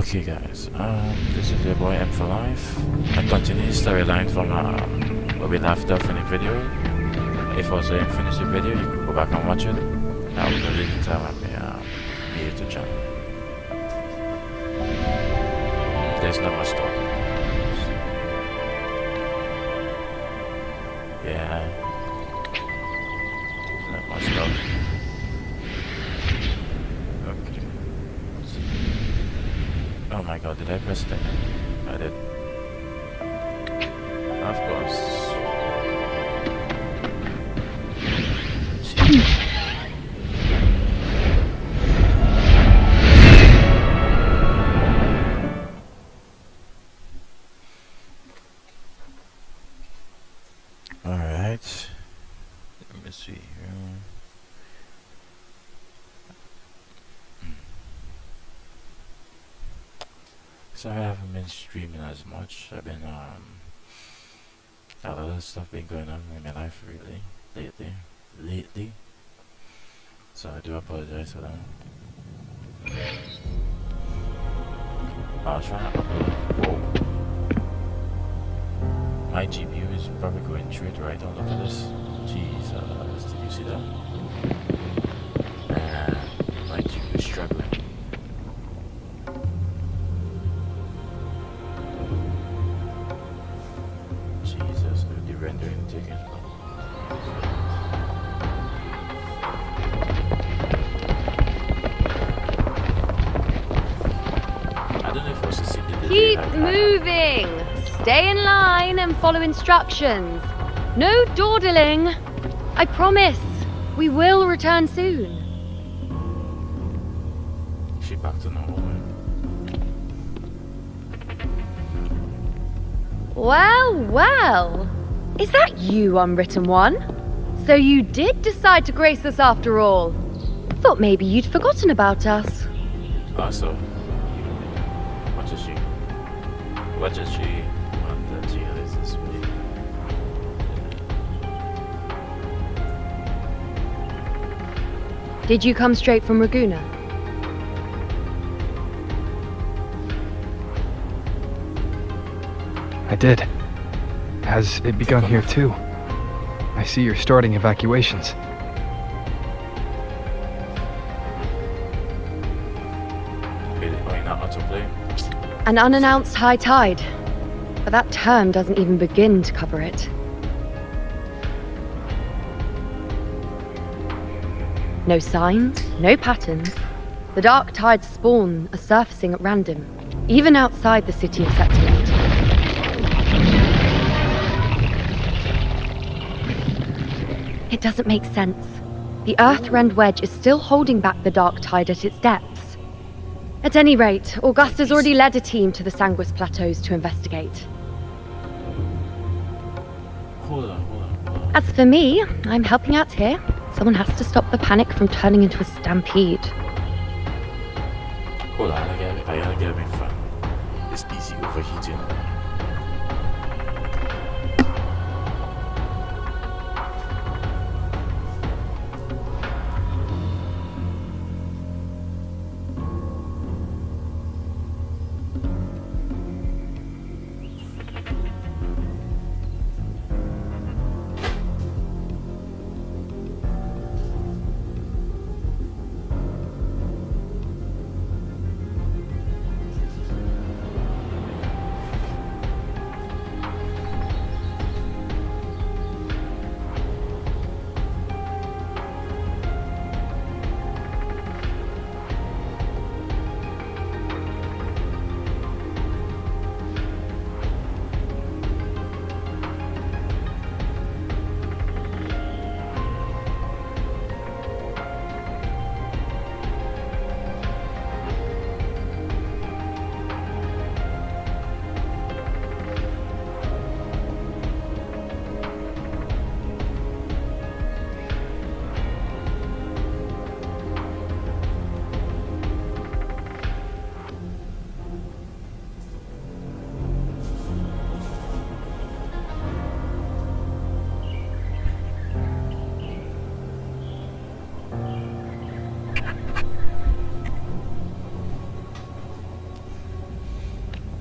Okay guys, this is your boy M for Life. I continue the storyline from where we left off in the video. If also you finish the video, you can go back and watch it. Now we're going to tell me YouTube channel. There's not much talking. Yeah. Not much talking. Okay. Oh my god, did I press that? I did. Of course. Alright. Let me see here. Sorry I haven't been streaming as much. I've been a lot of stuff been going on in my life really lately. So I do apologize for that. I was trying to upload. Whoa. My GPU is probably going through it right now. Look at this. Jesus, did you see that? My GPU is struggling. Jesus, the rendering taking long. I don't know if it was a city. Keep moving! Stay in line and follow instructions. No dawdling. I promise, we will return soon. She back to normal. Well, well. Is that you, Unwritten One? So you did decide to grace us after all. Thought maybe you'd forgotten about us. Also, what is she? What is she? What the deal is this week? Did you come straight from Raguna? I did. Has it begun here too? I see you're starting evacuations. Really going out to play? An unannounced high tide. But that term doesn't even begin to cover it. No signs, no patterns. The dark tide's spawn are surfacing at random, even outside the city of Septimus. It doesn't make sense. The Earth-rend wedge is still holding back the dark tide at its depths. At any rate, Augusta's already led a team to the Sanguis Plateaus to investigate. Hold on. As for me, I'm helping out here. Someone has to stop the panic from turning into a stampede. Hold on, I gotta get me fun. This PC overheating.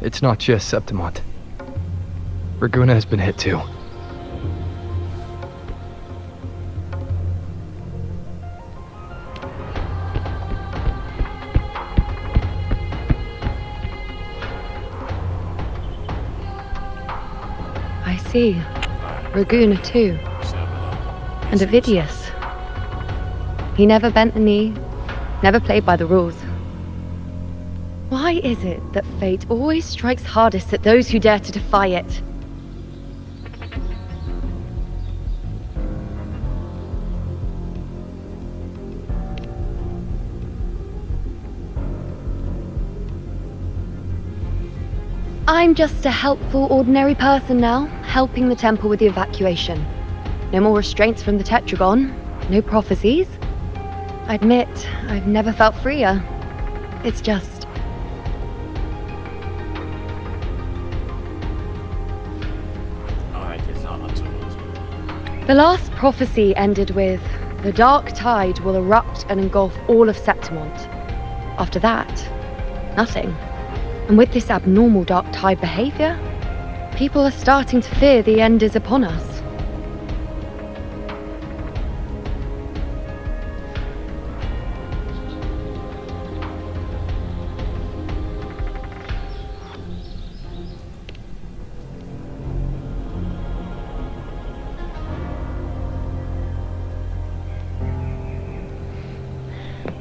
it's not just Septimont. Raguna has been hit too. I see. Raguna too. And Ovidius. He never bent the knee, never played by the rules. Why is it that fate always strikes hardest at those who dare to defy it? I'm just a helpful, ordinary person now, helping the temple with the evacuation. No more restraints from the Tetragon, no prophecies. I admit, I've never felt freer. It's just... The last prophecy ended with, the dark tide will erupt and engulf all of Septimont. After that, nothing. And with this abnormal dark tide behavior, people are starting to fear the end is upon us.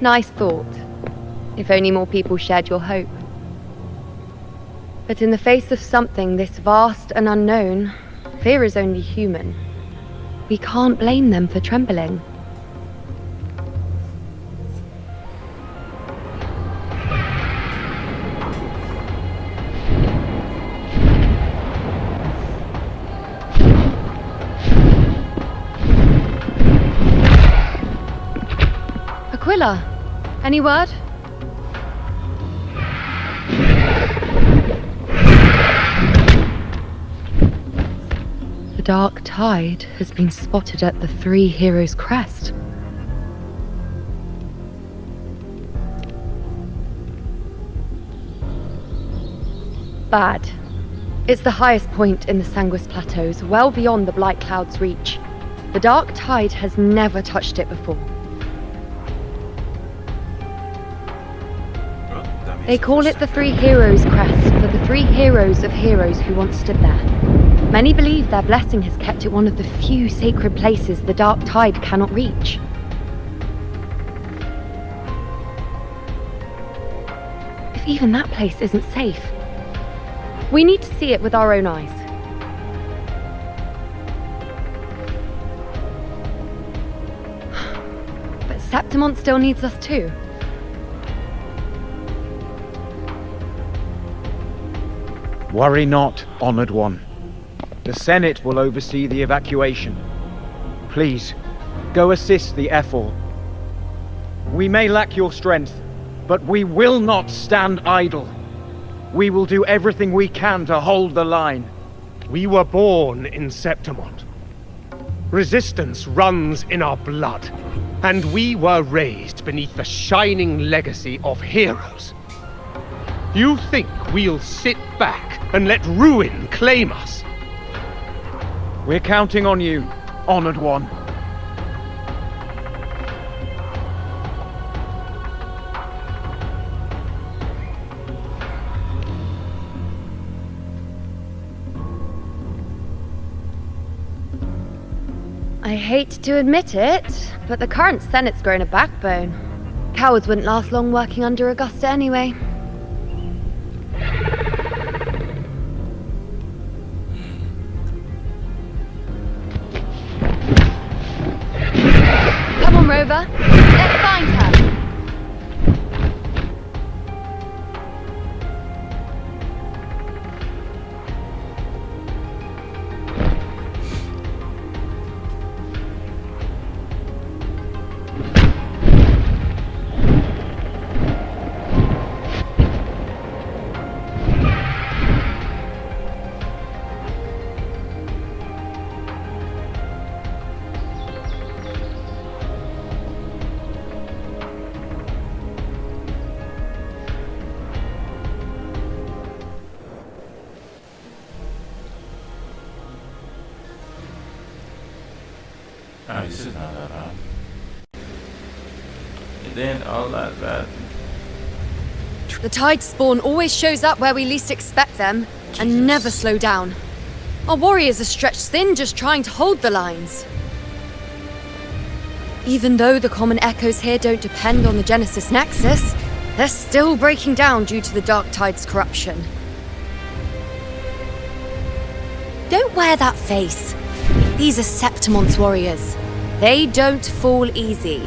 Nice thought. If only more people shared your hope. But in the face of something this vast and unknown, fear is only human. We can't blame them for trembling. Aquila, any word? The dark tide has been spotted at the Three Heroes' crest. Bad. It's the highest point in the Sanguis Plateaus, well beyond the Blight Cloud's reach. The dark tide has never touched it before. They call it the Three Heroes' crest for the three heroes of heroes who once stood there. Many believe their blessing has kept it one of the few sacred places the dark tide cannot reach. If even that place isn't safe, we need to see it with our own eyes. But Septimont still needs us too. Worry not, Honored One. The Senate will oversee the evacuation. Please, go assist the Ethel. We may lack your strength, but we will not stand idle. We will do everything we can to hold the line. We were born in Septimont. Resistance runs in our blood, and we were raised beneath the shining legacy of heroes. You think we'll sit back and let ruin claim us? We're counting on you, Honored One. I hate to admit it, but the current Senate's grown a backbone. Cowards wouldn't last long working under Augusta anyway. Come on, Rover. Let's find her. this is not that hard. It ain't all that bad. The tide spawn always shows up where we least expect them, and Jesus. never slow down. Our warriors are stretched thin just trying to hold the lines. Even though the common echoes here don't depend on the Genesis Nexus, they're still breaking down due to the Dark Tide's corruption. Don't wear that face. These are Septimon's warriors. They don't fall easy.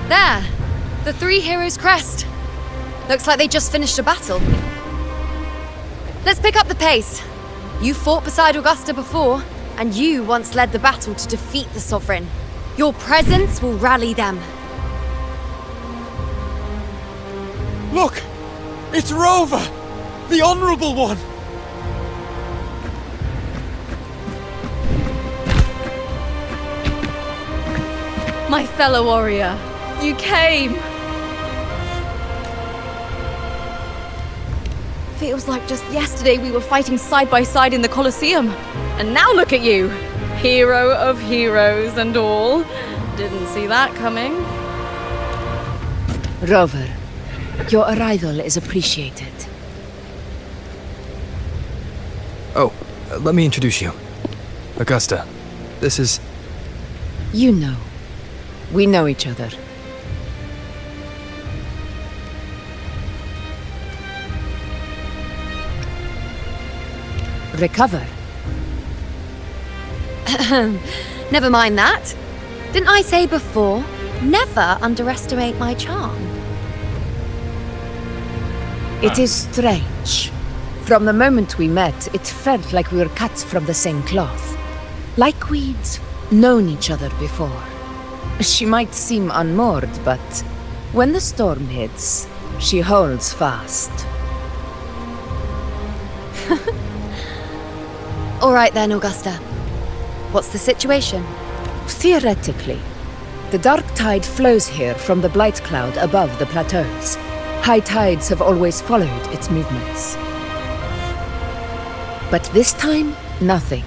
There! The three heroes' crest. Looks like they just finished a battle. Let's pick up the pace. You fought beside Augusta before, and you once led the battle to defeat the Sovereign. Your presence will rally them. Look! It's Rover! The Honourable One! My fellow warrior, you came! Feels like just yesterday we were fighting side by side in the Colosseum. And now look at you! Hero of heroes and all. Didn't see that coming. Rover, your arrival is appreciated. Oh, let me introduce you. Augusta, this is... You know. We know each other. Recover. Never mind that. Didn't I say before, never underestimate my charm? It is strange. From the moment we met, it felt like we were cut from the same cloth. Like we'd known each other before. She might seem unmoored, but when the storm hits, she holds fast. All right then, Augusta. What's the situation? Theoretically, the dark tide flows here from the blight cloud above the plateaus. High tides have always followed its movements. But this time, nothing.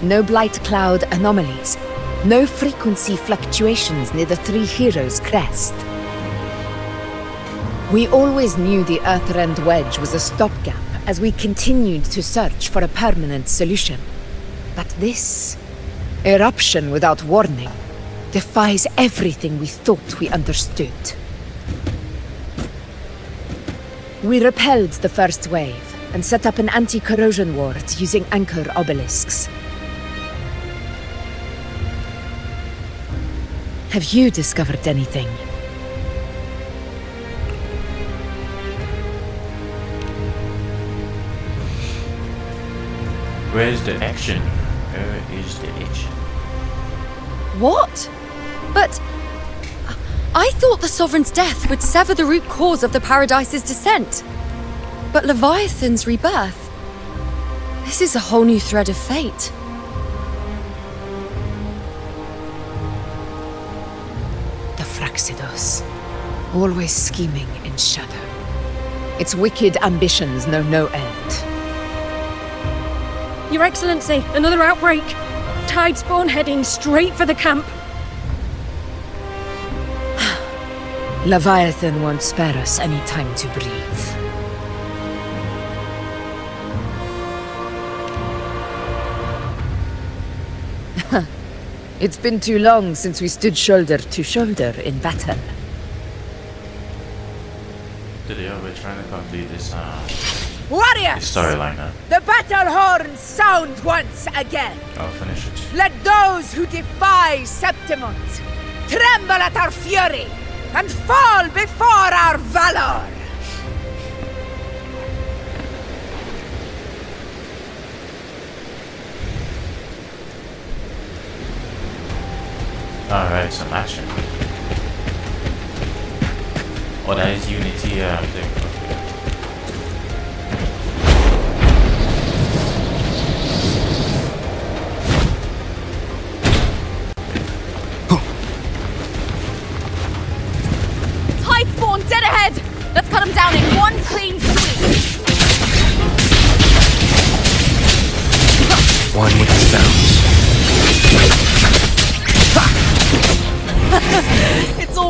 No blight cloud anomalies. No frequency fluctuations near the Three Heroes' crest. We always knew the Earthrend Wedge was a stopgap as we continued to search for a permanent solution. But this eruption without warning defies everything we thought we understood. We repelled the first wave and set up an anti-corrosion ward using anchor obelisks. Have you discovered anything? Where's the action? Where is the action? What? But I thought the Sovereign's death would sever the root cause of the Paradise's descent. But Leviathan's rebirth? This is a whole new thread of fate. The Fraxidos, always scheming in shadow. Its wicked ambitions know no end. Your Excellency, another outbreak! Tide spawn heading straight for the camp. Leviathan won't spare us any time to breathe. It's been too long since we stood shoulder to shoulder in battle. Today we're trying to complete this Warriors! storyline now. The battle horns sound once again! I'll finish it. Let those who defy Septimont tremble at our fury and fall before our valor! Alright, some action. Oh, that is Unity, I think. Tide spawn dead ahead! Let's cut them down in one clean sweep! One with the sounds.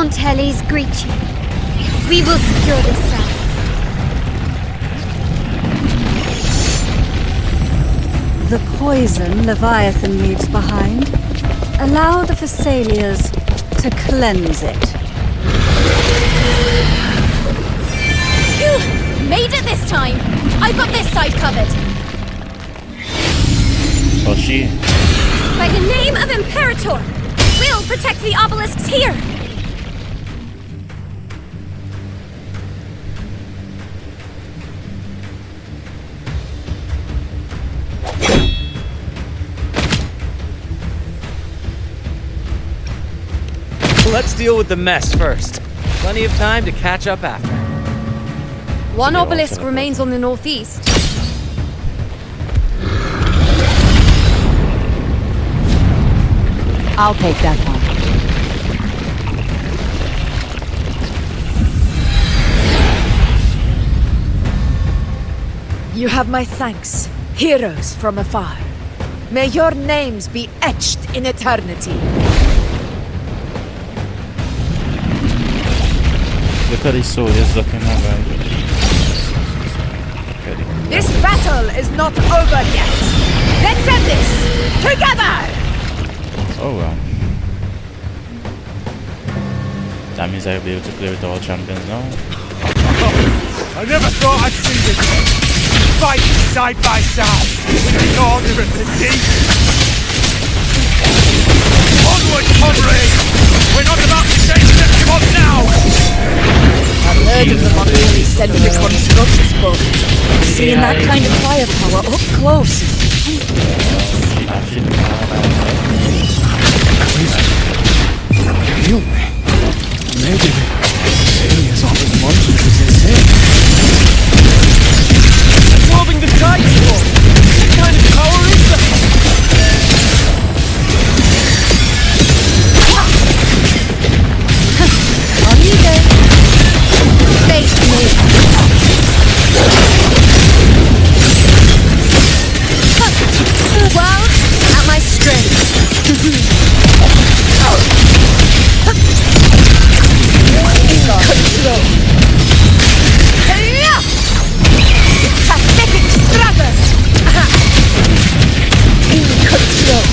Don't Hellies greet you. We will secure this cell. The poison Leviathan leaves behind, allow the Thessalias to cleanse it. Phew! Made it this time! I've got this side covered. So she. By the name of Imperator, we'll protect the obelisks here! Let's deal with the mess first. Plenty of time to catch up after. One obelisk remains on the northeast. I'll take that one. You have my thanks, heroes from afar. May your names be etched in eternity. Look at these soldiers looking at right. This battle is not over yet. Let's end this together! Oh well. That means I'll be able to play with all champions now. I never thought I'd see this. Fighting side by side with the order of the deep. Onward, comrades! We're not about to change Septimon now! I've heard of the Montgomery sending a construction boat. Seeing that kind of firepower up close. Heal me. Maybe the aliens aren't as monstrous as they say. Absorbing the tide storm! What kind of power is that? On you go. Face me. Well, at my strength. Control. Pathetic struggle. In control.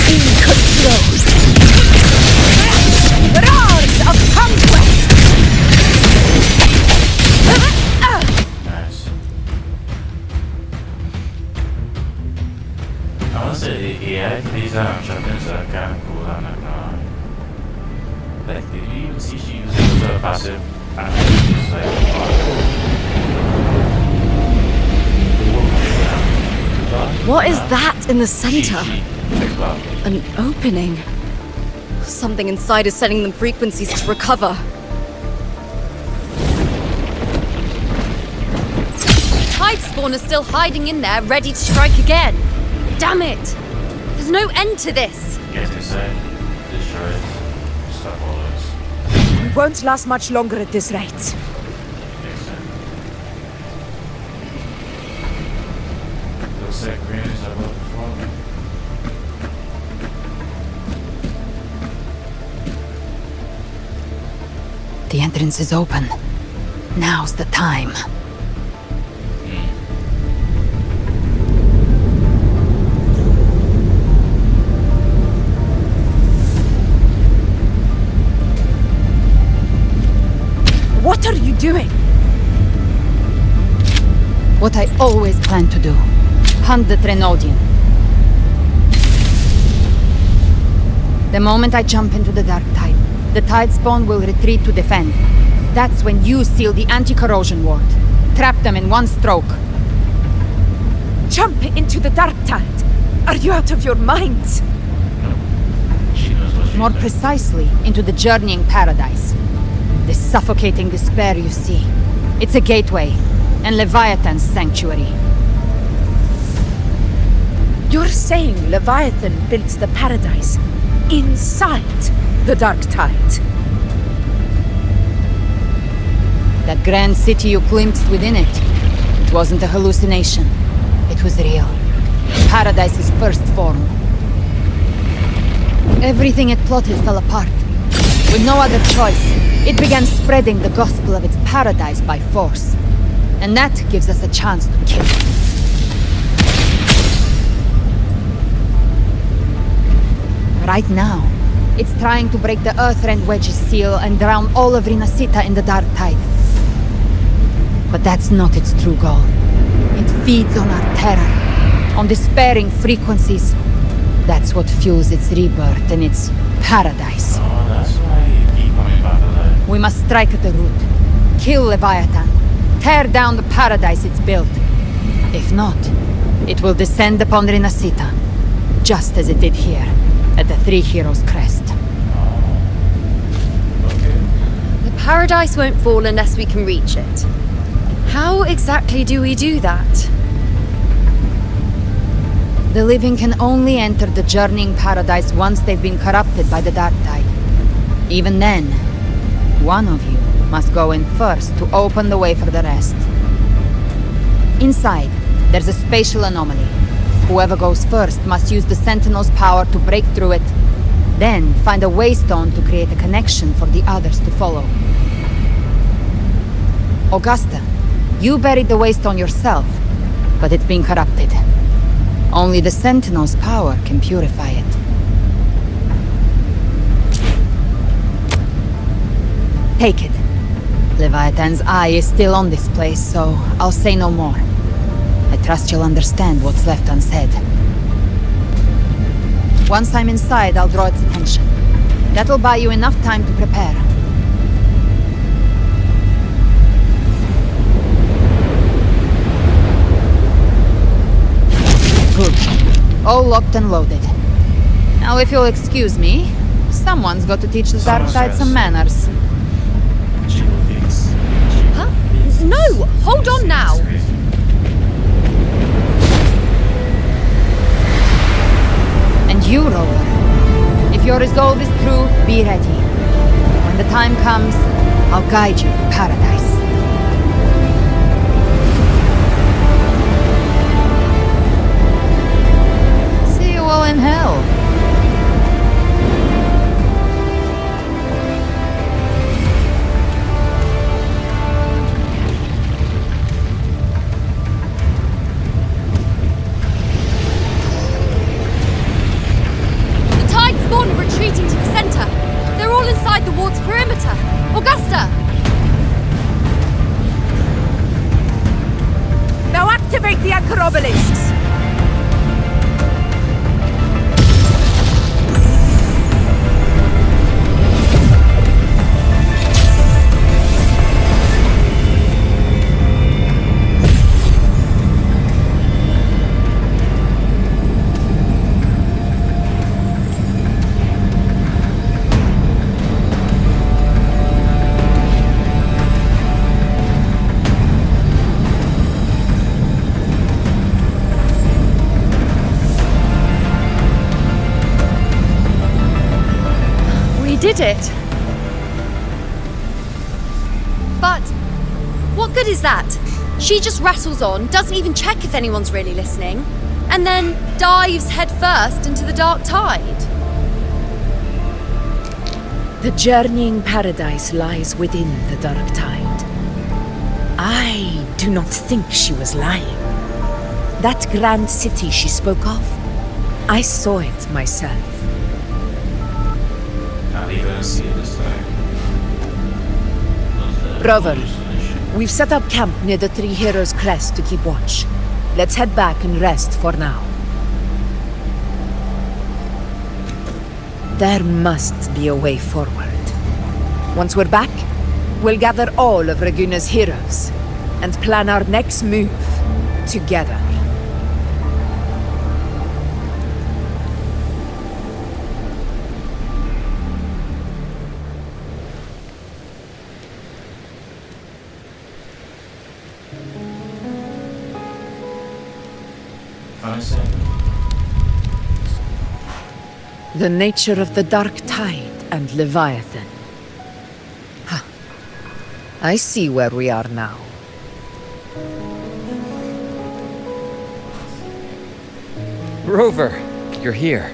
In control. Roars of conquest. Nice. I want to say, yeah, these champions are kind of cool and like, did you even see she uses the passive and she's What is that in the center? like, An opening. Something inside is sending them frequencies to recover. Tide spawn is still hiding in there, ready to strike again. Damn it! There's no end to this. get inside, destroy it, stop all this. We won't last much longer at this rate. Makes sense. Looks like green is about to fall. The entrance is open. Now's the time. What are you doing? What I always planned to do. Hunt the Trenodian. The moment I jump into the dark tide, the tide spawn will retreat to defend. That's when you seal the anti-corrosion ward. Trap them in one stroke. Jump into the dark tide. Are you out of your minds? She knows what she's More doing. precisely, into the journeying paradise. The suffocating despair you see. It's a gateway, and Leviathan's sanctuary. You're saying Leviathan built the paradise inside the dark tide? That grand city you glimpsed within it, it wasn't a hallucination. It it was real. Paradise's first form. Everything it plotted fell apart. With no other choice, it began spreading the gospel of its paradise by force. And that gives us a chance to kill it. Right now, it's trying to break the Earthrend Wedge's seal and drown all of Rinasita in the Dark Tide. But that's not its true goal. It feeds on our terror, on despairing frequencies. That's what fuels its rebirth and its paradise. Oh, that's why you keep coming back alive. We must strike at the root, kill Leviathan, tear down the paradise it's built. If not, it will descend upon Rinasita, just as it did here, at the Three Heroes' Crest. The paradise won't fall unless we can reach it. How exactly do we do that? The living can only enter the journeying paradise once they've been corrupted by the Dark Tide. Even then, one of you must go in first to open the way for the rest. Inside, there's a spatial anomaly. Whoever goes first must use the Sentinel's power to break through it, then find a waystone to create a connection for the others to follow. Augusta, you buried the waystone yourself, but it's been corrupted. Only the Sentinel's power can purify it. Take it. Leviathan's eye is still on this place, so I'll say no more. I trust you'll understand what's left unsaid. Once I'm inside, I'll draw its attention. That'll buy you enough time to prepare. Good. All locked and loaded. Now, if you'll excuse me, someone's got to teach the Dark Tide some manners. Huh? No! Hold on now! And you, Rover, if your resolve is true, be ready. When the time comes, I'll guide you to paradise. See you all in hell. Retreating to the center. They're all inside the ward's perimeter. Augusta! Now activate the anchor obelisks! Did it. But what good is that? She just rattles on, doesn't even check if anyone's really listening, and then dives headfirst into the Dark Tide. The journeying paradise lies within the Dark Tide. I do not think she was lying. That grand city she spoke of, I saw it myself. Rover, we've set up camp near the Three Heroes' Crest to keep watch. Let's head back and rest for now. There must be a way forward. Once we're back, we'll gather all of Raguna's heroes and plan our next move together. The nature of the Dark Tide and Leviathan. Ha! I see where we are now. Rover, you're here.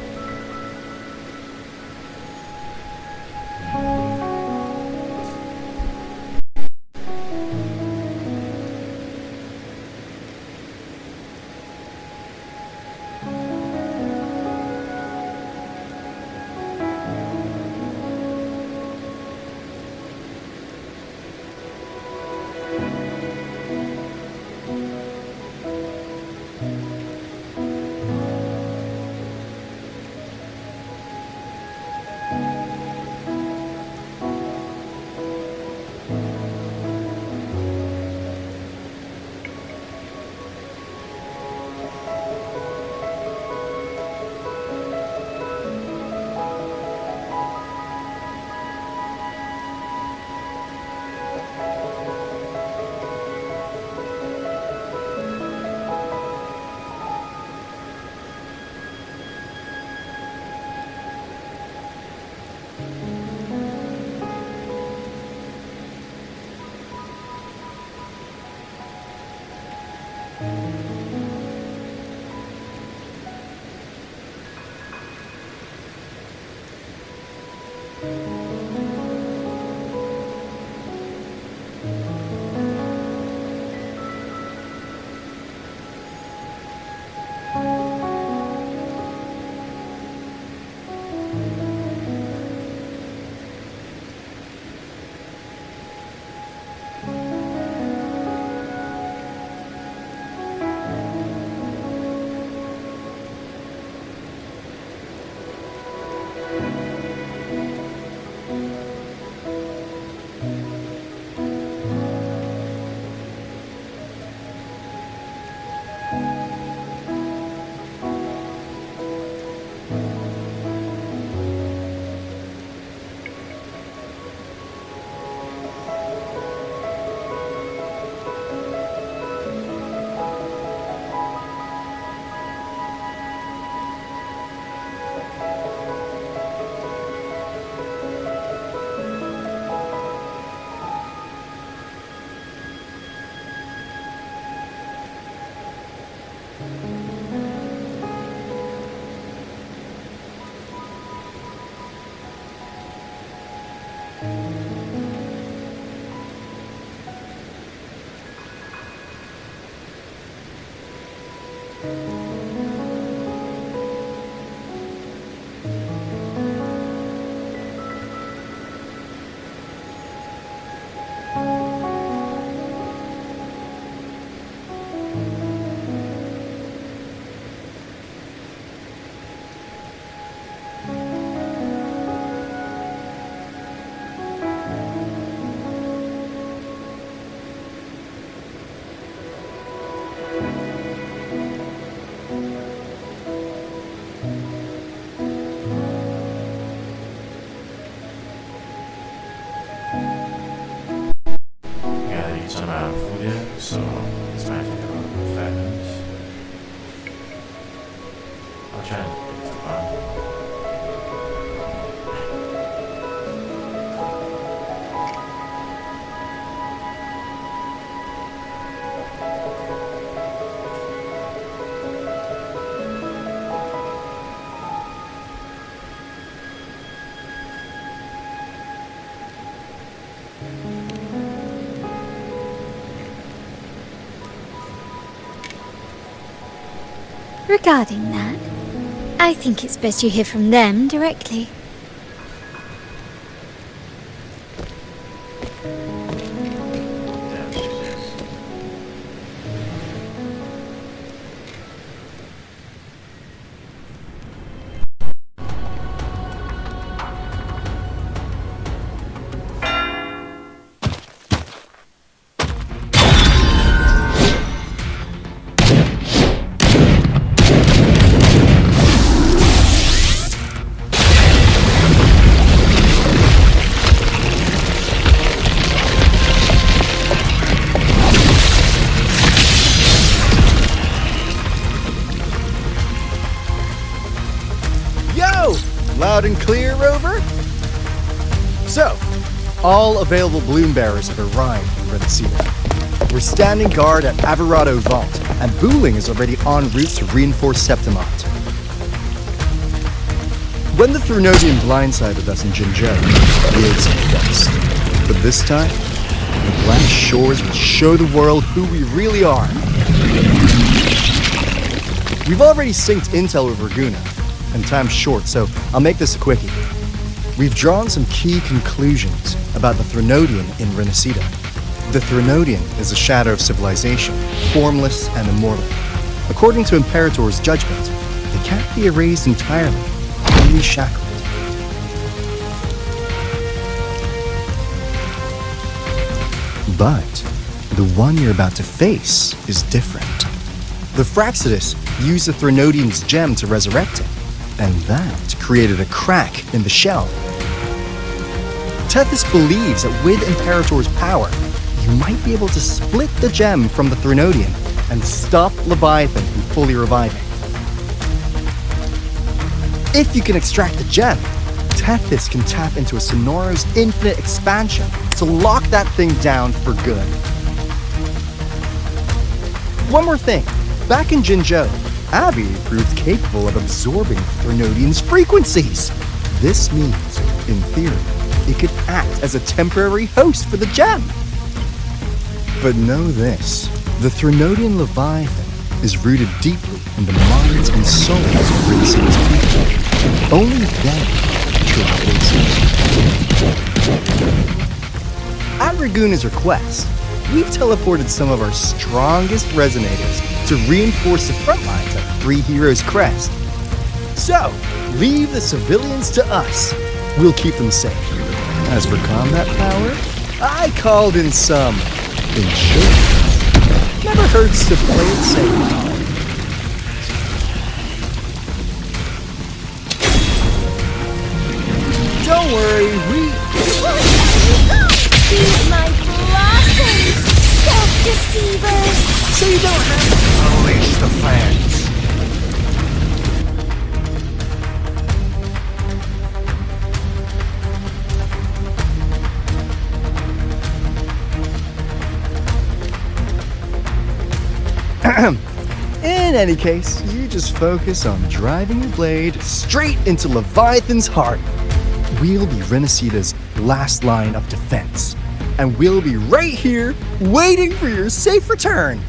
So it's time to go to 5 minutes. I'll try and pick the bar. Regarding that, I think it's best you hear from them directly. Loud and clear, Rover? So, all available bloom bearers have arrived in Renaissance. We're standing guard at Averado Vault, and Booling is already en route to reinforce Septimont. When the Threnodian blindsided us in Jinzhou, we ate some dust. But this time, the Black Shores will show the world who we really are. We've already synced intel with Raguna, and time's short, so I'll make this a quickie. We've drawn some key conclusions about the Threnodian in Renacida. The Threnodian is a shadow of civilization, formless and immortal. According to Imperator's judgment, it can't be erased entirely, only shackled. But the one you're about to face is different. The Fraxidus used the Threnodian's gem to resurrect him, and that created a crack in the shell. Tethys believes that with Imperator's power, you might be able to split the gem from the Threnodian and stop Leviathan from fully reviving. If you can extract the gem, Tethys can tap into a Sonoro's infinite expansion to lock that thing down for good. One more thing. Back in Jinzhou, Abby proved capable of absorbing Threnodian's frequencies. This means, in theory, it could act as a temporary host for the gem. But know this, the Threnodian Leviathan is rooted deeply in the minds and souls of Renaceda's people. Only then should it. At Raguna's request, we've teleported some of our strongest resonators to reinforce the front lines at Three Heroes Crest. So, leave the civilians to us. We'll keep them safe. As for combat power, I called in some insurance. Never hurts to play it safe. Don't worry, Feed my blossoms, self-deceivers! So you don't have to unleash the fans. In any case, you just focus on driving your blade straight into Leviathan's heart. We'll be Renaceda's last line of defense, and we'll be right here waiting for your safe return.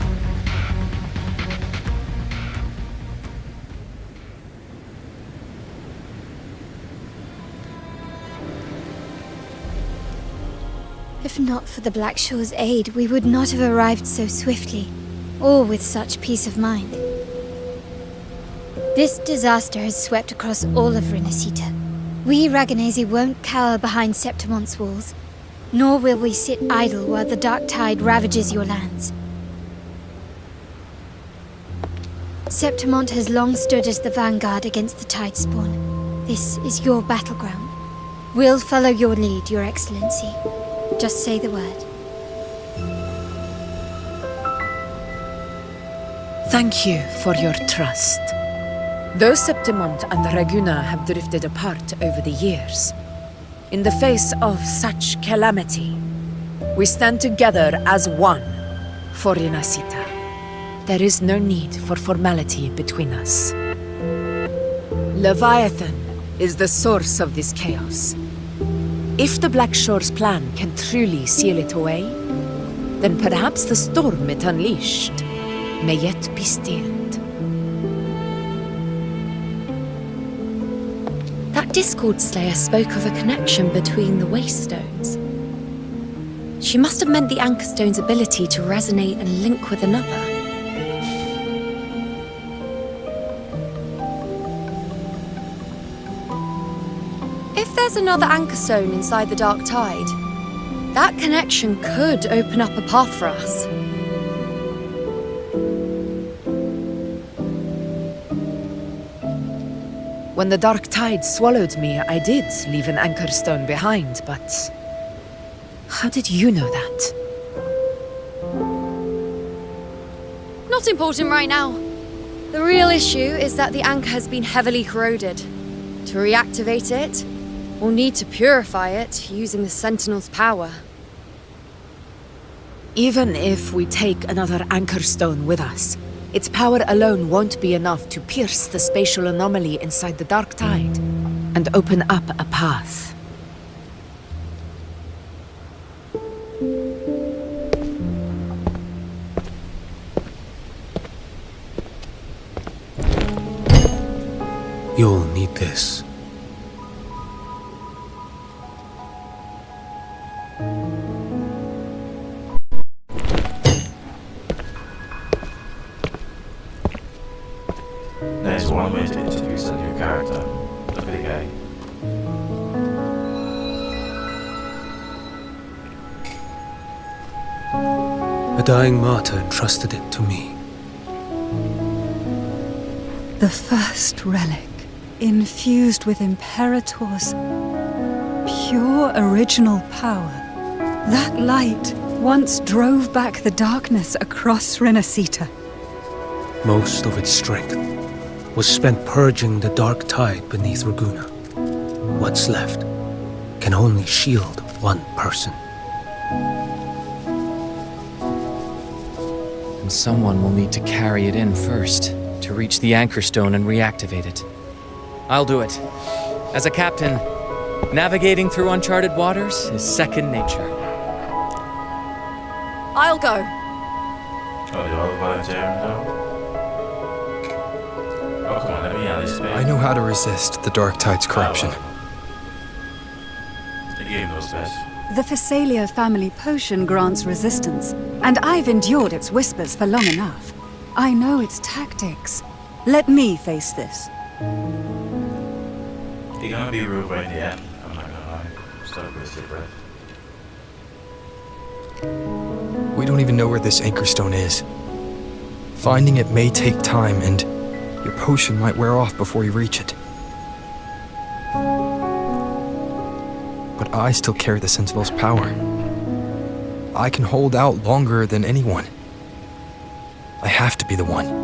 If not for the Black Shore's aid, we would not have arrived so swiftly, or with such peace of mind. This disaster has swept across all of Renacita. We Raganese won't cower behind Septimont's walls, nor will we sit idle while the dark tide ravages your lands. Septimont has long stood as the vanguard against the tide spawn. This is your battleground. We'll follow your lead, Your Excellency. Just say the word. Thank you for your trust. Though Septimont and Raguna have drifted apart over the years, in the face of such calamity, we stand together as one for Renacita. There is no need for formality between us. Leviathan is the source of this chaos. If the Black Shore's plan can truly seal it away, then perhaps the storm it unleashed may yet be stilled. That Discord Slayer spoke of a connection between the Waste Stones. She must have meant the Anchor Stone's ability to resonate and link with another. If there's another Anchor Stone inside the Dark Tide, that connection could open up a path for us. When the dark tide swallowed me, I did leave an anchor stone behind, but how did you know that? Not important right now. The real issue is that the anchor has been heavily corroded. To reactivate it, we'll need to purify it using the Sentinel's power. Even if we take another anchor stone with us, its power alone won't be enough to pierce the spatial anomaly inside the dark tide and open up a path. You'll need this. There's one way to introduce a new character, the big A. A dying martyr entrusted it to me. The first relic, infused with Imperator's pure original power. That light once drove back the darkness across Renacita. Most of its strength was spent purging the dark tide beneath Raguna. What's left can only shield one person. And someone will need to carry it in first, to reach the anchor stone and reactivate it. I'll do it. As a captain, navigating through uncharted waters is second nature. I'll go. Oh, you're all volunteering now? Oh, come on, let me at least pay. I know how to resist the dark tide's corruption. The game knows best. The Phasalia family potion grants resistance, and I've endured its whispers for long enough. I know its tactics. Let me face this. You're gonna be rude right in the end. I'm not gonna lie. Start with your breath. We don't even know where this anchor stone is. Finding it may take time, and your potion might wear off before you reach it. But I still carry the Sentinel's power. I can hold out longer than anyone. I have to be the one.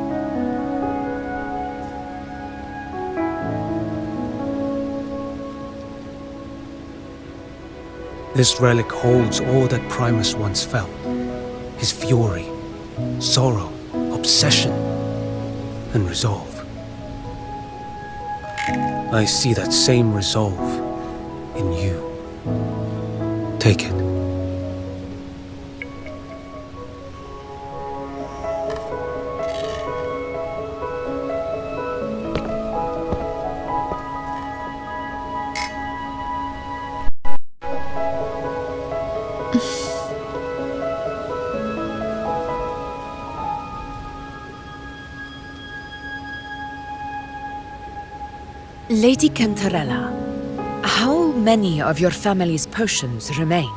This relic holds all that Primus once felt. His fury, sorrow, obsession, and resolve. I see that same resolve in you. Take it. Lady Cantarella, how many of your family's potions remain?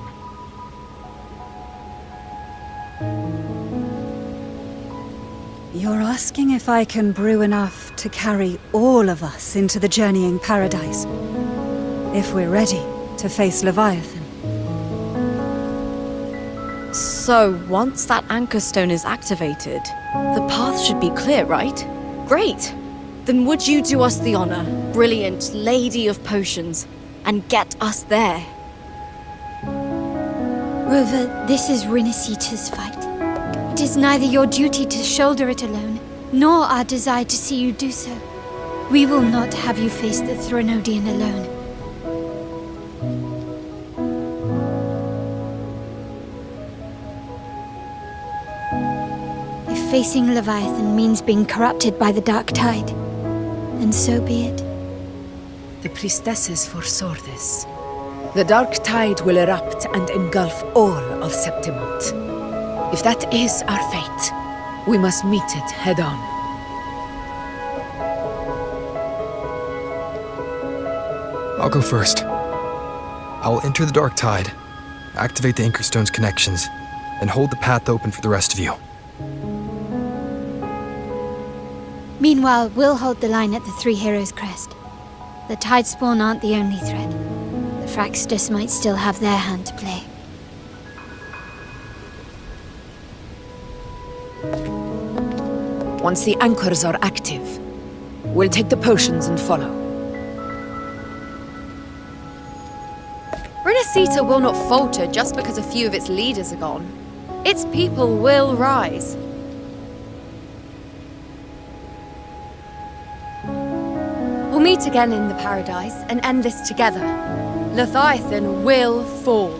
You're asking if I can brew enough to carry all of us into the journeying paradise. If we're ready to face Leviathan. So, once that anchor stone is activated, the path should be clear, right? Great! Then would you do us the honor, brilliant Lady of Potions, and get us there? Rover, this is Renacita's fight. It is neither your duty to shoulder it alone, nor our desire to see you do so. We will not have you face the Threnodian alone. If facing Leviathan means being corrupted by the dark tide, then so be it. The priestesses foresaw this. The dark tide will erupt and engulf all of Septimont. If that is our fate, we must meet it head on. I'll go first. I'll enter the dark tide, activate the anchor stone's connections, and hold the path open for the rest of you. Meanwhile, we'll hold the line at the Three Heroes Crest. The Tidespawn aren't the only threat. The Fraxtus might still have their hand to play. Once the anchors are active, we'll take the potions and follow. Renacita will not falter just because a few of its leaders are gone. Its people will rise. We'll meet again in the Paradise and end this together. Leviathan will fall.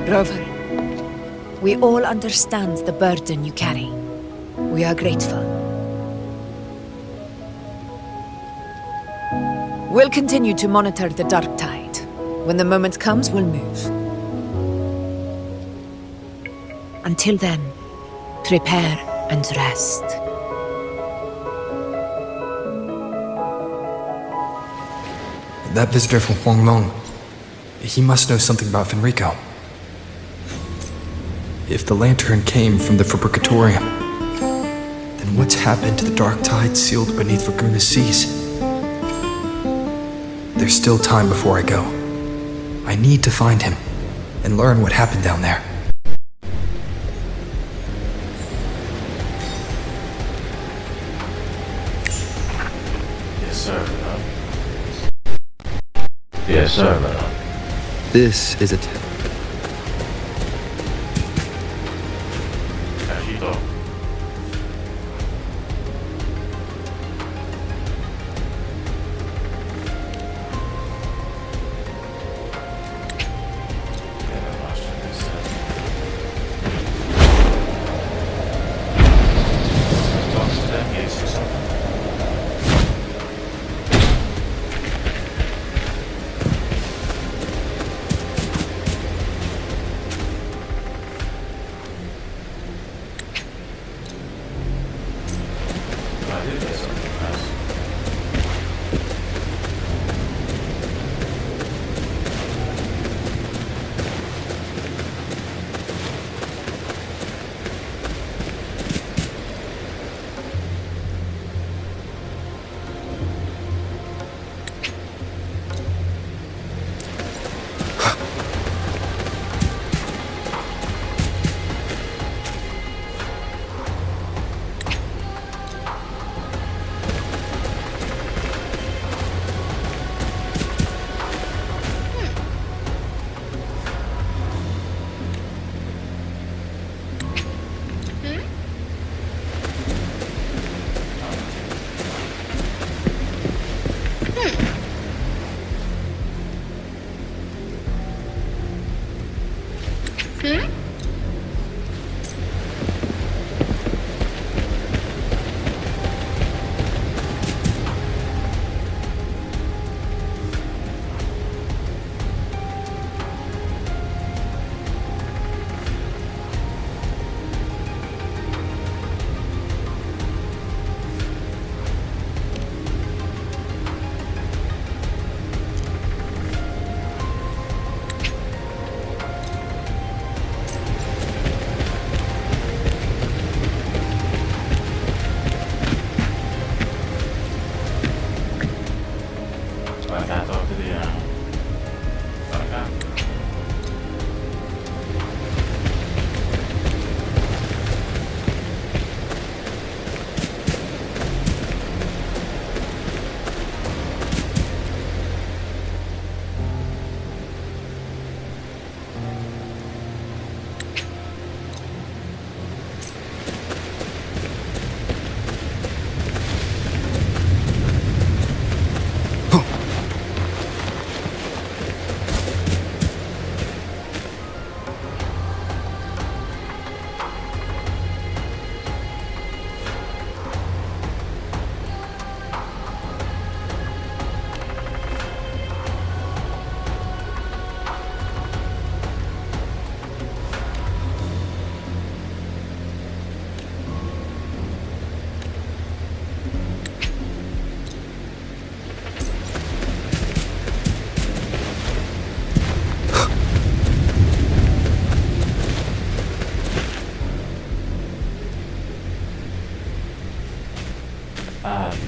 Rover, we all understand the burden you carry. We are grateful. We'll continue to monitor the dark tide. When the moment comes, we'll move. Until then, prepare and rest. That visitor from Huanglong, he must know something about Fenrico. If the lantern came from the Fabricatorium, then what's happened to the dark tide sealed beneath Raguna's seas? There's still time before I go. I need to find him and learn what happened down there. Yes, sir. Yes, sir. This is a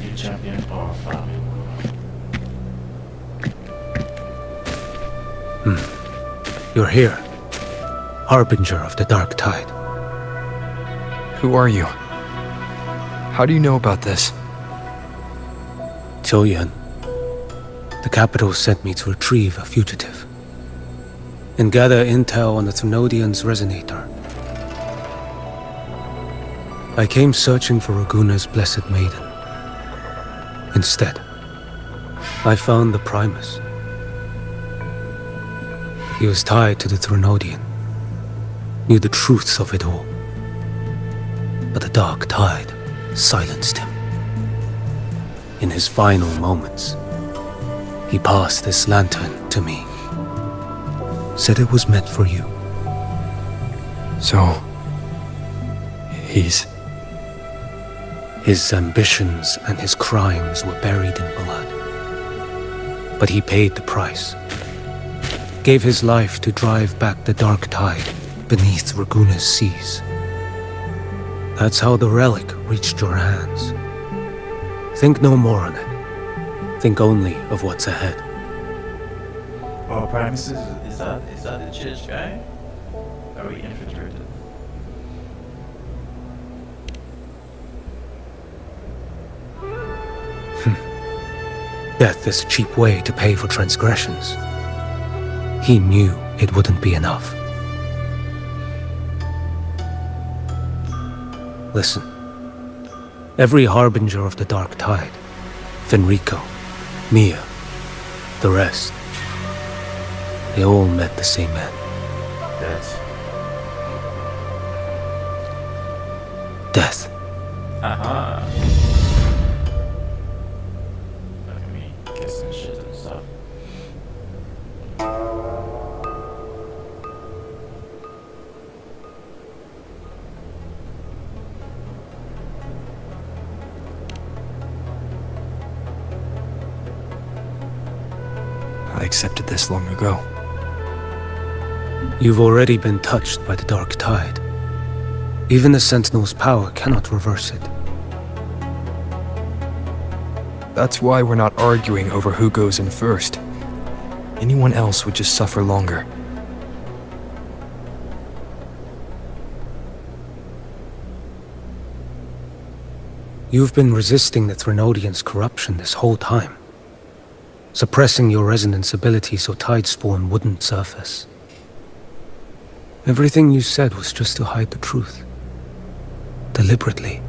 New champion or farming. You're here, harbinger of the dark tide. Who are you? How do you know about this? Choyan. The capital sent me to retrieve a fugitive. and gather intel on the Thrunodian's resonator. I came searching for Raguna's blessed maiden. Instead, I found the Primus. He was tied to the Thrunodian, knew the truths of it all. But the dark tide silenced him. In his final moments, he passed this lantern to me. Said it was meant for you. So... he's... His ambitions and his crimes were buried in blood. But he paid the price. Gave his life to drive back the dark tide beneath Raguna's seas. That's how the relic reached your hands. Think no more on it. Think only of what's ahead. Oh, Primus, is that the church guy? Are we infiltrated? Death is a cheap way to pay for transgressions. He knew it wouldn't be enough. Listen. Every harbinger of the dark tide, Fenrico, Mia, the rest, they all met the same end. Death. Death. Aha. Look at me kissing shit and stuff. I accepted this long ago. You've already been touched by the dark tide. Even the Sentinel's power cannot reverse it. That's why we're not arguing over who goes in first. Anyone else would just suffer longer. You've been resisting the Thrunodian's corruption this whole time. Suppressing your resonance ability so Tidespawn wouldn't surface. Everything you said was just to hide the truth. Deliberately.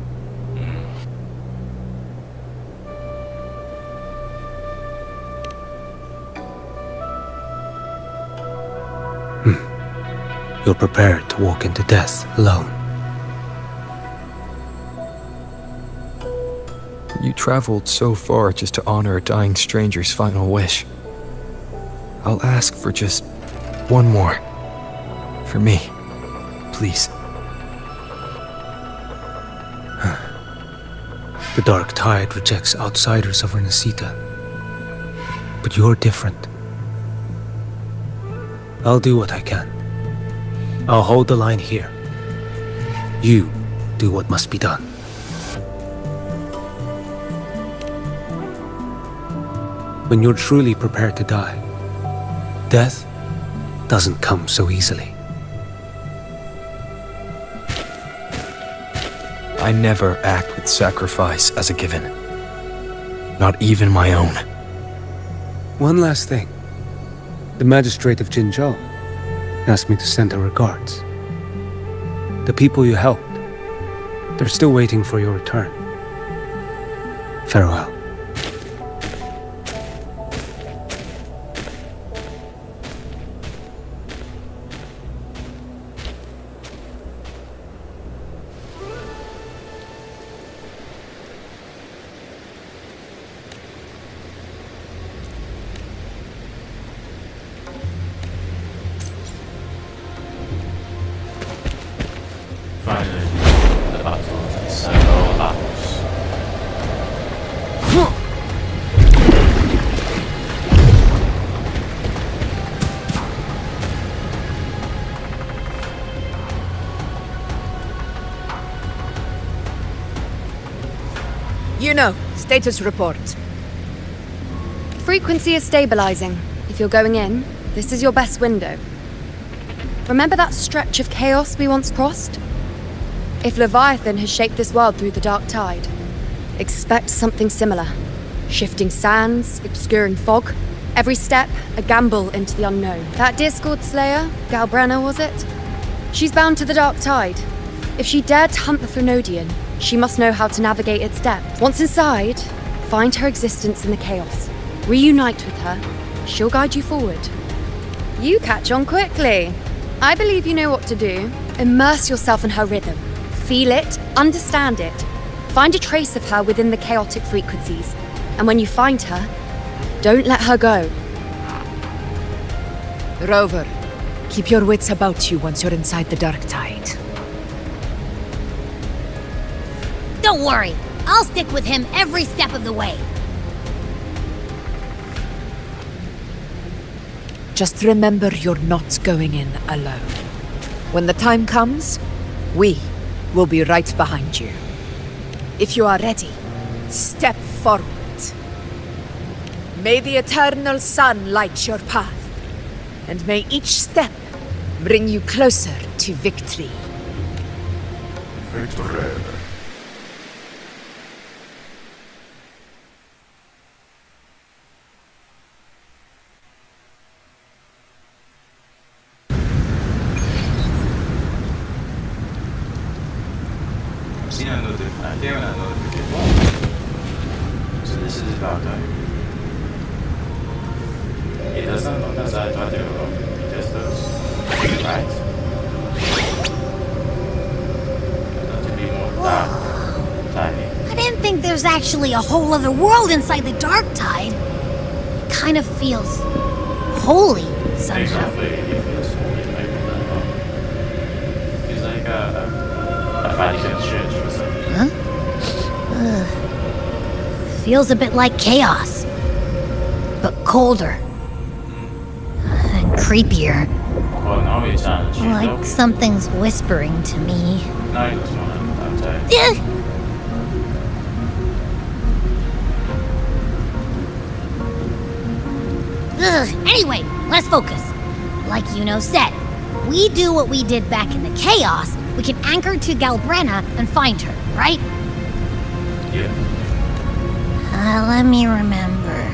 You're prepared to walk into death alone. You traveled so far just to honor a dying stranger's final wish. I'll ask for just one more. For me. Please. The dark tide rejects outsiders of Renacita. But you're different. I'll do what I can. I'll hold the line here. You do what must be done. When you're truly prepared to die, death doesn't come so easily. I never act with sacrifice as a given. Not even my own. One last thing. The magistrate of Jinzhou asked me to send her regards. The people you helped, they're still waiting for your return. Farewell. Finally, the battles and several battles. Status report. Frequency is stabilizing. If you're going in, this is your best window. Remember that stretch of chaos we once crossed? If Leviathan has shaped this world through the dark tide, expect something similar. Shifting sands, obscuring fog, Every step, a gamble into the unknown. That Discord Slayer, Galbrenna was it? She's bound to the Dark Tide. If she dared to hunt the Threnodian, she must know how to navigate its depths. Once inside, find her existence in the chaos. Reunite with her. She'll guide you forward. You catch on quickly. I believe you know what to do. Immerse yourself in her rhythm. Feel it, understand it. Find a trace of her within the chaotic frequencies. And when you find her, don't let her go. Rover, keep your wits about you once you're inside the Dark Tide. Don't worry, I'll stick with him every step of the way. Just remember you're not going in alone. When the time comes, we will be right behind you. If you are ready, step forward. May the eternal sun light your path, and may each step bring you closer to victory. Victory. So this is about that. It doesn't look as I thought it would look. It just does. Right? To be more dark, tiny. I didn't think there's actually a whole other world inside the Dark Tide. It kind of feels holy somehow. Exactly. It feels like a Vatican church or something. Huh? Feels a bit like chaos, but colder and creepier. Well, now it's challenge. Like something's whispering to me. Now you just want to outside. Anyway, let's focus. Like Yuno said, if we do what we did back in the chaos, we can anchor to Galbrenna and find her, right? Yeah. Let me remember.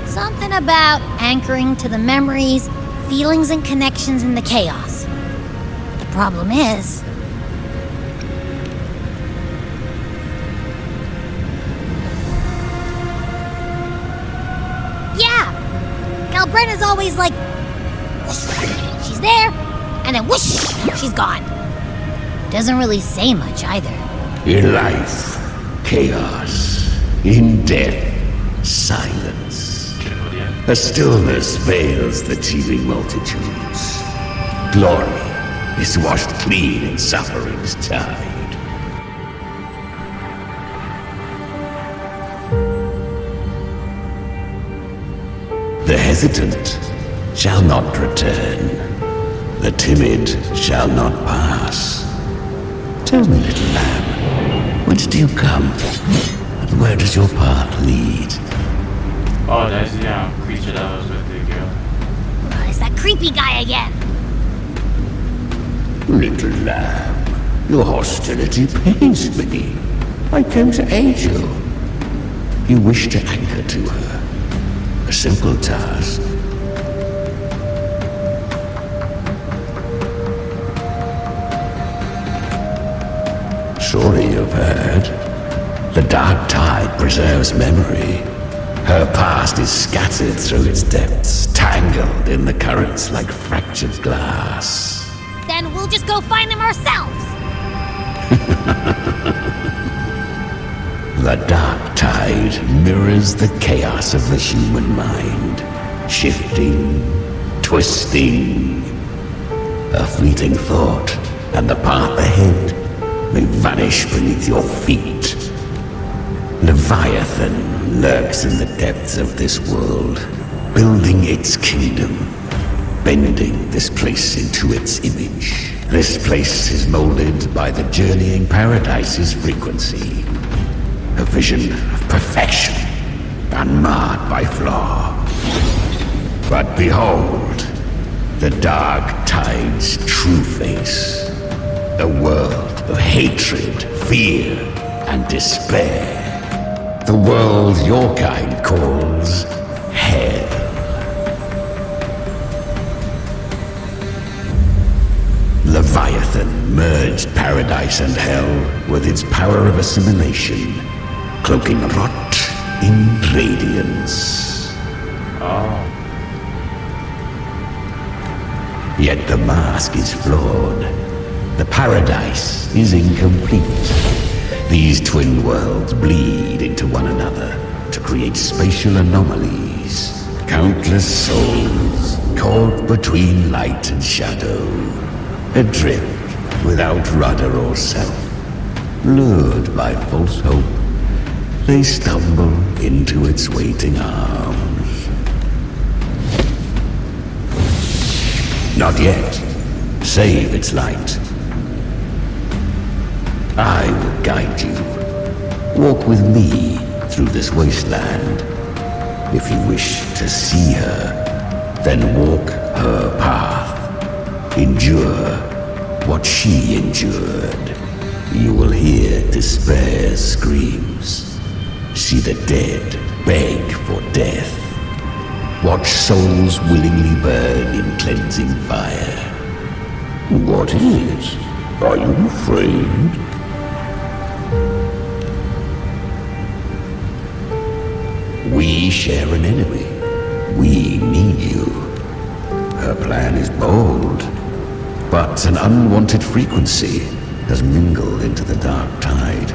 Something about anchoring to the memories, feelings, and connections in the chaos. The problem is... yeah! Galbrenna's always like... whoosh, she's there, and then whoosh, she's gone. Doesn't really say much either. In life, chaos. In death, silence. A stillness veils the teeming multitudes. Glory is washed clean in suffering's tide. The hesitant shall not return. The timid shall not pass. Tell me, little lamb, whence do you come? And where does your path lead? Oh, that's the creature that was with the girl. It's that creepy guy again. Little lamb, your hostility pains me. I came to aid you. You wish to anchor to her. A simple task. Surely you've heard. The Dark Tide preserves memory. Her past is scattered through its depths, tangled in the currents like fractured glass. Then we'll just go find them ourselves. The Dark Tide mirrors the chaos of the human mind, shifting, twisting. A fleeting thought, and the path ahead may vanish beneath your feet. Leviathan lurks in the depths of this world, building its kingdom, bending this place into its image. This place is molded by the journeying paradise's frequency, a vision of perfection, unmarred by flaw. But behold, the Dark Tide's true face, a world of hatred, fear, and despair. The world your kind calls hell. merged paradise and hell with its power of assimilation, cloaking rot in radiance. Yet the mask is flawed. The paradise is incomplete. These twin worlds bleed into one another to create spatial anomalies. Countless souls caught between light and shadow, adrift without rudder or self. Lured by false hope, they stumble into its waiting arms. Not yet. Save its light. I will guide you. Walk with me through this wasteland. If you wish to see her, then walk her path. Endure what she endured. You will hear despair's screams. See the dead beg for death. Watch souls willingly burn in cleansing fire. What is? Are you afraid? We share an enemy. We need you. Her plan is bold, but an unwanted frequency has mingled into the dark tide.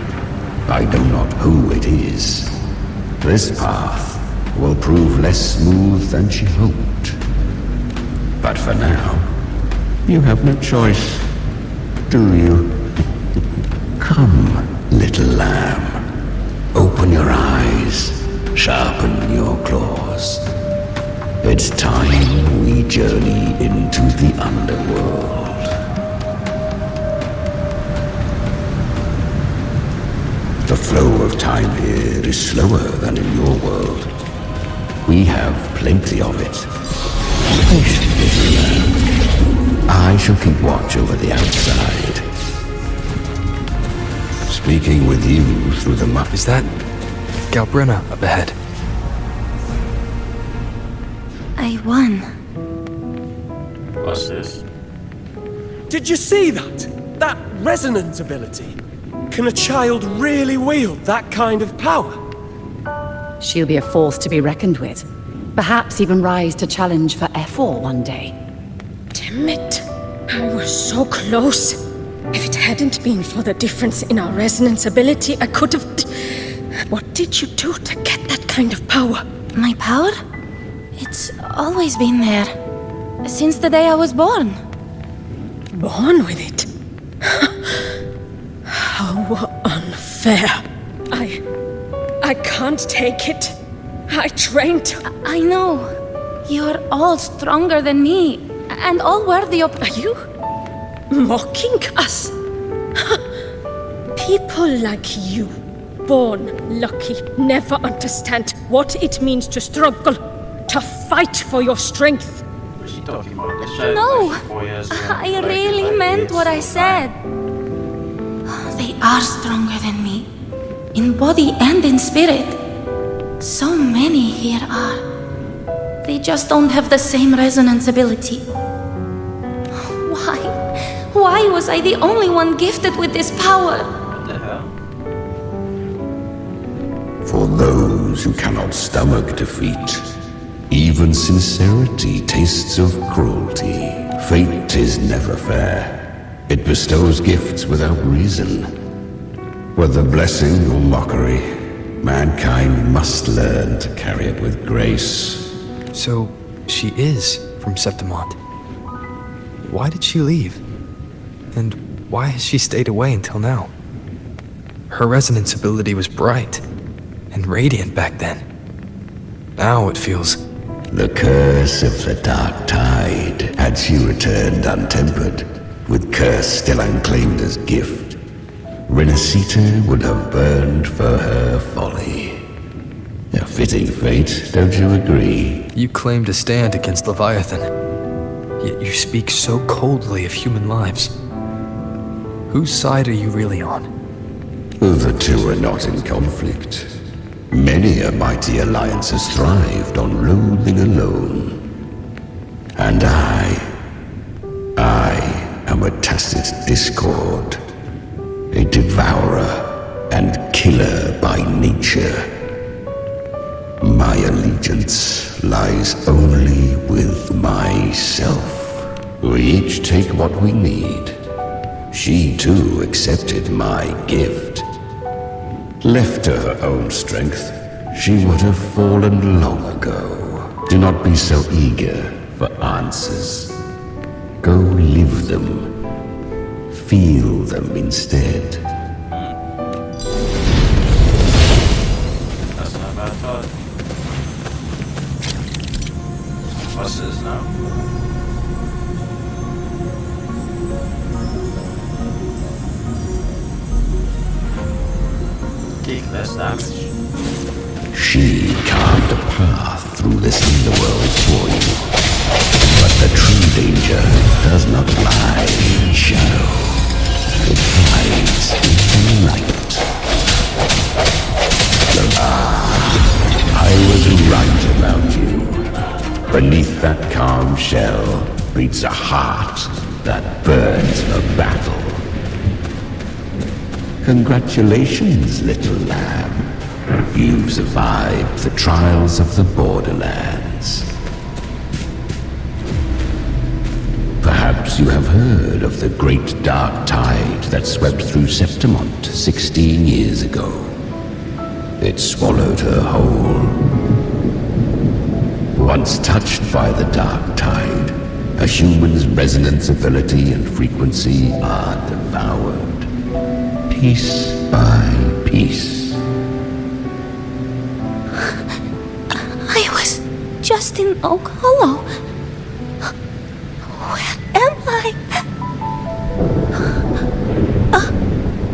I know not who it is. This path will prove less smooth than she hoped. But for now, you have no choice, do you? Come, little lamb. Open your eyes. Sharpen your claws. It's time we journey into the underworld. The flow of time here is slower than in your world. We have plenty of it. Patient little lamb. I shall keep watch over the outside. Speaking with you through the Is that Galbrina up ahead? I won. What's this? Did you see that? That resonance ability? Can a child really wield that kind of power? She'll be a force to be reckoned with. Perhaps even rise to challenge for F4 one day. Damn it. I was so close. If it hadn't been for the difference in our resonance ability, I could have... What did you do to get that kind of power? My power? It's always been there. Since the day I was born. Born with it? How unfair. I can't take it. I trained. I know. You're all stronger than me. And all worthy of... Are you mocking us? People like you, born lucky, never understand what it means to struggle, to fight for your strength. What's she talking about? No, I really meant what I said. They are stronger than me, in body and in spirit. So many here are. They just don't have the same resonance ability. Why was I the only one gifted with this power? What the hell? For those who cannot stomach defeat, even sincerity tastes of cruelty. Fate is never fair. It bestows gifts without reason. Whether blessing or mockery, mankind must learn to carry it with grace. So, she is from Septimont. Why did she leave? And why has she stayed away until now? Her resonance ability was bright and radiant back then. Now it feels... The curse of the dark tide had she returned untempered, with curse still unclaimed as gift. Renacita would have burned for her folly. A fitting fate, don't you agree? You claim to stand against Leviathan, yet you speak so coldly of human lives. Whose side are you really on? The two are not in conflict. Many a mighty alliance has thrived on loathing alone. And I am become a tacit discord, a devourer and killer by nature. My allegiance lies only with myself. We each take what we need. She too accepted my gift. Left to her own strength, she would have fallen long ago. Do not be so eager for answers. Go live them. Feel them instead. That's not bad thought. What's this now? Take less damage. She carved a path through this underworld for you. But the true danger does not lie in shadow. It hides in the light. I was right about you. Beneath that calm shell beats a heart that burns for battle. Congratulations, little lamb. You've survived the trials of the borderlands. Perhaps you have heard of the great dark tide that swept through Septimont 16 years ago. It swallowed her whole. Once touched by the dark tide, a human's resonance ability and frequency are devoured, piece by piece. I was just in Oak Hollow. Where am I?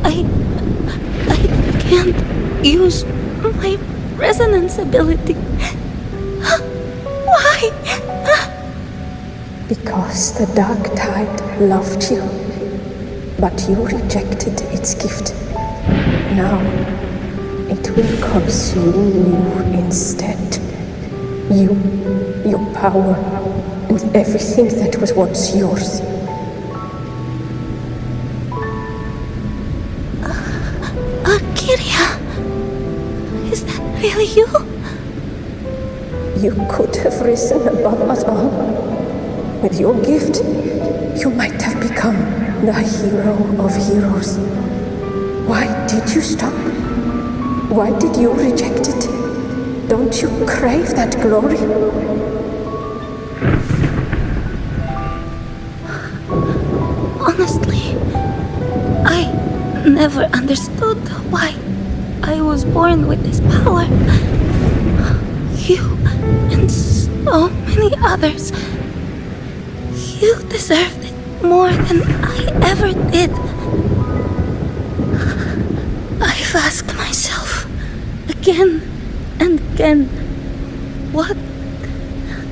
I can't use my resonance ability. Why? Because the dark tide loved you, but you rejected its gift. Now, it will consume you instead. You, your power, and everything that was once yours. Kyria, is that really you? You could have risen above us all. With your gift, you might have become the hero of heroes. Why did you stop? Why did you reject it? Don't you crave that glory? Honestly, I never understood why I was born with this power. You and so many others. You deserved it more than I ever did. I've asked myself again and again, what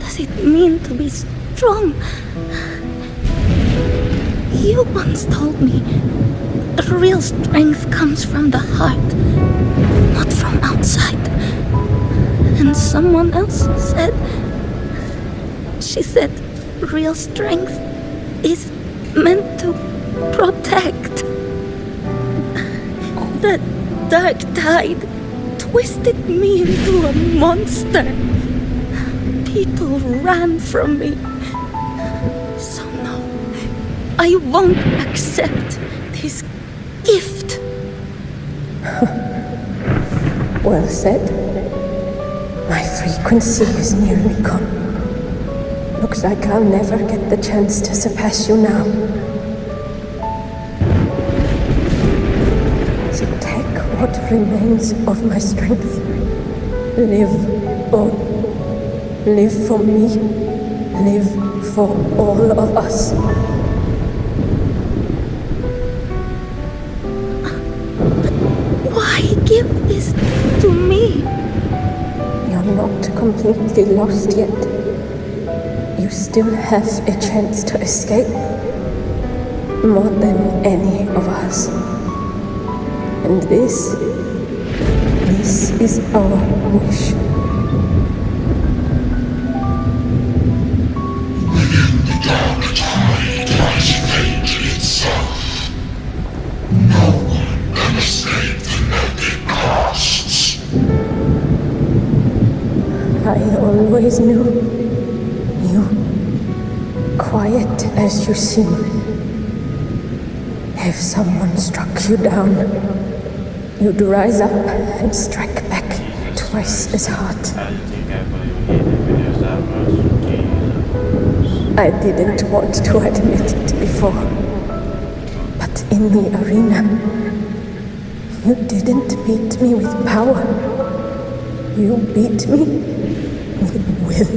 does it mean to be strong? You once told me real strength comes from the heart, not from outside. And someone else said, she said, real strength is meant to protect. The dark tide twisted me into a monster. People ran from me. So no, I won't accept this gift. Well said. My frequency is nearly gone. Looks like I'll never get the chance to surpass you now. So take what remains of my strength. Live on. Live for me. Live for all of us. Why give this to me? You're not completely lost yet. You still have a chance to escape. More than any of us. And this is our wish. The dark tide lies faintly always knew. You, quiet as you seem. If someone struck you down, you'd rise up and strike back twice as hard. I didn't want to admit it before, but in the arena, you didn't beat me with power. You beat me with will.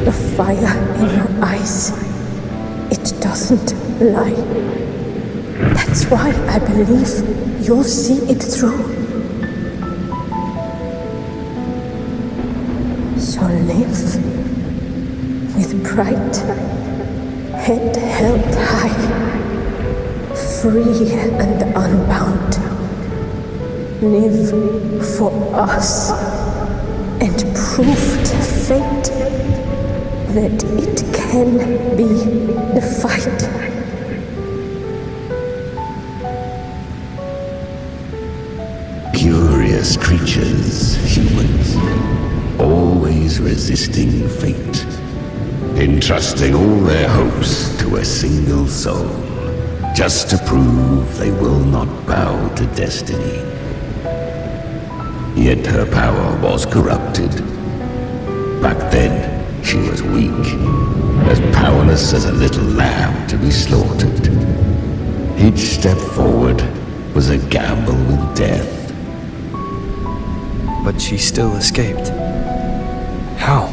The fire in your eyes, it doesn't lie. That's why I believe you'll see it through. So live with pride, head held high, free and unbound. Live for us and prove to fate that it can be defied. Curious creatures, humans, always resisting fate, entrusting all their hopes to a single soul, just to prove they will not bow to destiny. Yet her power was corrupted. Back then, she was weak, as powerless as a little lamb to be slaughtered. Each step forward was a gamble with death. But she still escaped. How?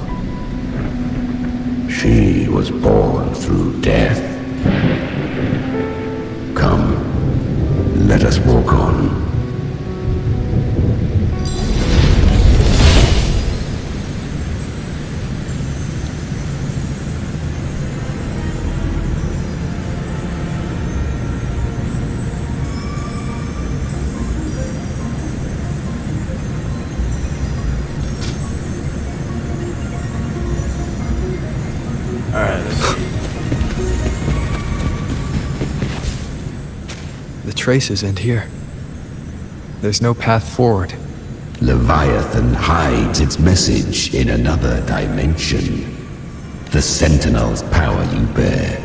She was born through death. Come, let us walk on. Alright, let's see. The traces end here. There's no path forward. Leviathan hides its message in another dimension. The Sentinel's power you bear.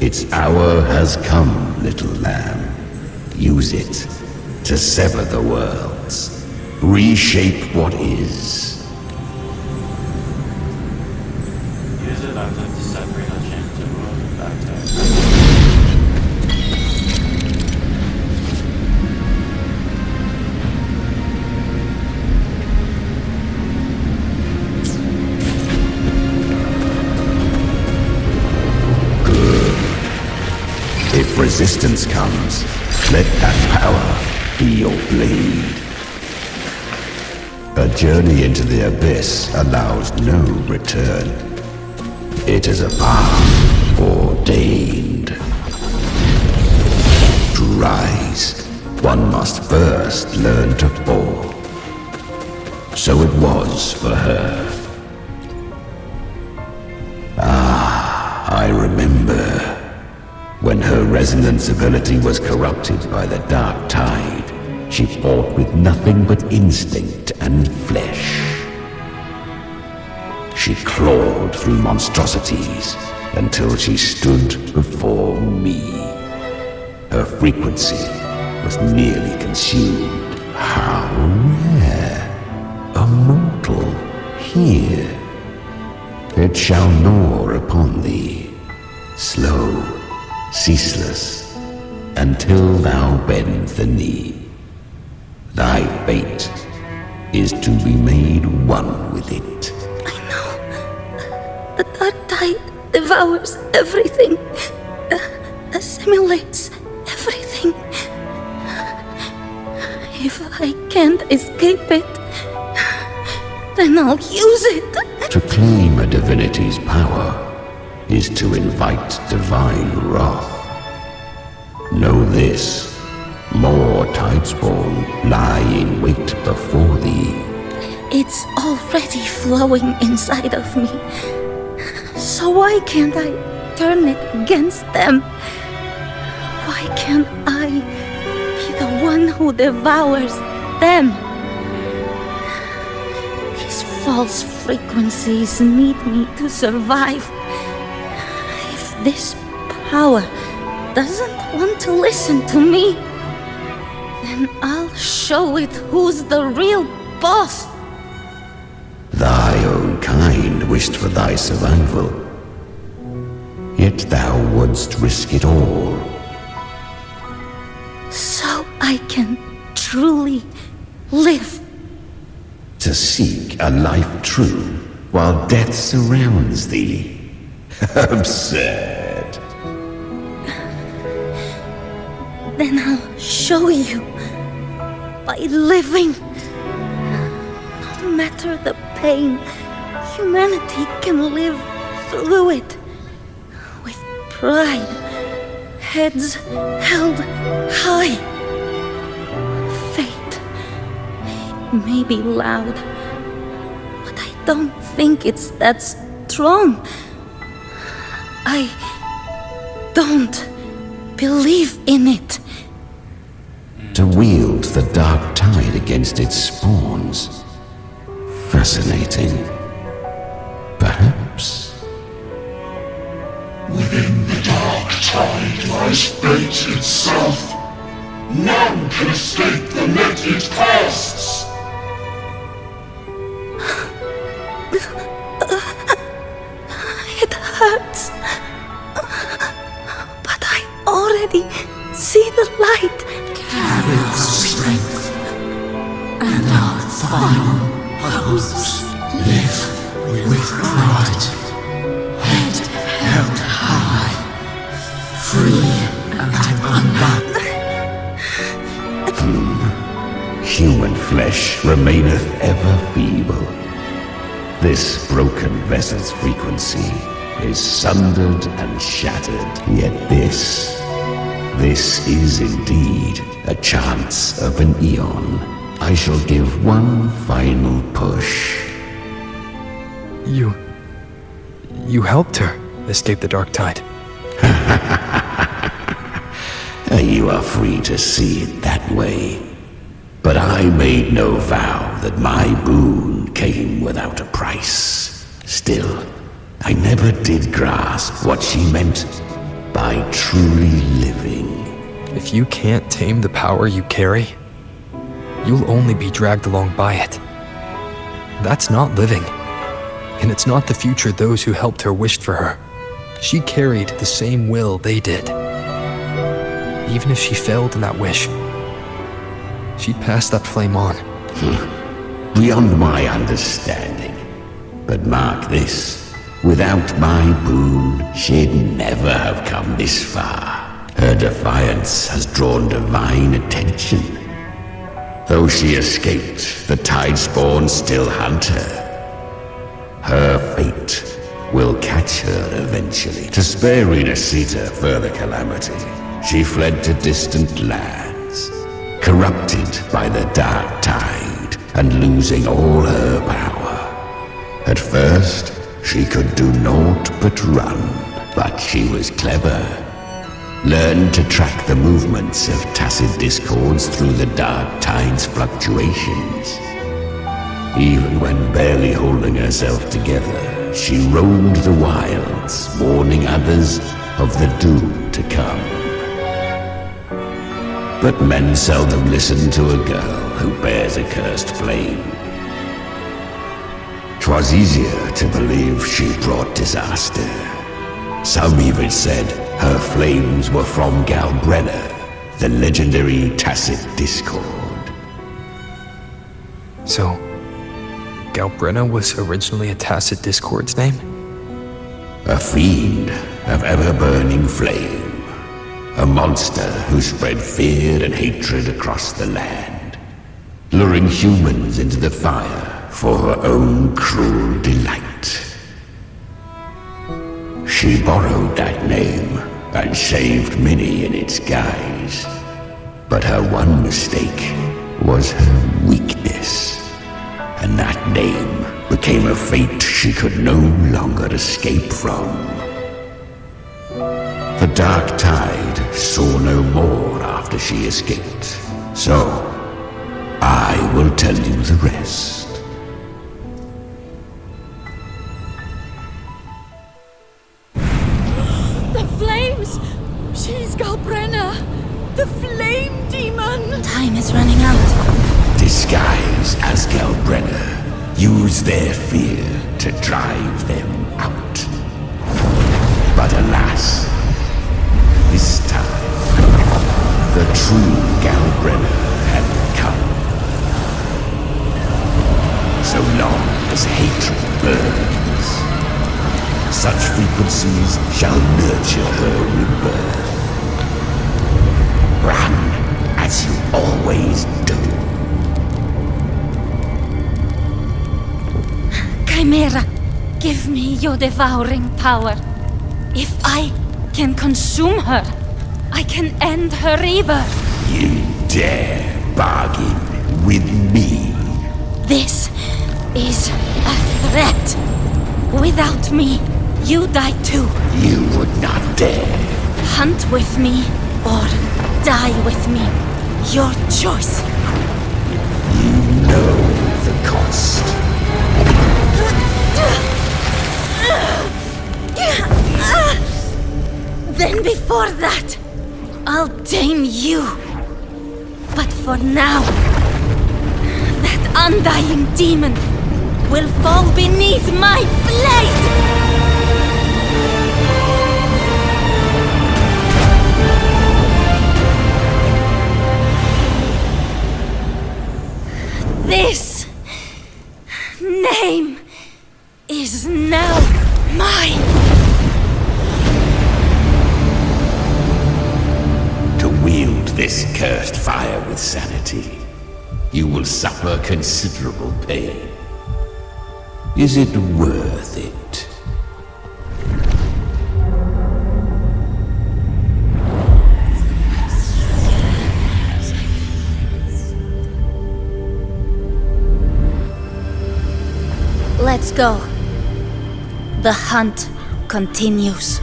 Its hour has come, little lamb. Use it to sever the worlds. Reshape what is. Use it after to separate or change the world back to If resistance comes, let that power be your blade. A journey into the abyss allows no return. It is a path ordained. To rise, one must first learn to fall. So it was for her. I remember. When her resonance ability was corrupted by the dark tide, she fought with nothing but instinct and flesh. She clawed through monstrosities until she stood before me. Her frequency was nearly consumed. How rare! A mortal here. It shall gnaw upon thee, slow, ceaseless, until thou bend the knee. Thy fate is to be made one with it. I know. The dark tide devours everything, assimilates everything. If I can't escape it, then I'll use it. To claim a divinity's power is to invite divine wrath. Know this, more Tidespawn lie in wait before thee. It's already flowing inside of me. So why can't I turn it against them? Why can't I be the one who devours them? false frequencies need me to survive. If this power doesn't want to listen to me, then I'll show it who's the real boss. Thy own kind wished for thy survival, yet thou wouldst risk it all. So I can truly live. To seek a life true while death surrounds thee. Absurd. Then I'll show you by living. No matter the pain, humanity can live through it with pride, heads held high. Fate may be loud, but I don't think it's that strong. I don't believe in it. To wield the dark tide against its spawns. Fascinating. Perhaps. Within the dark tide lies fate itself. None can escape the net it casts. It hurts. But I already see the light. Carry our strength and our final hopes. Live with pride. Head held high. Free and unbound. Human flesh remaineth ever feeble. This broken vessel's frequency is sundered and shattered, yet this is indeed a chance of an eon. I shall give one final push. You helped her escape the dark tide. You are free to see it that way. But I made no vow that my boon came without a price. Still, I never did grasp what she meant by truly living. If you can't tame the power you carry, you'll only be dragged along by it. That's not living. And it's not the future those who helped her wished for her. She carried the same will they did. Even if she failed in that wish, she'd pass that flame on. Beyond my understanding. But mark this, without my boon, she'd never have come this far. Her defiance has drawn divine attention. Though she escaped, the tide spawn still hunt her. Her fate will catch her eventually. To spare Renasita further calamity, she fled to distant lands, corrupted by the dark tide and losing all her power. At first, she could do naught but run, but she was clever. Learned to track the movements of tacit discords through the dark tide's fluctuations. Even when barely holding herself together, she roamed the wilds, warning others of the doom to come. But men seldom listen to a girl who bears a cursed flame. 'Twas easier to believe she brought disaster. Some even said her flames were from Galbrenna, the legendary tacit discord. So, Galbrenna was originally a tacit discord's name? A fiend of ever-burning flame. A monster who spread fear and hatred across the land, luring humans into the fire for her own cruel delight. She borrowed that name and saved many in its guise. But her one mistake was her weakness. And that name became a fate she could no longer escape from. The dark tide saw no more after she escaped. So, I will tell you the rest. She's Galbrenna, the flame demon! Time is running out. Disguise as Galbrenna. Use their fear to drive them out. But alas, this time, the true Galbrenna had come. So long as hatred burns, such frequencies shall nurture her rebirth. Run as you always do. Chimera, give me your devouring power. If I can consume her, I can end her rebirth. You dare bargain with me? This is a threat. Without me, you die too. You would not dare. Hunt with me or die with me. Your choice. You know the cost. Then before that, I'll tame you. But for now, that undying demon will fall beneath my blade! This name is now mine! To wield this cursed fire with sanity, you will suffer considerable pain. Is it worth it? Let's go. The hunt continues.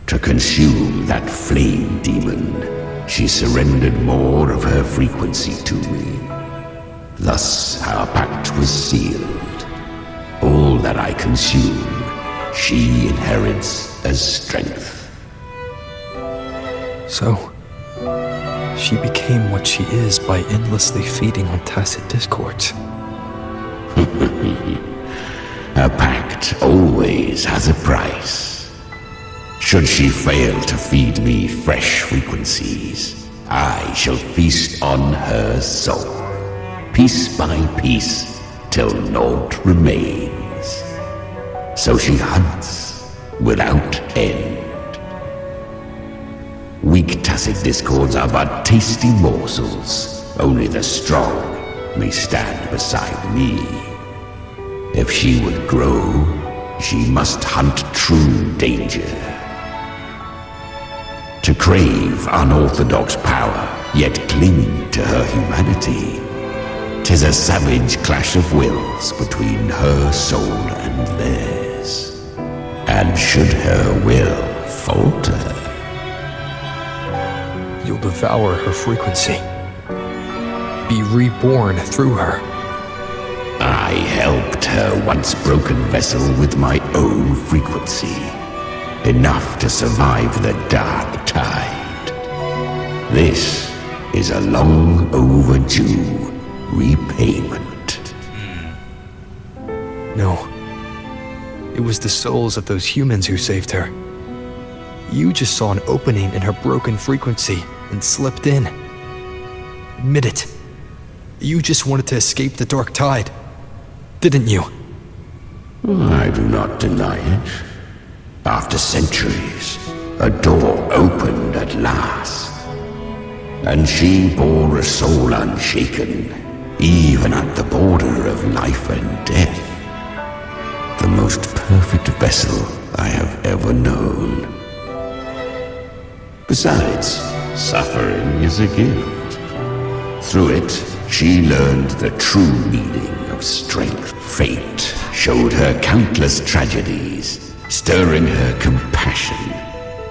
To consume that flame demon, she surrendered more of her frequency to me. Thus our pact was sealed. All that I consume, she inherits as strength. So, she became what she is by endlessly feeding on tacit discords. A pact always has a price. Should she fail to feed me fresh frequencies, I shall feast on her soul, piece by piece, till naught remains. So she hunts without end. Weak tacit discords are but tasty morsels. Only the strong may stand beside me. If she would grow, she must hunt true danger. To crave unorthodox power, yet cling to her humanity, 'tis a savage clash of wills between her soul and theirs. And should her will falter, you'll devour her frequency. Be reborn through her. I helped her once broken vessel with my own frequency. Enough to survive the dark tide. This is a long overdue repayment. No. It was the souls of those humans who saved her. You just saw an opening in her broken frequency and slipped in. Admit it. You just wanted to escape the dark tide, didn't you? I do not deny it. After centuries, a door opened at last. And she bore a soul unshaken, even at the border of life and death. The most perfect vessel I have ever known. Besides, suffering is a gift. Through it, she learned the true meaning of strength. Fate showed her countless tragedies, stirring her compassion,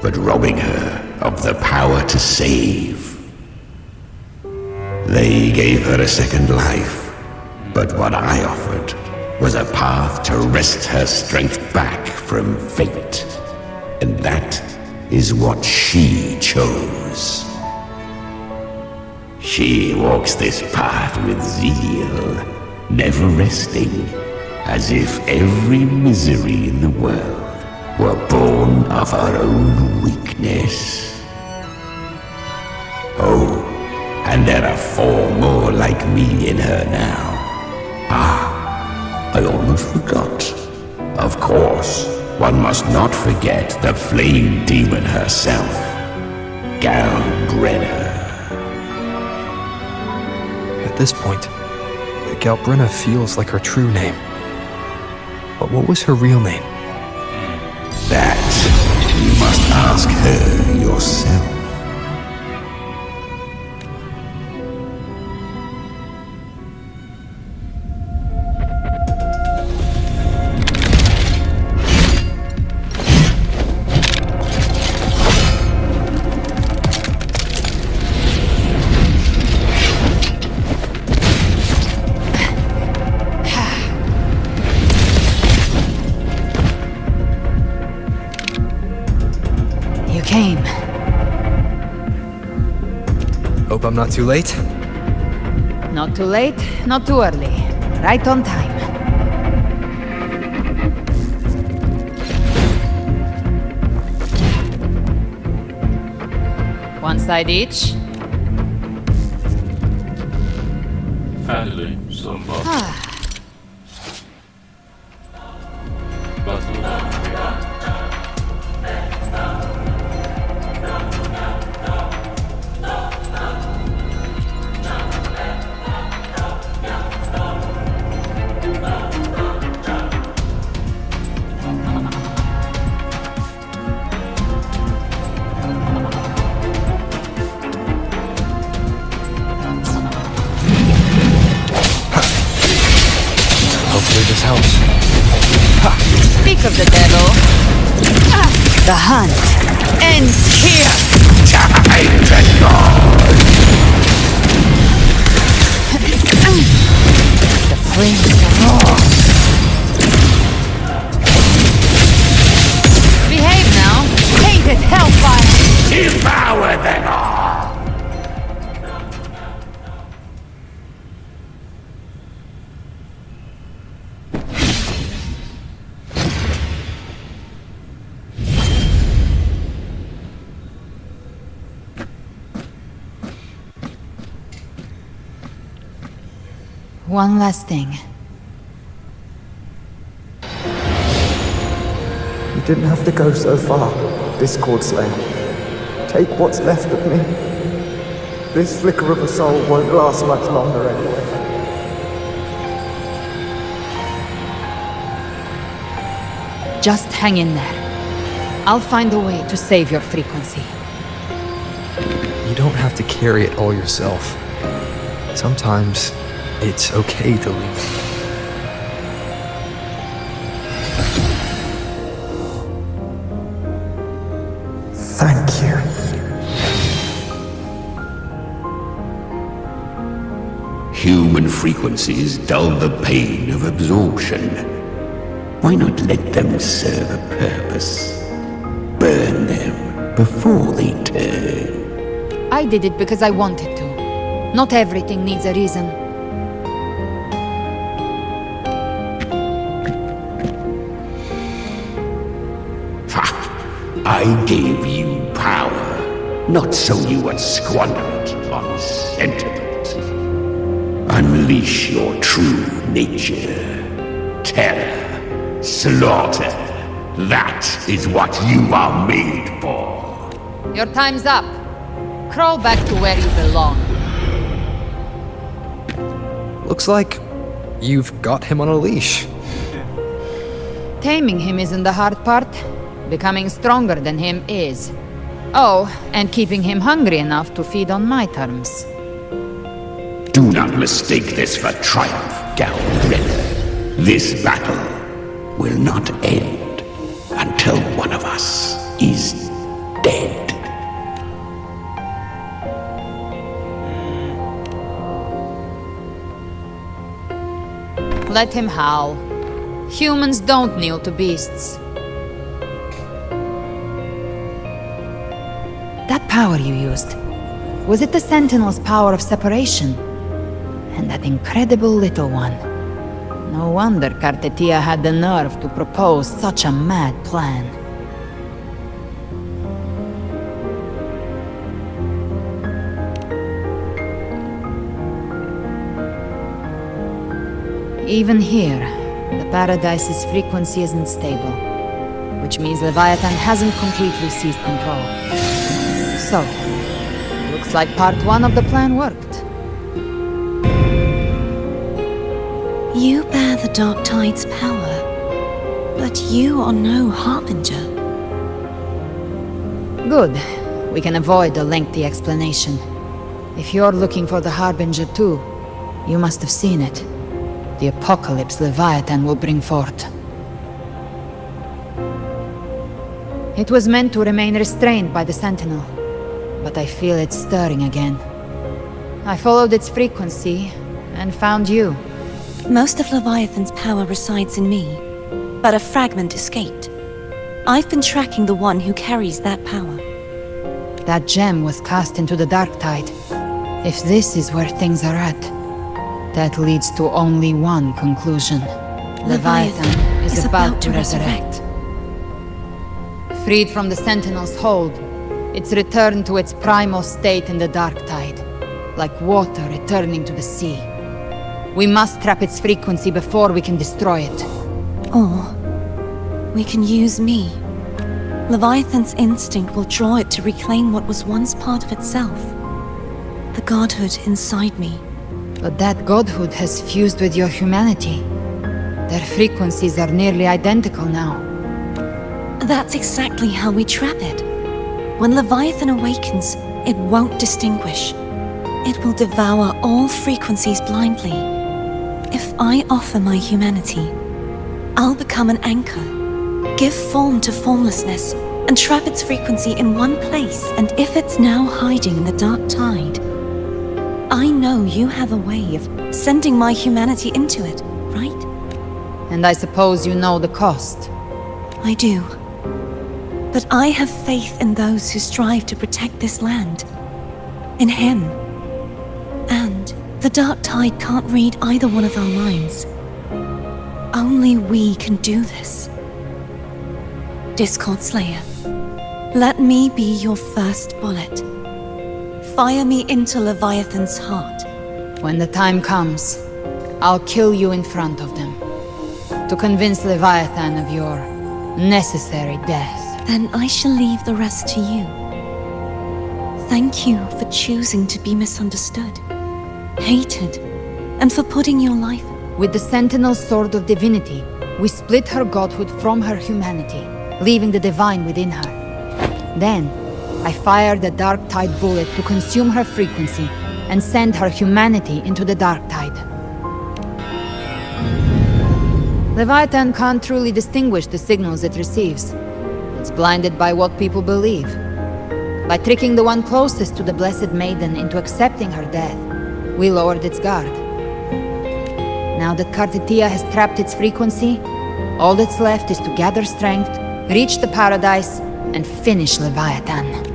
but robbing her of the power to save. They gave her a second life, but what I offered was a path to wrest her strength back from fate. And that is what she chose. She walks this path with zeal, never resting, as if every misery in the world were born of her own weakness. Oh, and there are 4 more like me in her now. I almost forgot. Of course, one must not forget the flame demon herself, Galbrenna. At this point, Galbrenna feels like her true name. But what was her real name? That you must ask her yourself. Came. Hope I'm not too late. Not too late, not too early. Right on time. One side each. Finally, somebody. Hopefully this helps. Speak of the devil. The hunt ends here. Time to go. The flames roar. Behave now. Hated hellfire. Devour them all. One last thing. You didn't have to go so far, Discord Slayer. Take what's left of me. This flicker of a soul won't last much longer anyway. Just hang in there. I'll find a way to save your frequency. You don't have to carry it all yourself. Sometimes it's okay to leave. Thank you. Human frequencies dull the pain of absorption. Why not let them serve a purpose? Burn them before they turn. I did it because I wanted to. Not everything needs a reason. I gave you power, not so you would squander it on sentiment. Unleash your true nature. Terror, slaughter. That is what you are made for. Your time's up. Crawl back to where you belong. Looks like you've got him on a leash. Taming him isn't the hard part. Becoming stronger than him is. Oh, and keeping him hungry enough to feed on my terms. Do not mistake this for triumph, Galbrenna. This battle will not end until one of us is dead. Let him howl. Humans don't kneel to beasts. That power you used, was it the Sentinel's power of separation? And that incredible little one. No wonder Kartetia had the nerve to propose such a mad plan. Even here, the Paradise's frequency isn't stable, which means Leviathan hasn't completely seized control. So, looks like part 1 of the plan worked. You bear the Dark Tide's power, but you are no Harbinger. Good. We can avoid a lengthy explanation. If you're looking for the Harbinger too, you must have seen it. The apocalypse Leviathan will bring forth. It was meant to remain restrained by the Sentinel, but I feel it stirring again. I followed its frequency and found you. Most of Leviathan's power resides in me, but a fragment escaped. I've been tracking the one who carries that power. That gem was cast into the Dark Tide. If this is where things are at, that leads to only one conclusion. Leviathan is about to resurrect. Freed from the Sentinel's hold, it's returned to its primal state in the Dark Tide, like water returning to the sea. We must trap its frequency before we can destroy it. Or we can use me. Leviathan's instinct will draw it to reclaim what was once part of itself. The godhood inside me. But that godhood has fused with your humanity. Their frequencies are nearly identical now. That's exactly how we trap it. When Leviathan awakens, it won't distinguish. It will devour all frequencies blindly. If I offer my humanity, I'll become an anchor, give form to formlessness, and trap its frequency in one place. And if it's now hiding in the Dark Tide, I know you have a way of sending my humanity into it, right? And I suppose you know the cost. I do. But I have faith in those who strive to protect this land. In him. And the Dark Tide can't read either one of our minds. Only we can do this. Discord Slayer, let me be your first bullet. Fire me into Leviathan's heart. When the time comes, I'll kill you in front of them. To convince Leviathan of your necessary death. Then I shall leave the rest to you. Thank you for choosing to be misunderstood, hated, and for putting your life... With the Sentinel's Sword of Divinity, we split her godhood from her humanity, leaving the divine within her. Then, I fired the Dark Tide bullet to consume her frequency and send her humanity into the Dark Tide. Leviathan can't truly distinguish the signals it receives. It's blinded by what people believe. By tricking the one closest to the Blessed Maiden into accepting her death, we lowered its guard. Now that Kartetia has trapped its frequency, all that's left is to gather strength, reach the Paradise, and finish Leviathan.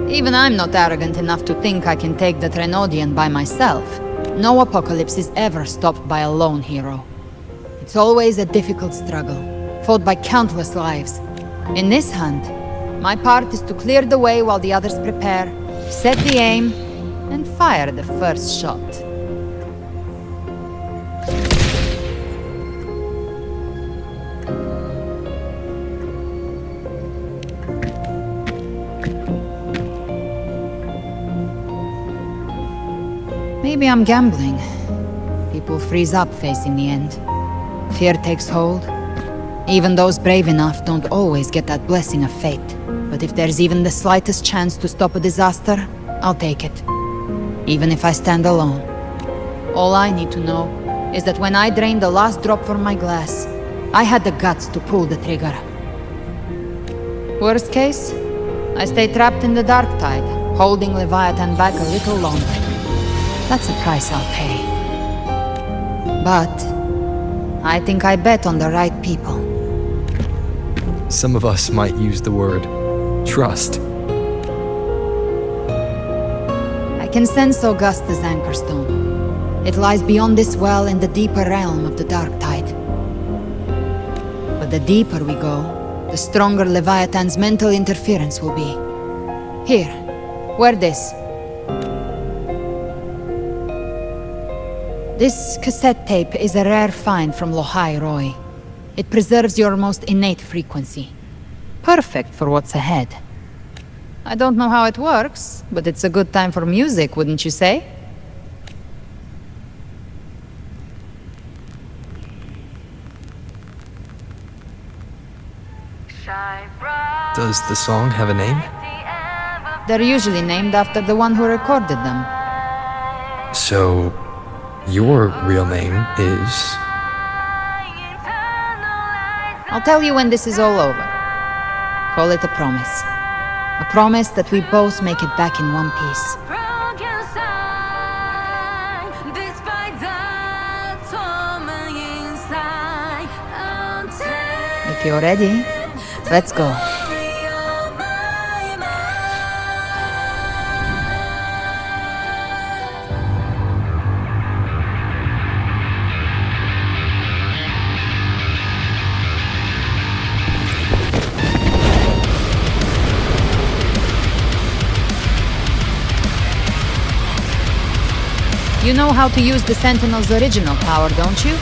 Even I'm not arrogant enough to think I can take the Trenodian by myself. No apocalypse is ever stopped by a lone hero. It's always a difficult struggle, fought by countless lives. In this hunt, my part is to clear the way while the others prepare, set the aim, and fire the first shot. Maybe I'm gambling. People freeze up facing the end. Fear takes hold. Even those brave enough don't always get that blessing of fate. But if there's even the slightest chance to stop a disaster, I'll take it. Even if I stand alone. All I need to know is that when I drained the last drop from my glass, I had the guts to pull the trigger. Worst case, I stay trapped in the dark tide, holding Leviathan back a little longer. That's a price I'll pay. But I think I bet on the right people. Some of us might use the word trust. I can sense Augusta's Anchorstone. It lies beyond this well in the deeper realm of the dark tide. But the deeper we go, the stronger Leviathan's mental interference will be. Here, wear this. This cassette tape is a rare find from Lohai Roy. It preserves your most innate frequency. Perfect for what's ahead. I don't know how it works, but it's a good time for music, wouldn't you say? Does the song have a name? They're usually named after the one who recorded them. So, your real name is... I'll tell you when this is all over. Call it a promise. A promise that we both make it back in one piece. If you're ready, let's go. You know how to use the Sentinel's original power, don't you?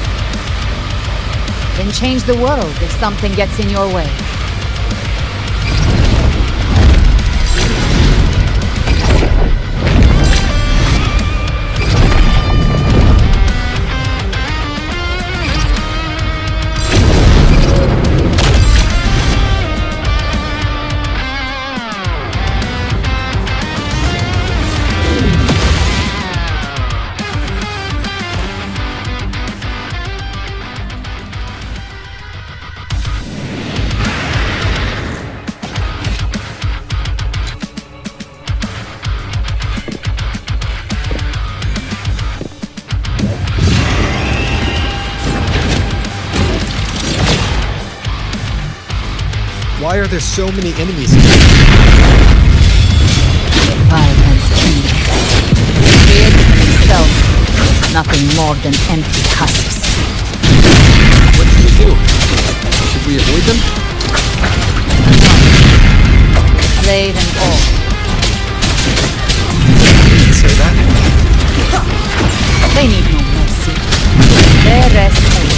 Then change the world if something gets in your way. Why are there so many enemies? Leviathan's kingdom. Created himself, nothing more than empty husks. What should we do? Should we avoid them? Slave and all. You didn't say that. They need no mercy. Their rest awaits.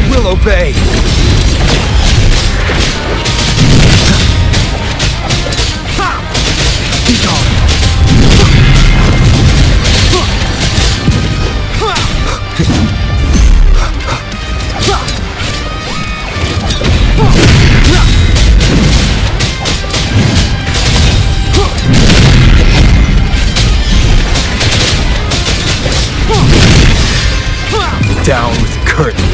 Will obey. Be gone. Down with the curtain.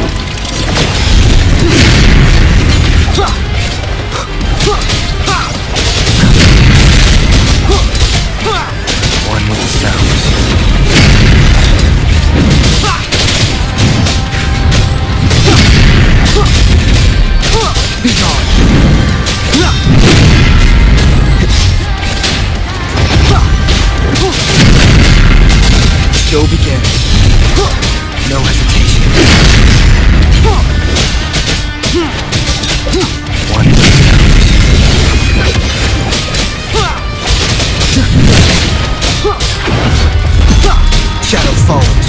One with the sounds. Be gone. Show begins. No hesitation. One with the sounds. Shadow falls.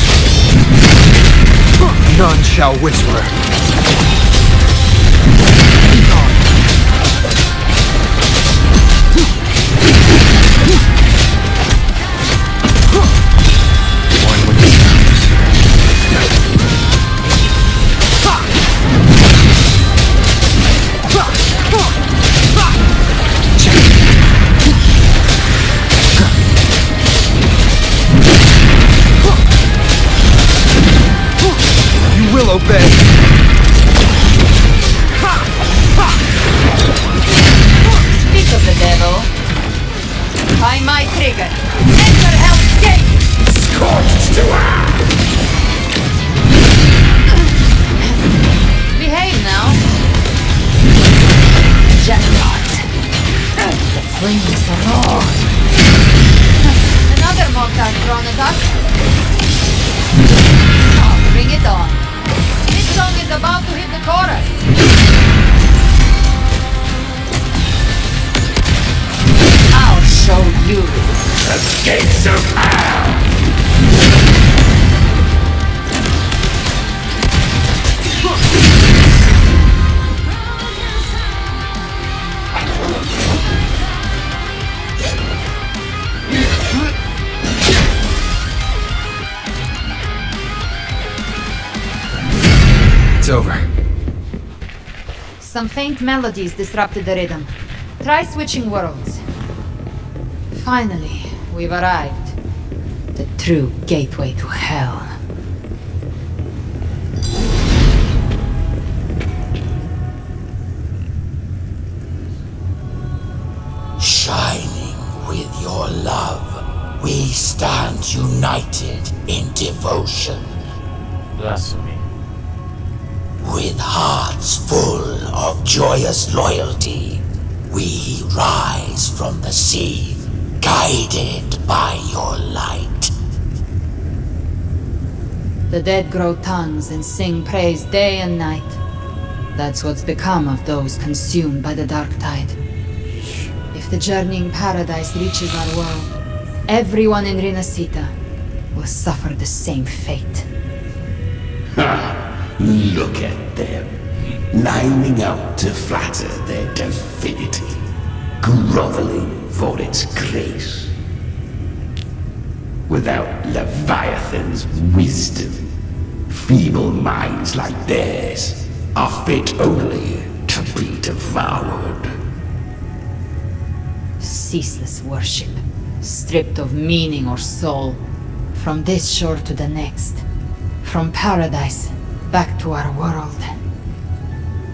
None shall whisper. Be gone. One with the sounds. You will obey. Gates of hell! It's over. Some faint melodies disrupted the rhythm. Try switching worlds. Finally, we've arrived. The true gateway to hell. Shining with your love, we stand united in devotion. Blasphemy. With hearts full of joyous loyalty, we rise from the sea, guided by your light. The dead grow tongues and sing praise day and night. That's what's become of those consumed by the dark tide. If the journeying paradise reaches our world, everyone in Rinasita will suffer the same fate. Ha! Look at them, lining up to flatter their divinity, groveling for its grace. Without Leviathan's wisdom, feeble minds like theirs are fit only to be devoured. Ceaseless worship, stripped of meaning or soul, from this shore to the next, from paradise back to our world.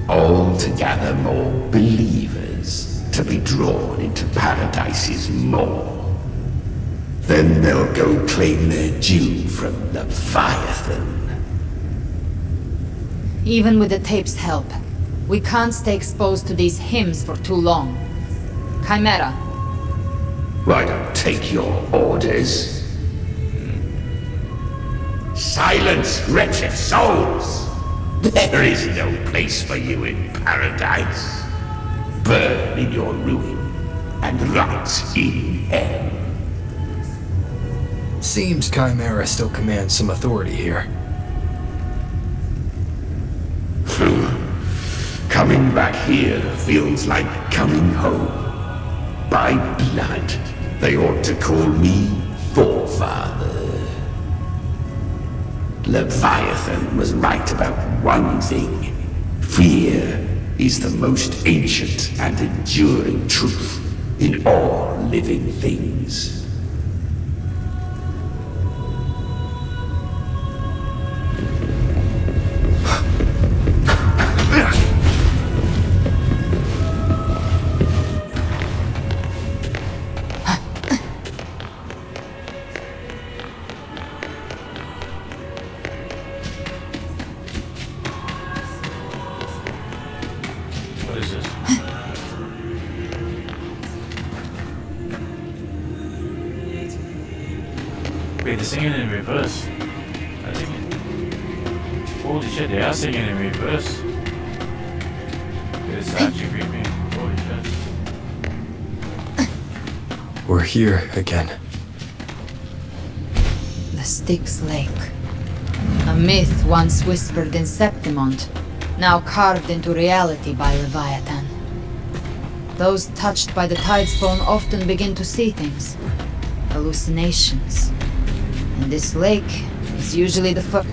All to gather more believers to be drawn into Paradise's maw. Then they'll go claim their due from Leviathan. Even with the tape's help, we can't stay exposed to these hymns for too long. Chimera. I don't take your orders. Silence, wretched souls! There is no place for you in paradise. Burn in your ruin and rot in hell. Seems Chimera still commands some authority here. Coming back here feels like coming home. By blood, they ought to call me Forefather. Leviathan was right about one thing. Fear is the most ancient and enduring truth in all living things. Wait, they're singing in reverse. I think. Holy shit, they are singing in reverse. It's actually creepy. Holy shit. We're here again. The Styx Lake. A myth once whispered in Septimont, now carved into reality by Leviathan. Those touched by the Tidespawn often begin to see things. Hallucinations. And this lake is usually the first.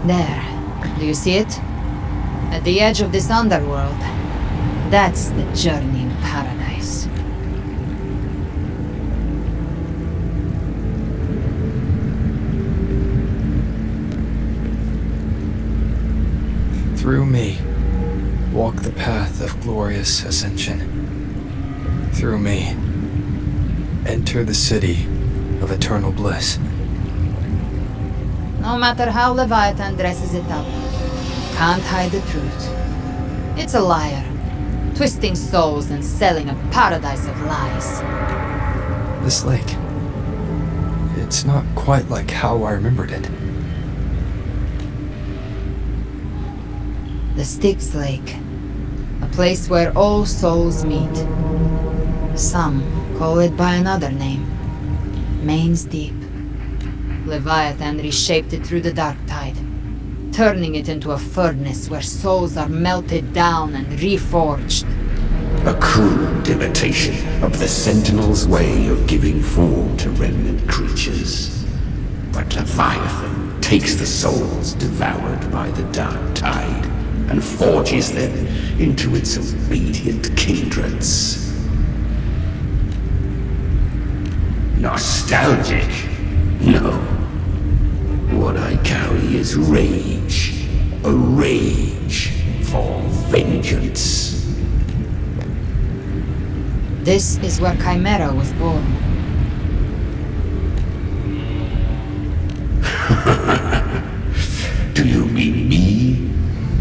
There. Do you see it? At the edge of this underworld. That's the journey in paradise. Through me, walk the path of glorious ascension. Through me, enter the city of eternal bliss. No matter how Leviathan dresses it up, can't hide the truth. It's a liar, twisting souls and selling a paradise of lies. This lake, it's not quite like how I remembered it. The Styx Lake. A place where all souls meet. Some call it by another name. Main's Deep. Leviathan reshaped it through the dark tide, turning it into a furnace where souls are melted down and reforged. A crude imitation of the Sentinel's way of giving form to remnant creatures. But Leviathan takes the souls devoured by the dark tide and forges them into its obedient kindreds. Nostalgic? No. What I carry is rage. A rage for vengeance. This is where Chimera was born. Do you mean me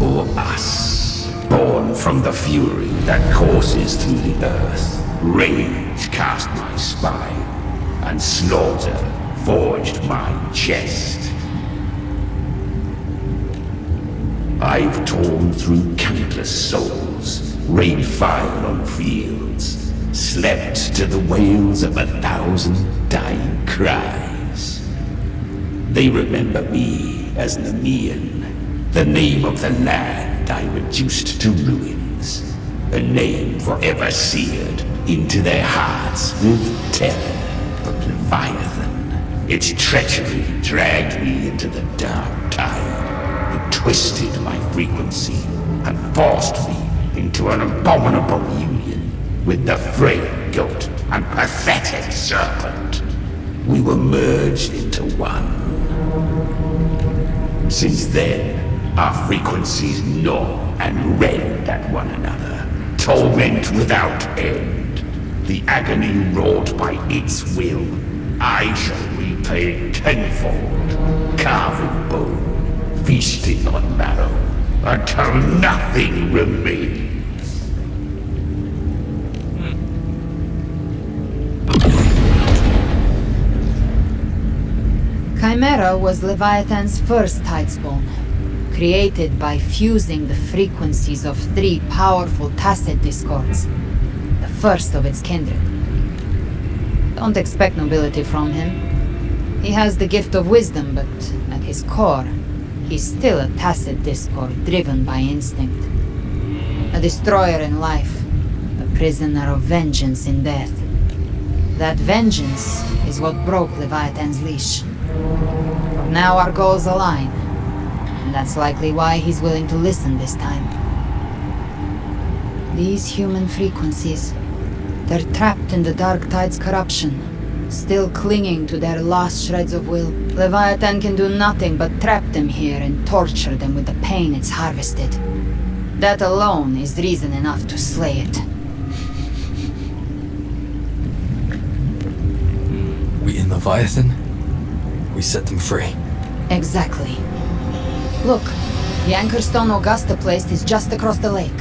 or us? Born from the fury that courses through the earth, rage cast my spine, and slaughter forged my chest. I've torn through countless souls, rained fire on fields, slept to the wails of 1,000 dying cries. They remember me as Nemean, the name of the land I reduced to ruins, a name forever seared into their hearts with terror. But Leviathan, its treachery dragged me into the dark tide. It twisted my frequency and forced me into an abominable union with the frail goat and pathetic serpent. We were merged into one. Since then, our frequencies gnaw and rend at one another, torment without end. The agony wrought by its will, I shall repay tenfold, carving bone, feasting on marrow, until nothing remains. Chimera was Leviathan's first tidespawn, created by fusing the frequencies of 3 powerful tacit discords, the first of its kindred. Don't expect nobility from him. He has the gift of wisdom, but at his core, he's still a tacit discord driven by instinct. A destroyer in life, a prisoner of vengeance in death. That vengeance is what broke Leviathan's leash. But now our goals align, and that's likely why he's willing to listen this time. These human frequencies, they're trapped in the Dark Tide's corruption, still clinging to their last shreds of will. Leviathan can do nothing but trap them here and torture them with the pain it's harvested. That alone is reason enough to slay it. We in Leviathan? We set them free. Exactly. Look, the Anchorstone Augusta placed is just across the lake.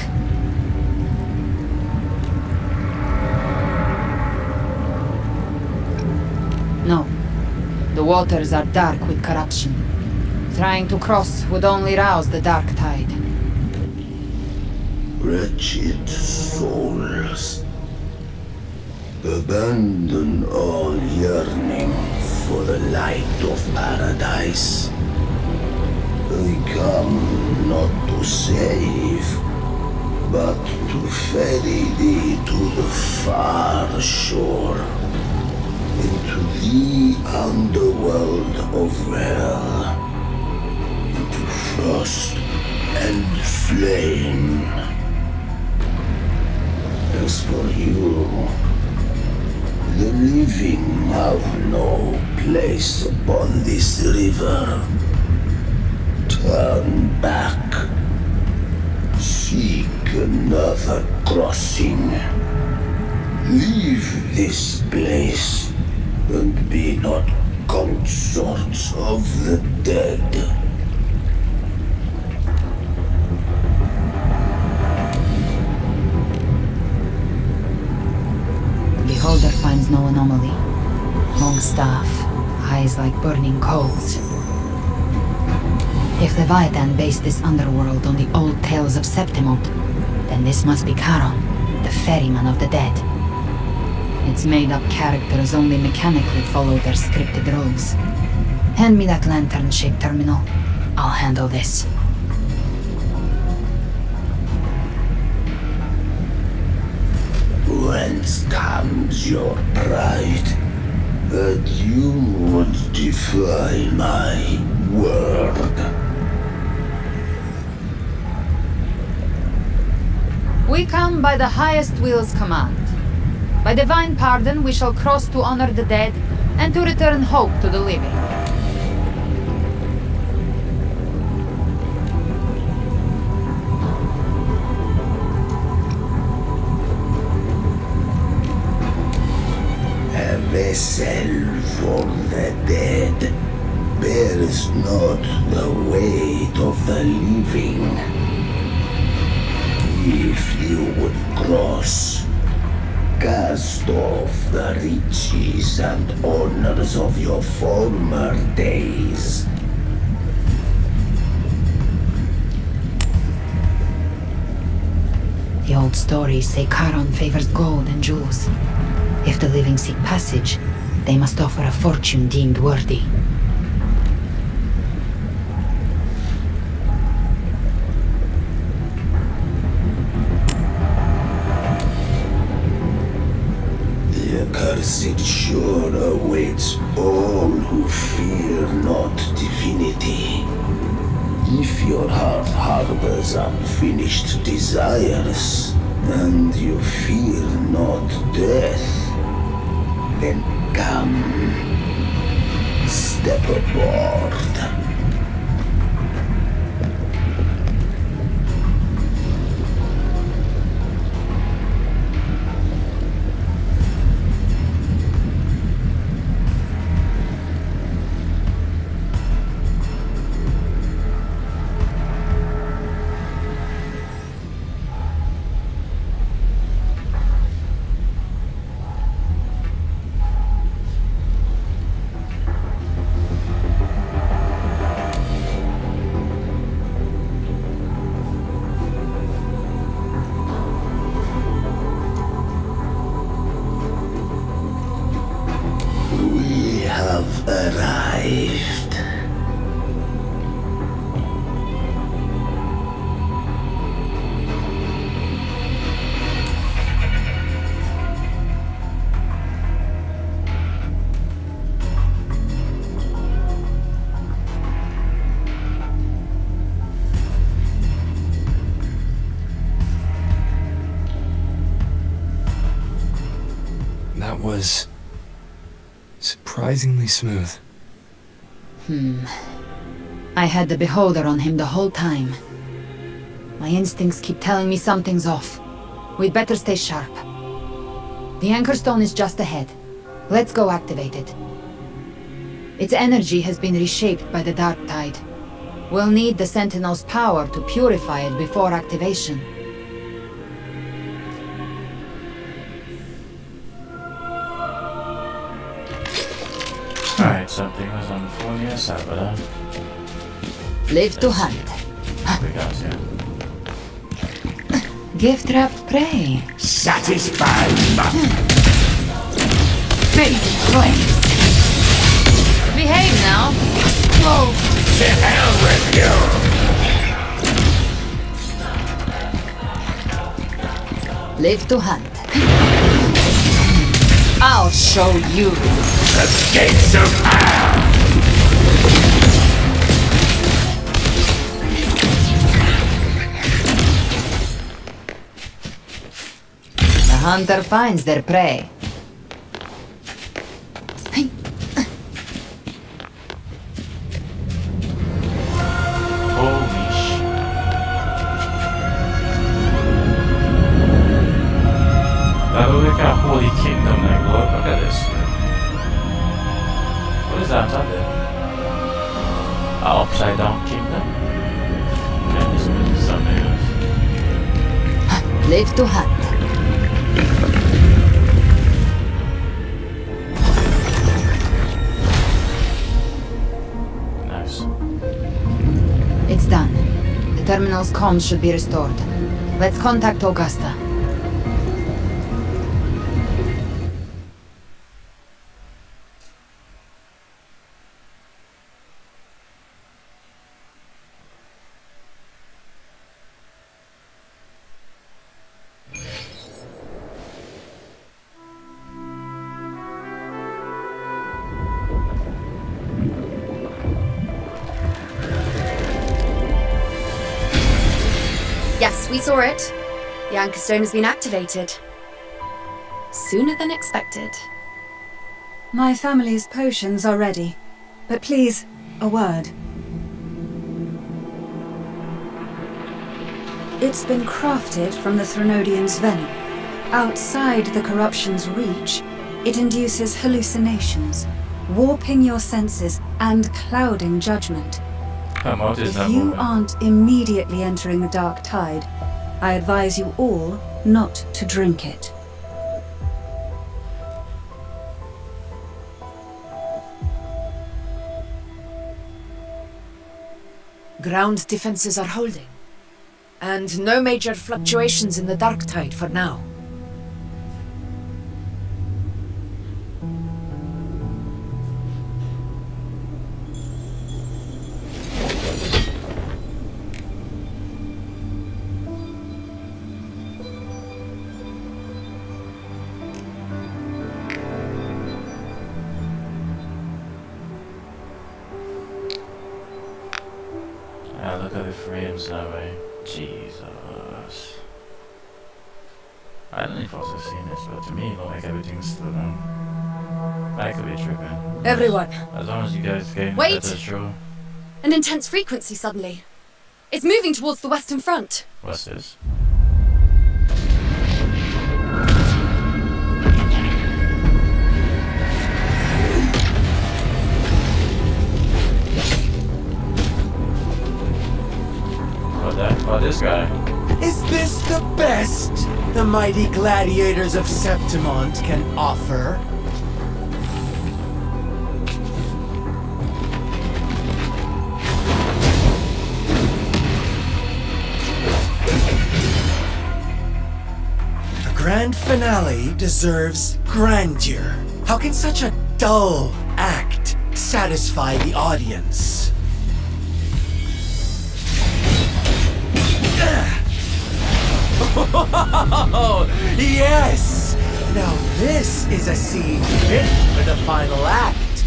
No. The waters are dark with corruption. Trying to cross would only rouse the dark tide. Wretched souls, abandon all yearning for the light of paradise. I come not to save, but to ferry thee to the far shore, into the underworld of hell, into frost and flame. As for you, the living have no place upon this river. Turn back. Seek another crossing. Leave this place and be not consorts of the dead. Beholder finds no anomaly. Long staff, eyes like burning coals. If Leviathan based this underworld on the old tales of Septimont, then this must be Charon, the ferryman of the dead. Its made-up characters only mechanically follow their scripted roles. Hand me that lantern-shaped terminal. I'll handle this. Whence comes your pride? That you would defy my word? We come by the highest will's command. By divine pardon we shall cross to honor the dead, and to return hope to the living. A vessel for the dead bears not the weight of the living. If you would cross, cast off the riches and honors of your former days. The old stories say Charon favors gold and jewels. If the living seek passage, they must offer a fortune deemed worthy. The accursed shore awaits all who fear not divinity. If your heart harbors unfinished desires, and you fear not death, then come, step aboard. We have arrived. That was surprisingly smooth. I had the beholder on him the whole time. My instincts keep telling me something's off. We'd better stay sharp. The Anchor Stone is just ahead. Let's go activate it. Its energy has been reshaped by the Dark Tide. We'll need the Sentinel's power to purify it before activation. Alright, something was on the phone here, Salvador. Live to hunt. We got you. Gift wrapped prey. Satisfied, Big flames. Behave now. Whoa. To hell with you! Live to hunt. I'll show you. The gates of hell! The hunter finds their prey. Holy shit. That looks like a holy kingdom, like, look at this. What is that up there? An upside down kingdom? Okay, this is something else. Live to hunt. Nice. Sentinel's comms should be restored. Let's contact Augusta. Yes, we saw it. The Anchor Stone has been activated. Sooner than expected. My family's potions are ready. But please, a word. It's been crafted from the Threnodian's venom. Outside the corruption's reach, it induces hallucinations, warping your senses and clouding judgment. If you aren't immediately entering the dark tide, I advise you all not to drink it. Ground defenses are holding. And no major fluctuations in the dark tide for now. Look at the frames that way. Jesus. I don't know if I've also seen this, but to me, it looks like everything's still on. I could be tripping. Everyone! As long as you guys came, Wait! that's true. An intense frequency suddenly. It's moving towards the Western Front. What's this? Oh, this guy. Is this the best the mighty gladiators of Septimont can offer? A grand finale deserves grandeur. How can such a dull act satisfy the audience? Oh, yes! Now this is a scene fit for the final act.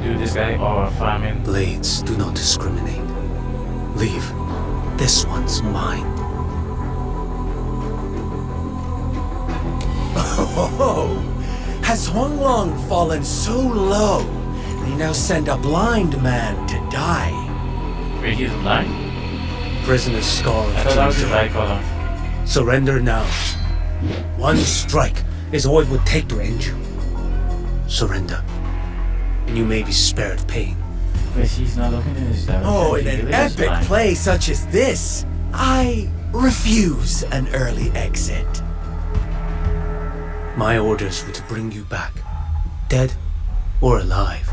Dude, this guy all farming. Blades do not discriminate. Leave. This one's mine. Oh, has Huanglong fallen so low, they now send a blind man to die? Wait, he's blind? Prisoner's scar. I thought that was the right color. Surrender now. One strike is all it would take to end you. Surrender, and you may be spared pain. Wait, he's not looking in his direction. Oh, in an epic play such as this, I refuse an early exit. My orders were to bring you back, dead or alive.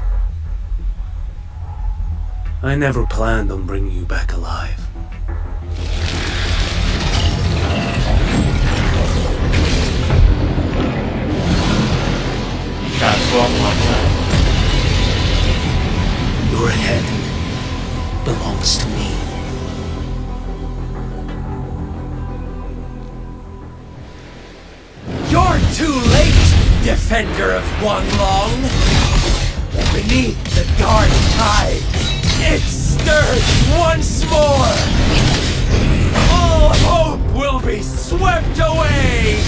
I never planned on bringing you back alive. Your head belongs to me. You're too late, defender of Huanglong! Beneath the dark tide, it stirs once more! All hope will be swept away!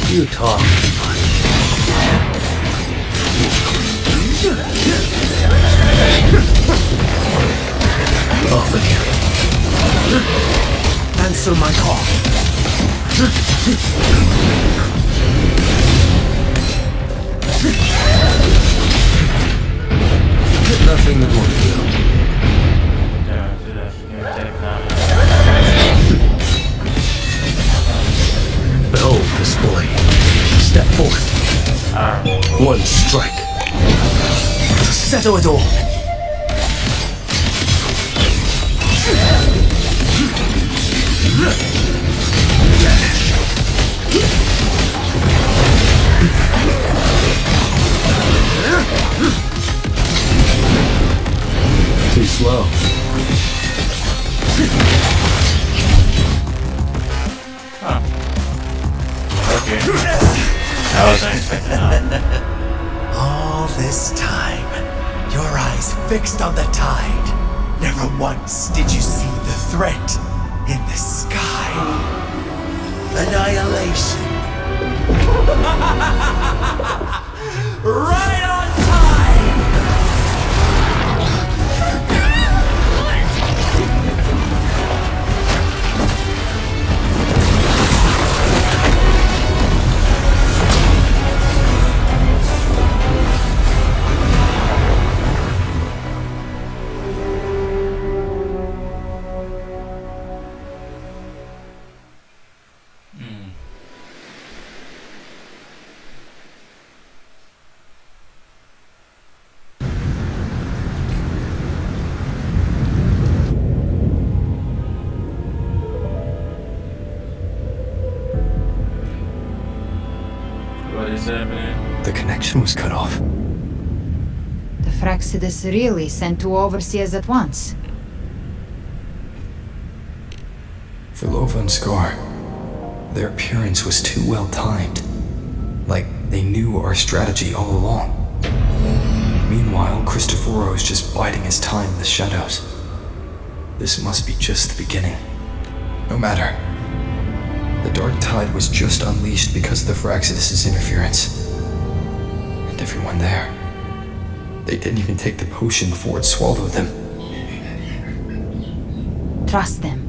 You talk too much. Off with you. Answer my call. Nothing that won't kill. Behold this boy. settle it all. Too slow. Huh. Okay. I wasn't expecting that. All this time, your eyes fixed on the tide. Never once did you see the threat in the sky. Annihilation. Right on time! What is happening? The connection was cut off. The Fraxidus really sent two overseers at once. Vilova and Scar. Their appearance was too well timed. Like they knew our strategy all along. Meanwhile, Christophero's just biding his time in the shadows. This must be just the beginning. No matter. The Dark Tide was just unleashed because of the Fraxidus' interference. And everyone there. They didn't even take the potion before it swallowed them. Trust them.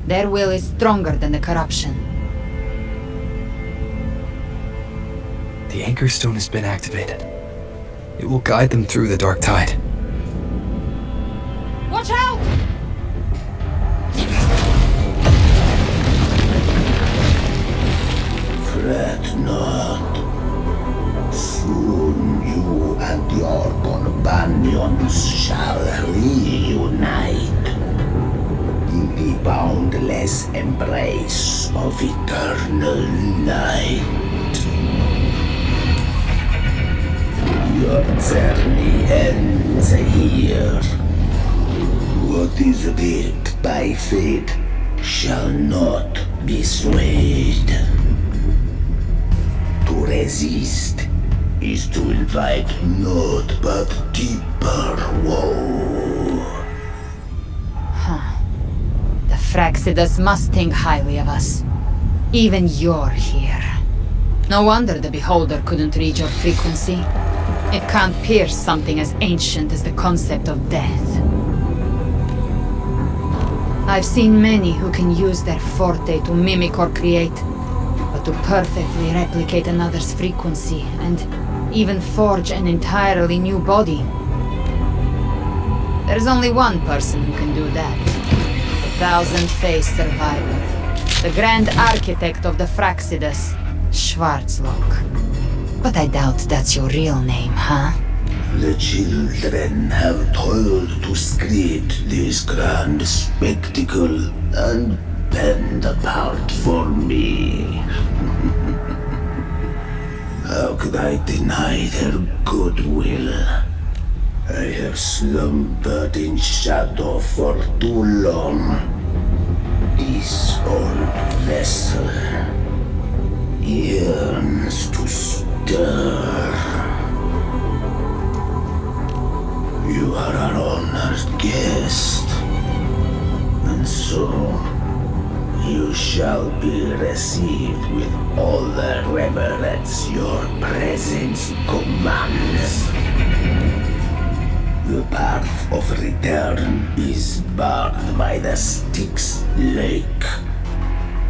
Their will is stronger than the corruption. The Anchor Stone has been activated. It will guide them through the Dark Tide. Watch out! Fret not. Soon you and your companions shall reunite in the boundless embrace of eternal night. Your journey ends here. What is built by fate shall not be swayed. To resist is to invite naught but deeper woe. Huh. The Fraxidus must think highly of us. Even you're here. No wonder the Beholder couldn't read your frequency. It can't pierce something as ancient as the concept of death. I've seen many who can use their forte to mimic or create, but to perfectly replicate another's frequency and even forge an entirely new body. There's only one person who can do that. The thousand-faced survivor. The grand architect of the Fraxidus, Schwarzlock. But I doubt that's your real name, huh? The children have toiled to script this grand spectacle and bend apart for me. How could I deny their goodwill? I have slumbered in shadow for too long. This old vessel yearns to stir. You are our honored guest, and so you shall be received with all the reverence your presence commands. The path of return is barred by the Styx Lake.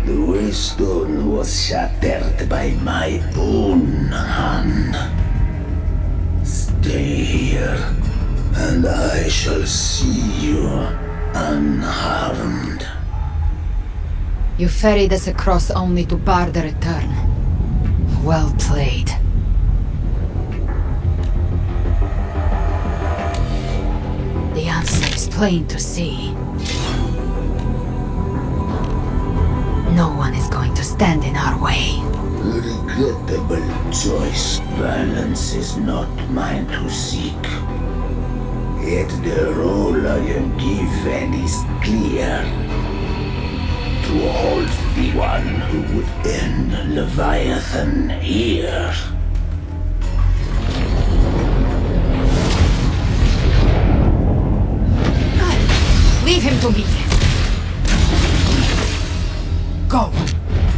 The waystone was shattered by my own hand. Stay here, and I shall see you unharmed. You ferried us across only to bar the return. Well played. plain to see. No one is going to stand in our way. Regrettable choice. Balance is not mine to seek. Yet the role I am given is clear. To hold the one who would end Leviathan here. Leave him to me. Go.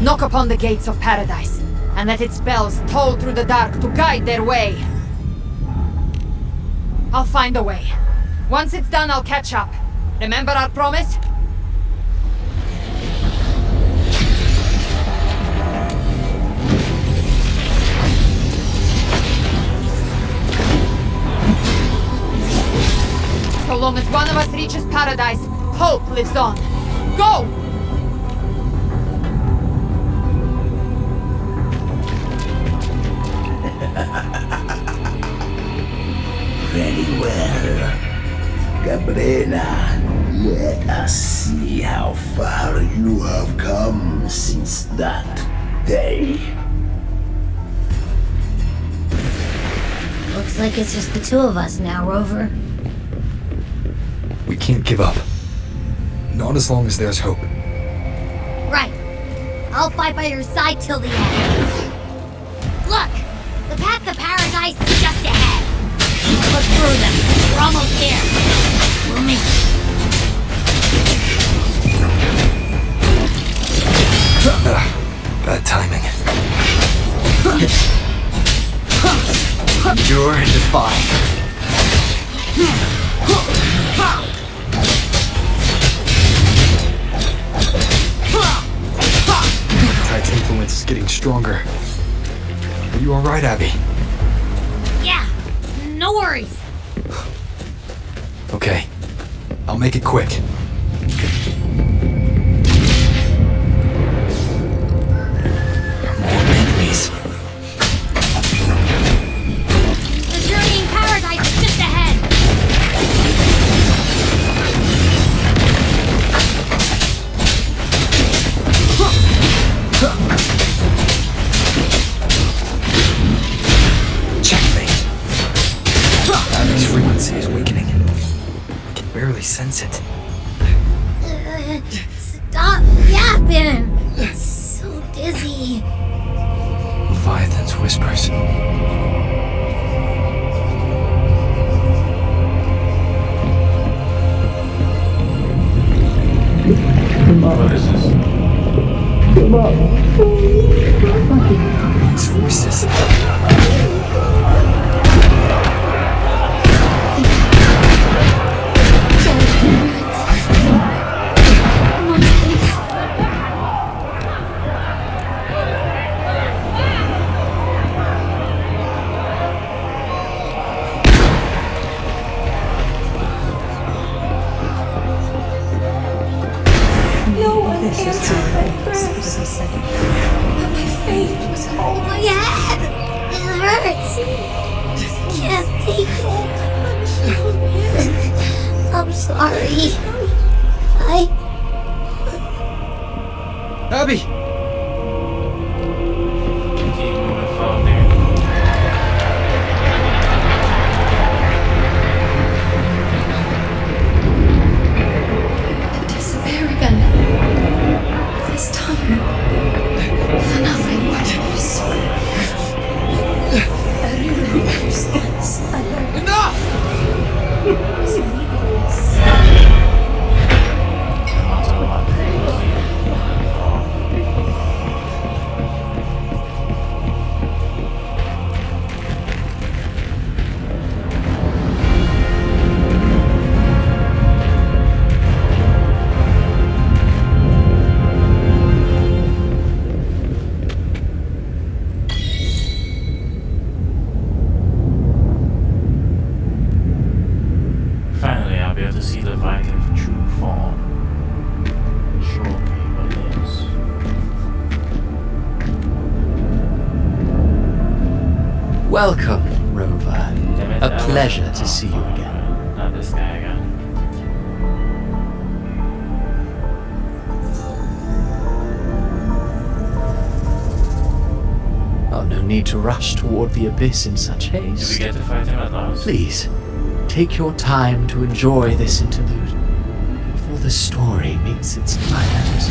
Knock upon the gates of paradise, and let its bells toll through the dark to guide their way. I'll find a way. Once it's done, I'll catch up. Remember our promise? So long as one of us reaches paradise, hope lives on. Go! Very well. Cabrera, let us see how far you have come since that day. Looks like it's just the two of us now, Rover. We can't give up. Not as long as there's hope. Right. I'll fight by your side till the end. Look! The path to paradise is just ahead. Look through them. We're almost there. We'll meet. Bad timing. Endure and defy. Tide's influence is getting stronger. Are you alright, Abby? Yeah, no worries. Okay. I'll make it quick. More enemies. The journey in paradise is just ahead. Checkmate. Abby's frequency is weakening. I can barely sense it. Stop yapping. It's so dizzy. Leviathan's whispers. What is this? Come on. These voices. My head! It hurts! Can't take it. I'm sorry. Abby! Keep moving forward, dude. Disappear again. This time. For nothing. Everyone understands. Enough! Finally, I'll be able to see Leviathan's true form. Show me what it is. Welcome, Rover. A pleasure to see you again. Not this guy again. Oh, no need to rush toward the abyss in such haste. Do we get to fight him at last? Please, take your time to enjoy this interlude before the story meets its climax.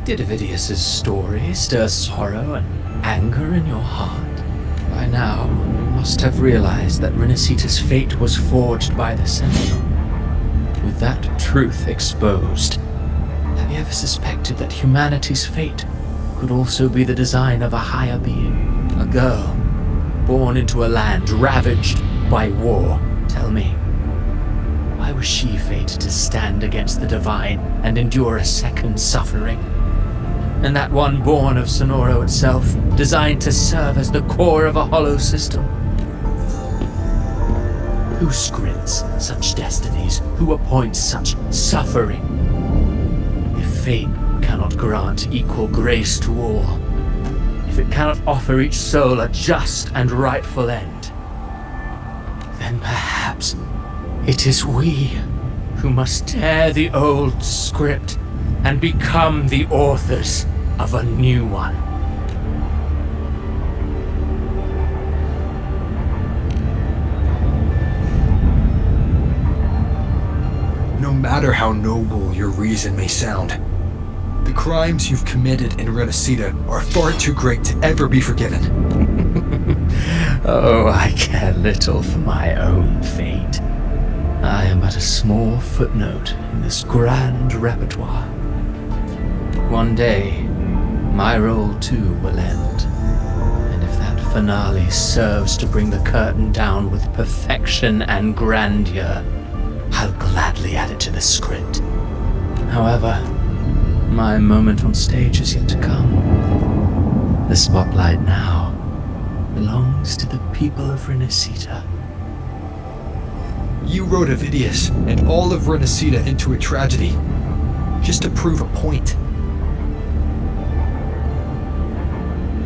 Did Ovidius's story stir sorrow and anger in your heart? By now, you must have realized that Renacita's fate was forged by the Sentinel. With that truth exposed, have you ever suspected that humanity's fate could also be the design of a higher being? A girl, born into a land ravaged by war. Tell me, why was she fated to stand against the divine and endure a second suffering? And that one born of Sonoro itself, designed to serve as the core of a hollow system? Who scripts such destinies? Who appoints such suffering? If fate cannot grant equal grace to all, if it cannot offer each soul a just and rightful end, then perhaps it is we who must tear the old script and become the authors of a new one. No matter how noble your reason may sound, the crimes you've committed in Renacita are far too great to ever be forgiven. Oh, I care little for my own fate. I am but a small footnote in this grand repertoire. One day, my role too will end. And if that finale serves to bring the curtain down with perfection and grandeur, I'll gladly add it to the script. However, my moment on stage is yet to come. The spotlight now belongs to the people of Renacita. You wrote Ovidius and all of Renacita into a tragedy, just to prove a point.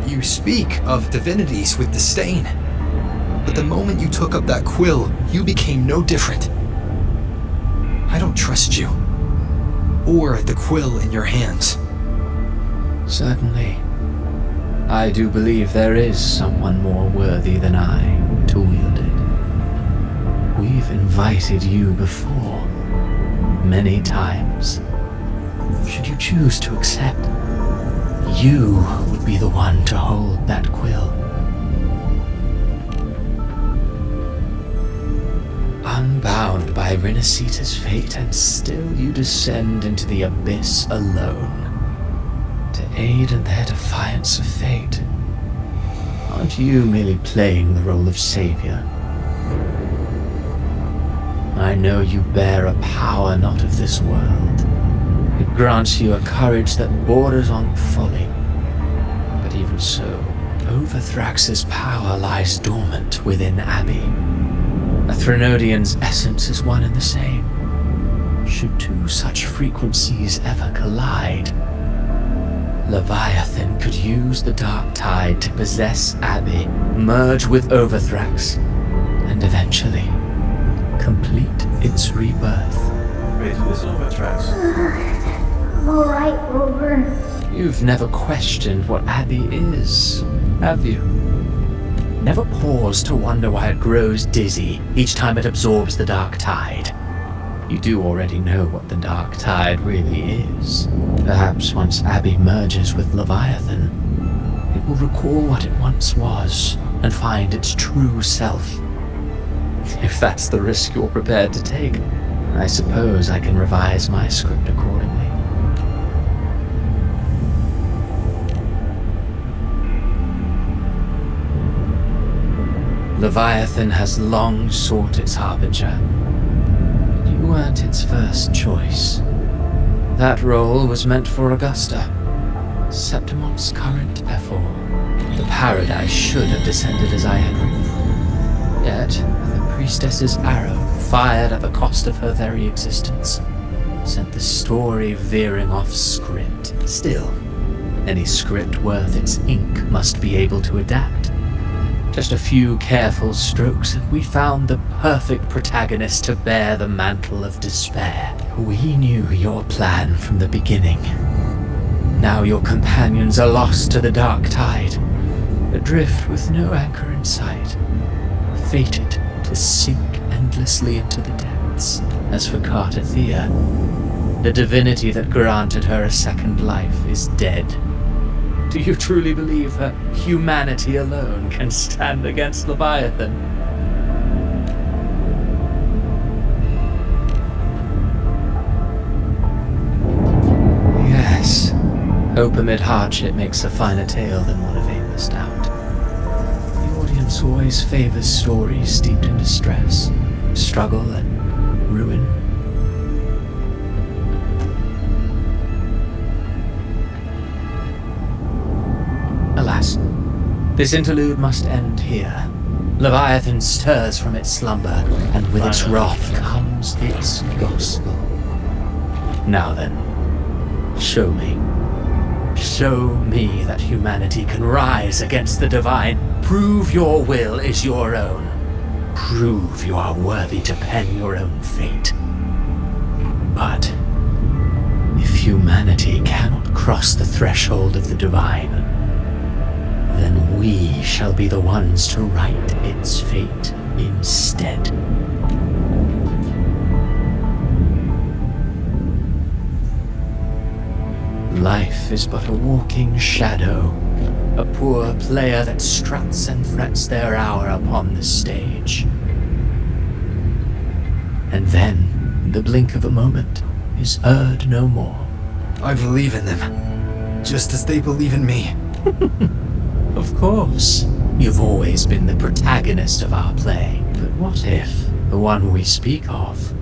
You speak of divinities with disdain, but the moment you took up that quill, you became no different. I don't trust you, or the quill in your hands. Certainly. I do believe there is someone more worthy than I to wield it. We've invited you before, many times. Should you choose to accept, you would be the one to hold that quill. Unbound by Renacita's fate, and still you descend into the abyss alone, to aid in their defiance of fate. Aren't you merely playing the role of savior? I know you bear a power not of this world. It grants you a courage that borders on folly. But even so, Overthrax's power lies dormant within Abby. A Threnodian's essence is one and the same. Should two such frequencies ever collide, Leviathan could use the dark tide to possess Abby, merge with Overthrax, and eventually complete its rebirth. Wait, who is Overthrax? I'm alright, Rover. You've never questioned what Abby is, have you? Never paused to wonder why it grows dizzy each time it absorbs the dark tide. You do already know what the dark tide really is. Perhaps once Abby merges with Leviathan, it will recall what it once was and find its true self. If that's the risk you're prepared to take, I suppose I can revise my script accordingly. Leviathan has long sought its harbinger, but you weren't its first choice. That role was meant for Augusta, Septimon's current Ephor. The paradise should have descended as I had written. Yet, the priestess's arrow, fired at the cost of her very existence, sent the story veering off script. Still, any script worth its ink must be able to adapt. Just a few careful strokes and we found the perfect protagonist to bear the mantle of despair. We knew your plan from the beginning. Now your companions are lost to the dark tide, adrift with no anchor in sight, fated to sink endlessly into the depths. As for Cartathea, the divinity that granted her a second life is dead. Do you truly believe that humanity alone can stand against Leviathan? Yes. Hope amid hardship makes a finer tale than one of aimless doubt. The audience always favors stories steeped in distress, struggle, and ruin. Alas, this interlude must end here. Leviathan stirs from its slumber, and with its wrath comes its gospel. Now then, show me. Show me that humanity can rise against the divine. Prove your will is your own. Prove you are worthy to pen your own fate. But if humanity cannot cross the threshold of the divine, then we shall be the ones to write its fate instead. Life is but a walking shadow, a poor player that struts and frets their hour upon the stage. And then, in the blink of a moment, is heard no more. I believe in them, just as they believe in me. Of course, you've always been the protagonist of our play. But what if the one we speak of,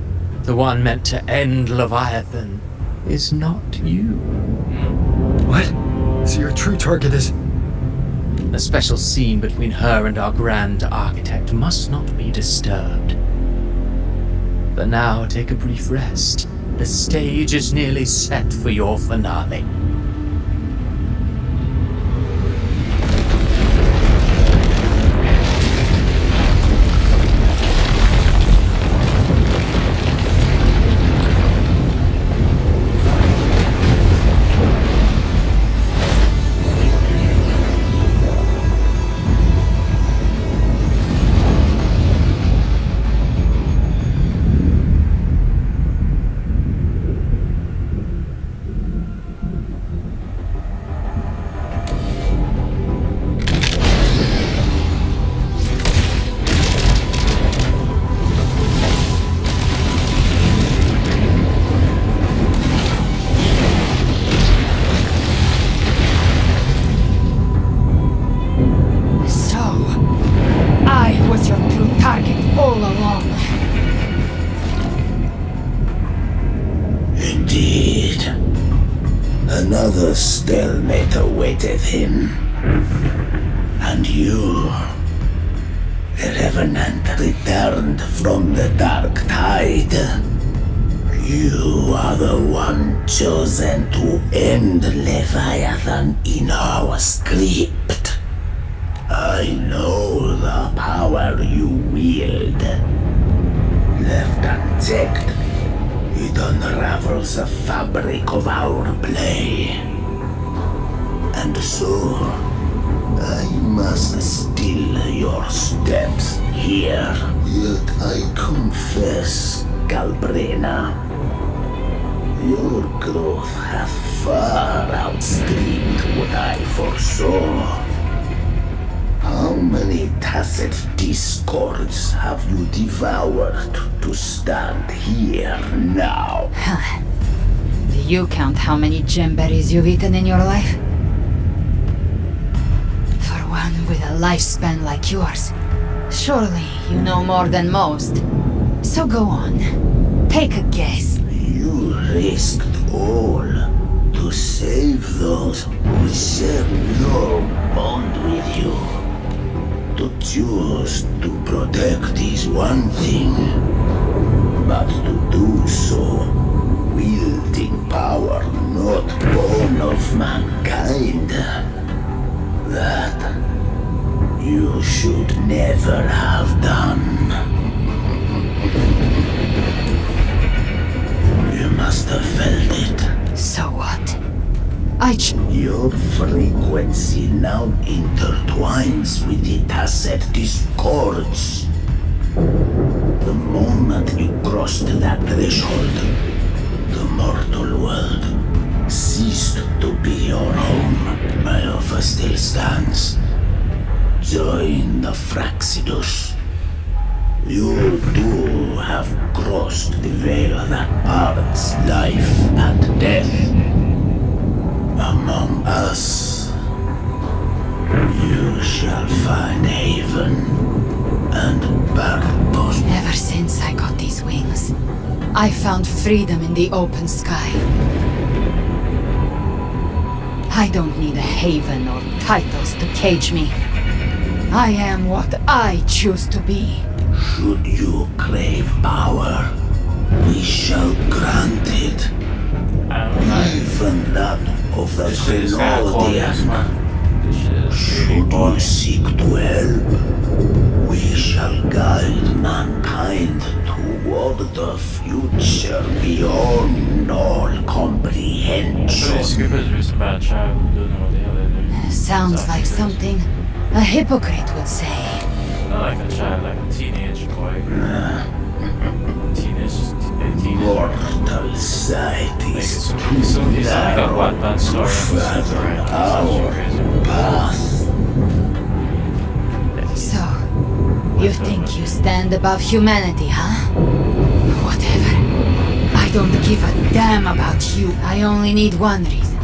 the one meant to end Leviathan, is not you? What? So your true target is... A special scene between her and our grand architect must not be disturbed. But now take a brief rest. The stage is nearly set for your finale. Another stalemate awaited him. And you, the Revenant returned from the dark tide. You are the one chosen to end Leviathan in our script. I know the power you wield. Left unchecked, it unravels the fabric of our play. And so, I must still your steps here. Yet I confess, Galbrina, your growth hath far outstripped what I foresaw. How many tacit discords have you devoured to stand here now? Do you count how many gemberries you've eaten in your life? For one with a lifespan like yours, surely you know more than most. So go on, take a guess. You risked all to save those who share no bond with you. To choose to protect is one thing, but to do so, wielding power not born of mankind, that you should never have done. You must have felt it. So what? Your frequency now intertwines with the tacet discords. The moment you crossed that threshold, the mortal world ceased to be your home. My offer still stands. Join the Fraxidus. You too have crossed the veil that parts life and death. Among us, you shall find haven and purpose. Ever since I got these wings, I found freedom in the open sky. I don't need a haven or titles to cage me. I am what I choose to be. Should you crave power, we shall grant it. Even that of the Trinodian. Should you seek to help, we shall guide mankind toward the future beyond all comprehension. Sounds like something a hypocrite would say. Not like a child, like a teenage boy. Mortal sight is too narrow to fathom our path. So, you think you stand above humanity, huh? Whatever. I don't give a damn about you. I only need one reason.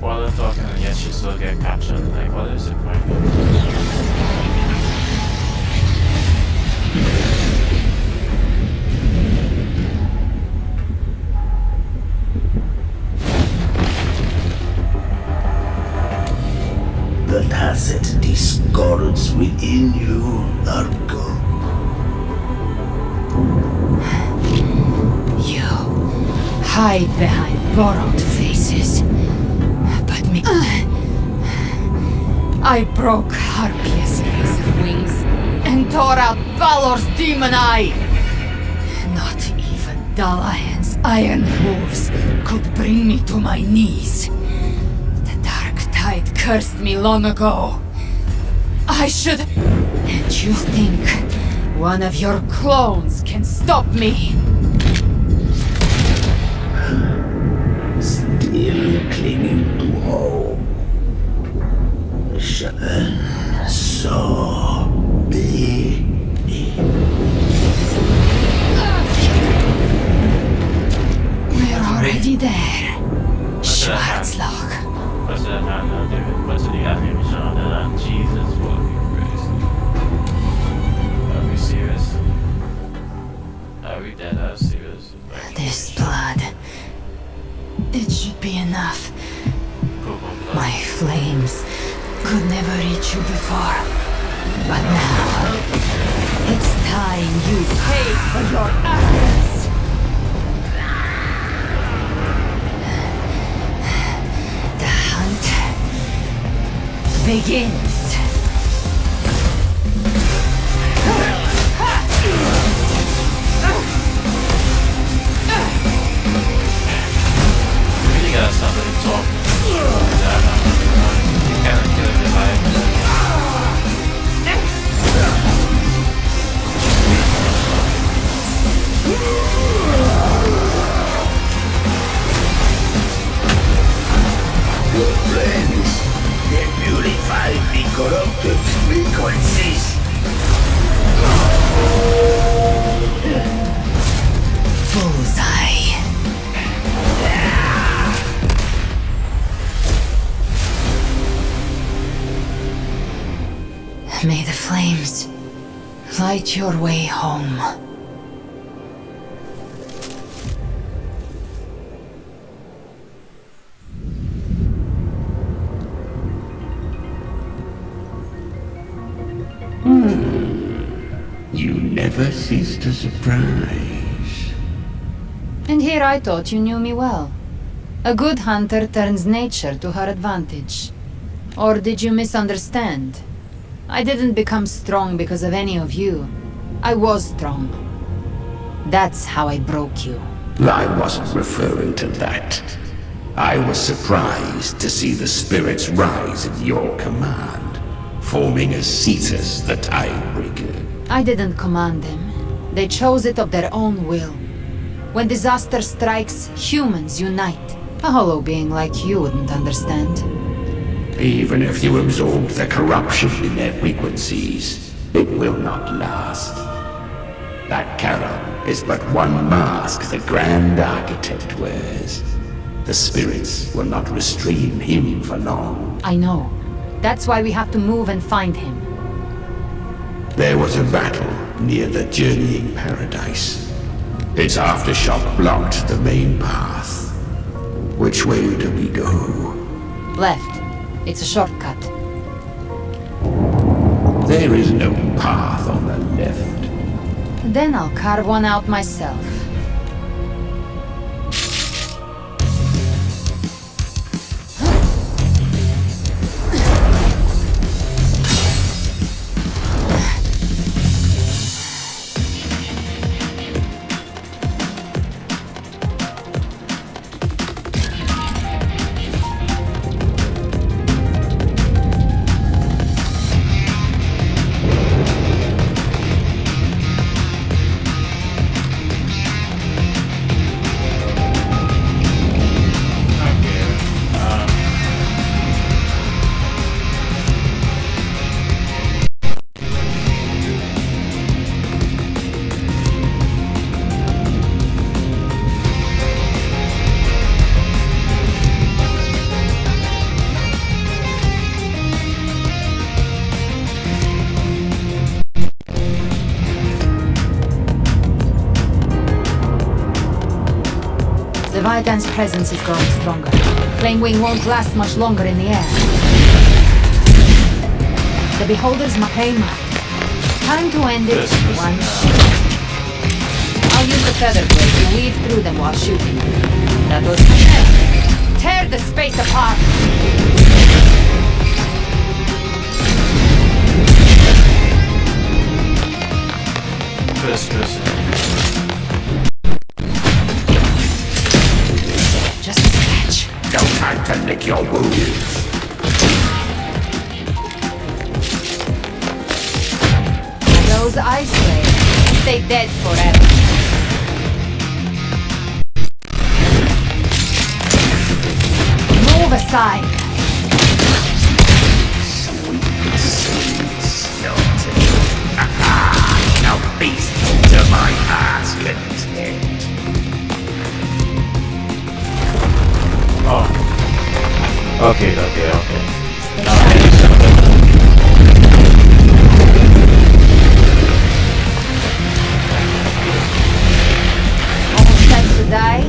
While they're talking, and yet she still get captured. Like, what is the point? The tacit discords within you, Argo. You hide behind borrowed faces. But me... I broke Harpia's razor wings and tore out Balor's demon eye. Not even Dalahan's iron hooves could bring me to my knees. The dark tide cursed me long ago. I should... And you think one of your clones can stop me? Still clinging to hope. So be it. We're already there. Schwarzloch. What's that now, David? What's the animation that? Jesus fucking Christ. Are we serious? Are we dead ass serious? This blood. It should be enough. My flames could never reach you before. But now, it's time you pay for your actions. The hunt begins. Really gotta stop letting talk. You cannot kill him alive. Your friends, they purify the corrupted frequencies. Bullseye. May the flames light your way home. You never cease to surprise. And here I thought you knew me well. A good hunter turns nature to her advantage. Or did you misunderstand? I didn't become strong because of any of you. I was strong. That's how I broke you. I wasn't referring to that. I was surprised to see the spirits rise at your command, forming a Cetus the Tidebreaker. I didn't command them. They chose it of their own will. When disaster strikes, humans unite. A hollow being like you wouldn't understand. Even if you absorb the corruption in their frequencies, it will not last. That Charon is but one mask the Grand Architect wears. The spirits will not restrain him for long. I know. That's why we have to move and find him. There was a battle near the Journeying Paradise. Its aftershock blocked the main path. Which way do we go? Left. It's a shortcut. There is no path on the left. Then I'll carve one out myself. Leviathan's presence is growing stronger. Flamewing won't last much longer in the air. The Beholder's Mapema. Time to end it one shot. I'll use the feather blade to weave through them while shooting. That was tear the space apart! First person. Just a scratch. No time to lick your wounds. Those ice slaves stay dead forever. Move aside. Sweet skeleton. Now feast to my heart's content. Oh. Okay. Now Almost time to die.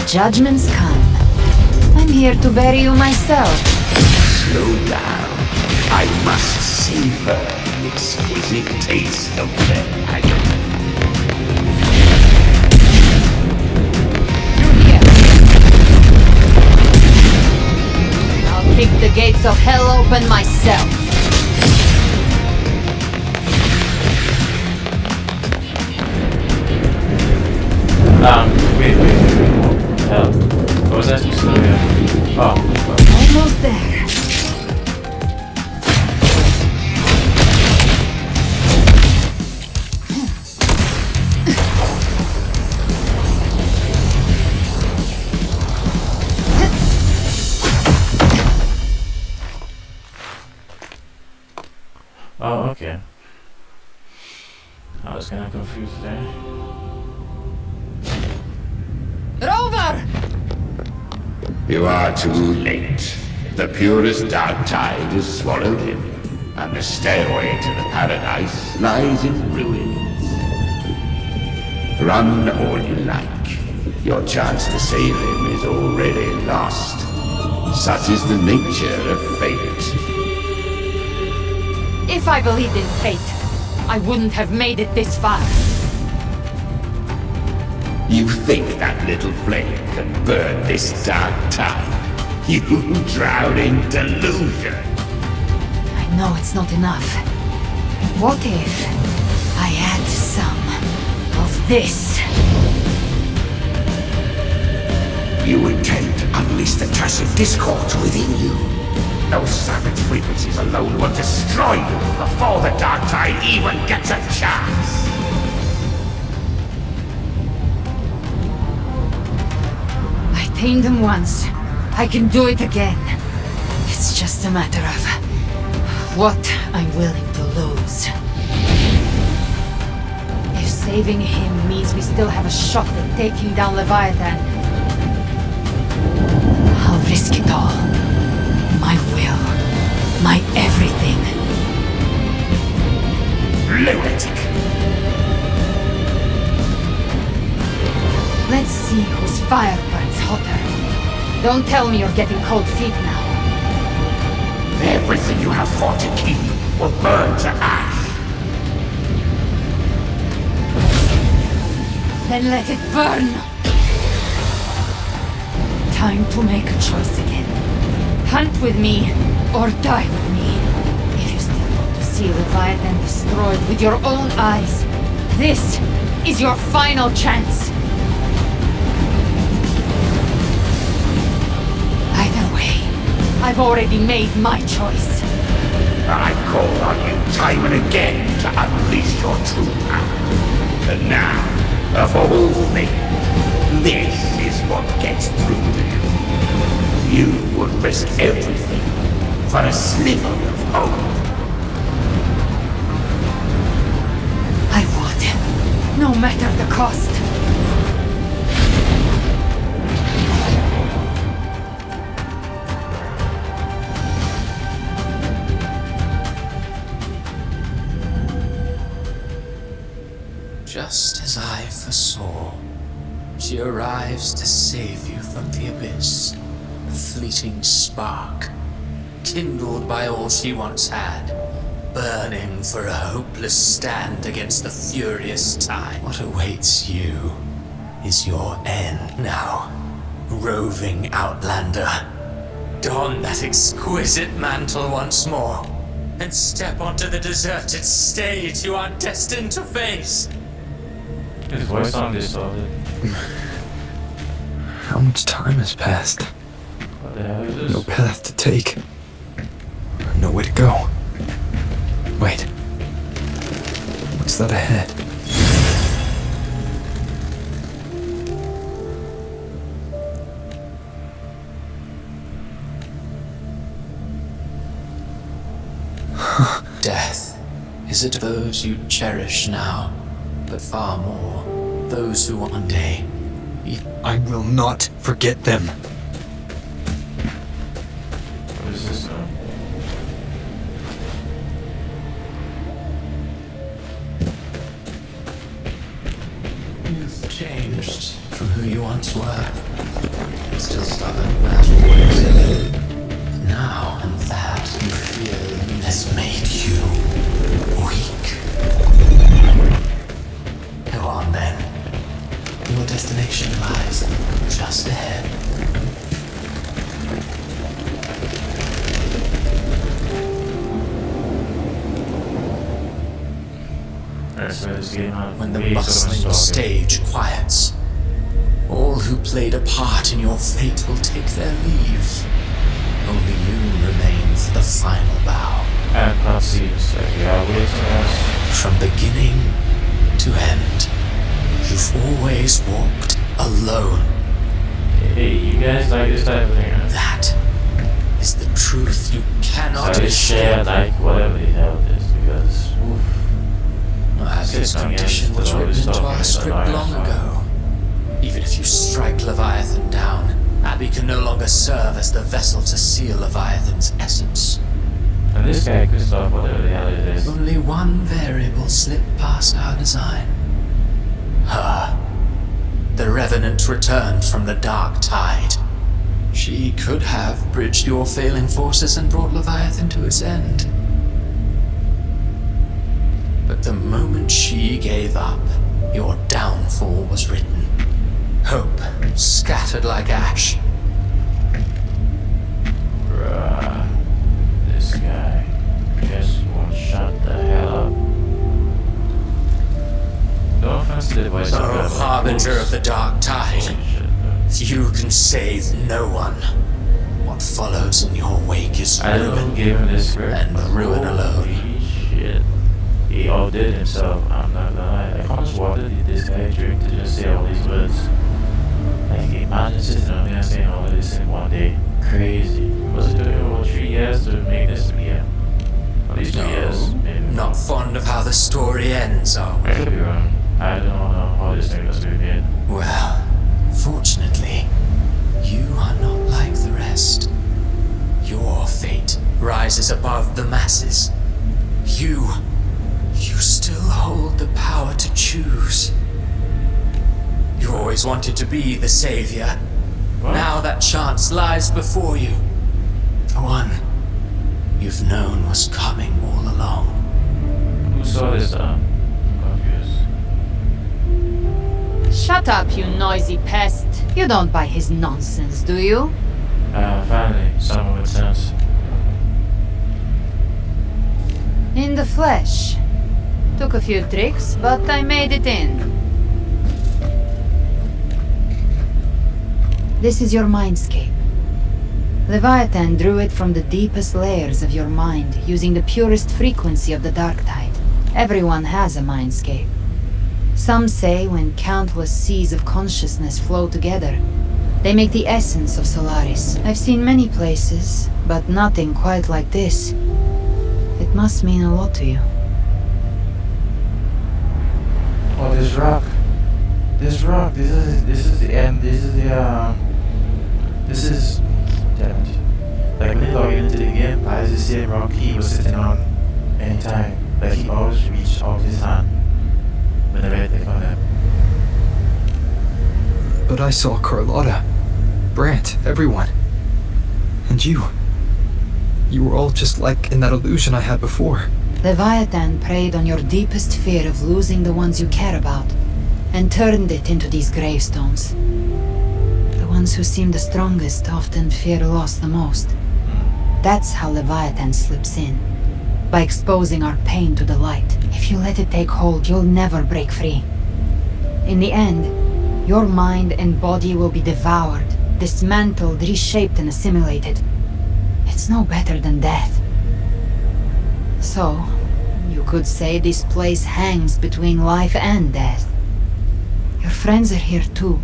Judgments come. I'm here to bury you myself. Slow down. I must savor the exquisite taste of their agony. I'll kick the gates of hell open myself. Wait. Hell. What was that supposed to be? Oh. Almost there. Oh, okay. I was kinda confused there. Rover! You are too late. The purest dark tide has swallowed him, and the stairway to the paradise lies in ruins. Run all you like. Your chance to save him is already lost. Such is the nature of fate. If I believed in fate, I wouldn't have made it this far. You think that little flame can burn this dark tide? You drown in delusion. I know it's not enough. What if I add some of this? You intend to unleash the tacit discord within you. Those savage frequencies alone will destroy you before the dark tide even gets a chance. I tamed them once. I can do it again. It's just a matter of what I'm willing to lose. If saving him means we still have a shot at taking down Leviathan, I'll risk it all. My will. My everything. Lunatic! Let's see whose fire burns hotter. Don't tell me you're getting cold feet now. Everything you have fought to keep will burn to ash. Then let it burn! Time to make a choice again. Hunt with me, or die with me. If you still want to see Leviathan destroyed with your own eyes, this is your final chance. Either way, I've already made my choice. I called on you time and again to unleash your true power. And now, of all things, this is what gets through to you. You would risk everything for a sliver of hope. I would, no matter the cost. Just as I foresaw, she arrives to save you from the abyss. A fleeting spark, kindled by all she once had, burning for a hopeless stand against the furious tide. What awaits you is your end now, roving outlander. Don that exquisite mantle once more, and step onto the deserted stage you are destined to face. His voice sounded distorted. How much time has passed? What the hell is this? No path to take. Nowhere to go. Wait. What's that ahead? Death is it those you cherish now, but far more those who one day. I will not forget them. What is this now? You've changed from who you once were. Still stubborn as always. Now, and that you feel has made you weak. Go on then. Your destination lies just ahead. When the bustling stage quiets, all who played a part in your fate will take their leave. Only you remain for the final bow. And cutscenes, yeah, waiting us. From beginning to end, you've always walked alone. Hey, you guys like this type of thing, huh? That is the truth you cannot so escape. share like whatever the hell it is, because this condition was written into our script long ago. Even if you strike Leviathan down, Abby can no longer serve as the vessel to seal Leviathan's essence. And this guy could stop whatever the hell it is. Only one variable slipped past our design. Her. The Revenant returned from the dark tide. She could have bridged your failing forces and brought Leviathan to its end. But the moment she gave up, your downfall was written. Hope scattered like ash. Bruh, this guy just won't shut the hell up. No offense to the voice of Oh, harbinger of the dark tide. You can save no one. What follows in your wake is ruin, gave him this script, and ruin alone. Holy shit. He outdid himself, I'm not gonna lie. Like, how much water did this guy drink to just say all these words? Like, imagine sitting down there saying all of this in one day. Crazy. Was it doing about 3 years to make this VM? At least 2 years, maybe. Not fond of how the story ends, are we? I could be wrong. I don't know how this thing was to be made. Well, fortunately, you are not like the rest. Your fate rises above the masses. You still hold the power to choose. You always wanted to be the savior. What? Now that chance lies before you. The one you've known was coming all along. Who saw this? I'm confused. Shut up, you noisy pest. You don't buy his nonsense, do you? Finally, someone with sense. In the flesh. Took a few tricks, but I made it in. This is your mindscape. Leviathan drew it from the deepest layers of your mind, using the purest frequency of the dark tide. Everyone has a mindscape. Some say when countless seas of consciousness flow together, they make the essence of Solaris. I've seen many places, but nothing quite like this. It must mean a lot to you. Oh, this rock. This rock. This is the end. This is damn it. Like when you log into the game, that is the same rock he was sitting on anytime. Like he always reached out his hand whenever I click on him. But I saw Carlotta, Brant, everyone. And you. You were all just like in that illusion I had before. Leviathan preyed on your deepest fear of losing the ones you care about, and turned it into these gravestones. The ones who seem the strongest often fear loss the most. That's how Leviathan slips in, by exposing our pain to the light. If you let it take hold, you'll never break free. In the end, your mind and body will be devoured, dismantled, reshaped, and assimilated. It's no better than death. So, you could say this place hangs between life and death. Your friends are here too,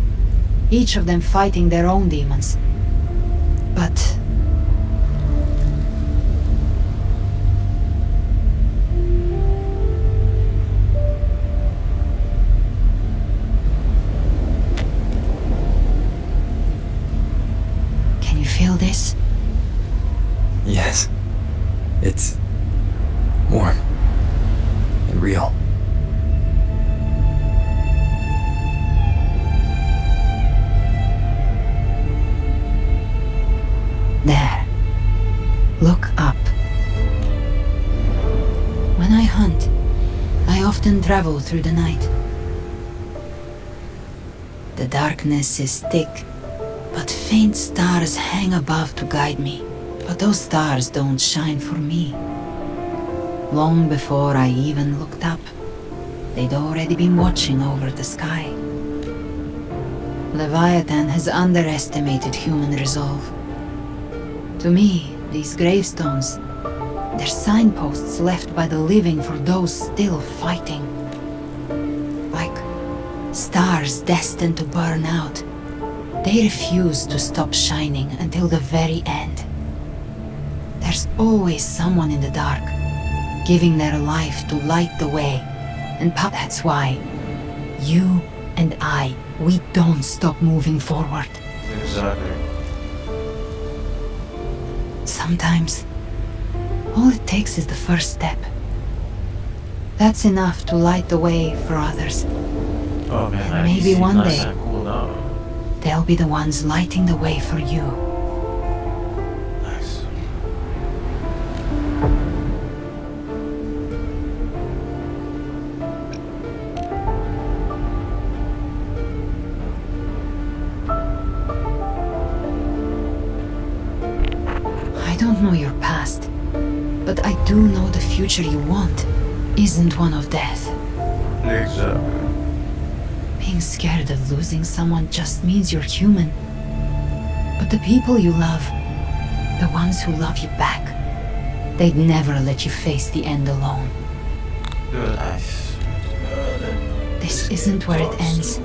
each of them fighting their own demons. But... can you feel this? Yes. It's warm and real. There. Look up. When I hunt, I often travel through the night. The darkness is thick, but faint stars hang above to guide me. But those stars don't shine for me. Long before I even looked up, they'd already been watching over the sky. Leviathan has underestimated human resolve. To me, these gravestones, they're signposts left by the living for those still fighting. Like stars destined to burn out. They refuse to stop shining until the very end. There's always someone in the dark, giving their life to light the way. And that's why you and I, we don't stop moving forward. Exactly. Sometimes, all it takes is the first step. That's enough to light the way for others. Oh man, And maybe one day, cool now. they'll be the ones lighting the way for you. Nice. do know the future you want isn't one of death. Exactly. Being scared of losing someone just means you're human. But the people you love, the ones who love you back, they'd never let you face the end alone. Nice. This isn't where it ends.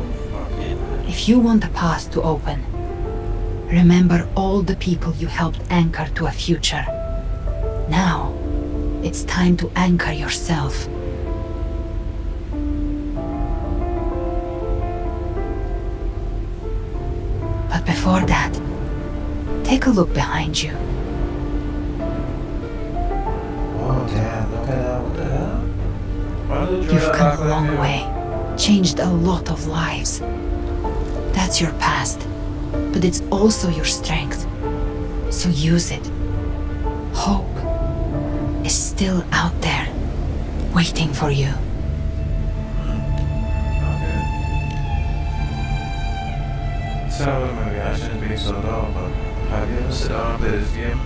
If you want the path to open, remember all the people you helped anchor to a future. Now, it's time to anchor yourself. But before that, take a look behind you. Oh damn, look at that, what the hell? Why did you You've act come a like long that? way, changed a lot of lives. That's your past, but it's also your strength. So use it. Hope is still out there, waiting for you. So maybe I shouldn't be so dull, but have you ever sit down and play this game?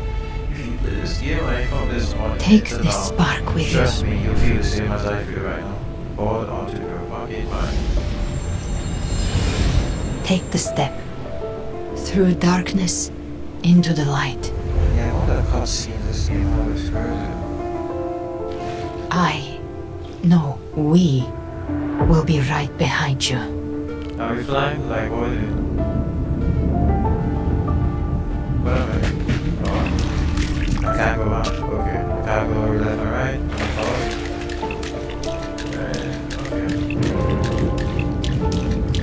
If you play this game and you found this morning, Take sit this down, spark with trust you. me, you'll feel the same as I feel right now. Hold on to your pocket, man. Take the step. Through darkness, into the light. Yeah, all that cutscene in this game always crazy. We will be right behind you. Are we flying? Like, what is it? What am I? Oh, I can't go out. Okay. I can't go left and right. Okay.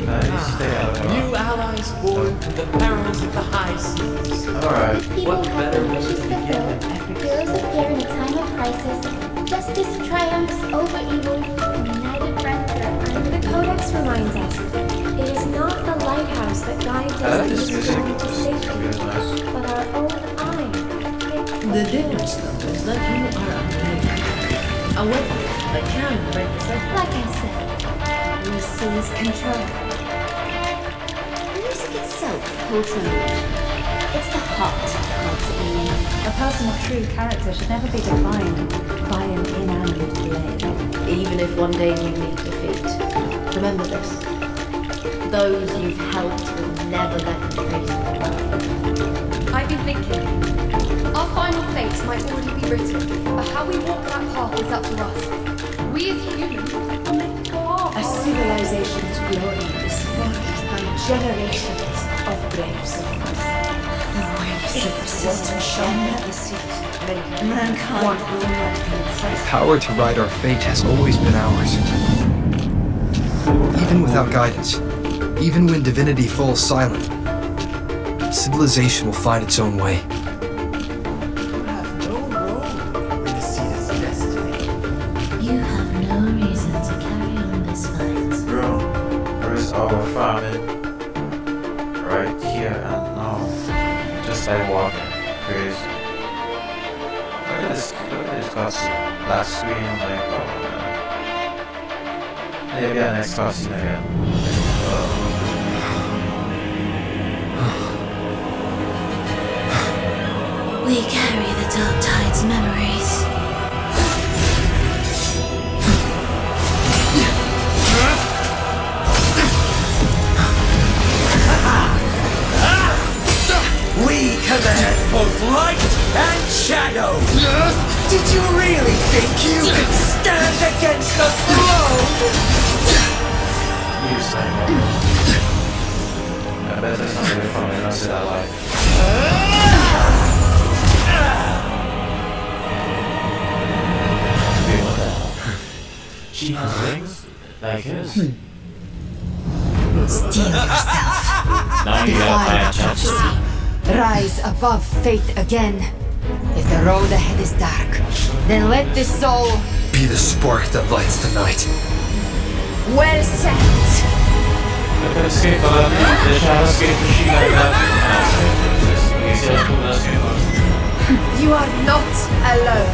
Nice. Stay out of New allies born from the perils of the high seas. Alright. What better way to begin an epic Heroes appear in a time of crisis. Justice triumphs over evil, and united friends are under. The Codex reminds us, it is not the lighthouse that guides us in this journey to safety, but our own eyes. The difference, though, is that you are unmade. A weapon that can break the cycle. Like I said, we seize control. Music itself holds no meaning. It's the heart that holds it meaning. A person of true character should never be defined by an inanimate blade. Even if one day you meet defeat, remember this. Those you've helped will never let you face the path. I've been thinking. Our final fate might already be written, but how we walk that path is up to us. We as humans are meant to carve A civilization's glory is forged by generations of brave souls. The waves of resistance shall never cease. Mankind will not be The oppressed. power to ride our fate has always been ours. Even without guidance, even when divinity falls silent, civilization will find its own way. You have no reason to carry on this fight. Bro, where is our farming? Right here and now. Just like walking. Crazy. Look at this cutscene. Last screen, like, oh man. Maybe our next cutscene again. We carry the Dark Tide's memories. We command both light and shadow! Did you really think you could stand against the throne? You say I bet that's not really funny, I said that life. She has rings like his. Steel yourself. Now you have Defy my chance. prophecy. Rise above fate again. If the road ahead is dark, then let this soul Be the spark that lights the night. well set. Escape the shadow escape the sheet like that. You see how cool that escape was? You are not alone,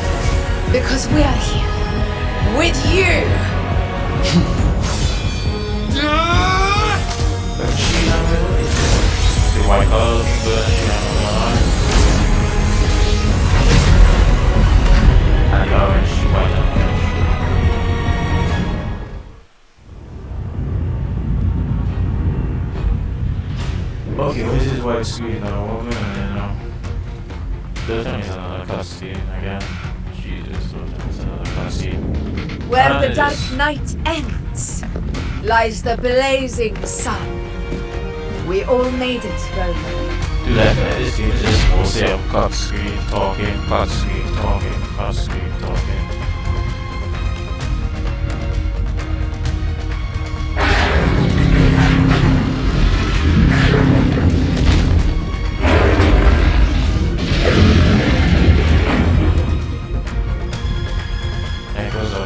because we are here with you. But she not really. The white colors, but she not really. And the quick screen though, you know. There's another cutscene again. Jesus, there's another cutscene. Where the dark night ends lies the blazing sun. We all made it, Roman. Dude, this game is just mostly a cutscene talking, cutscene talking, cutscene talking.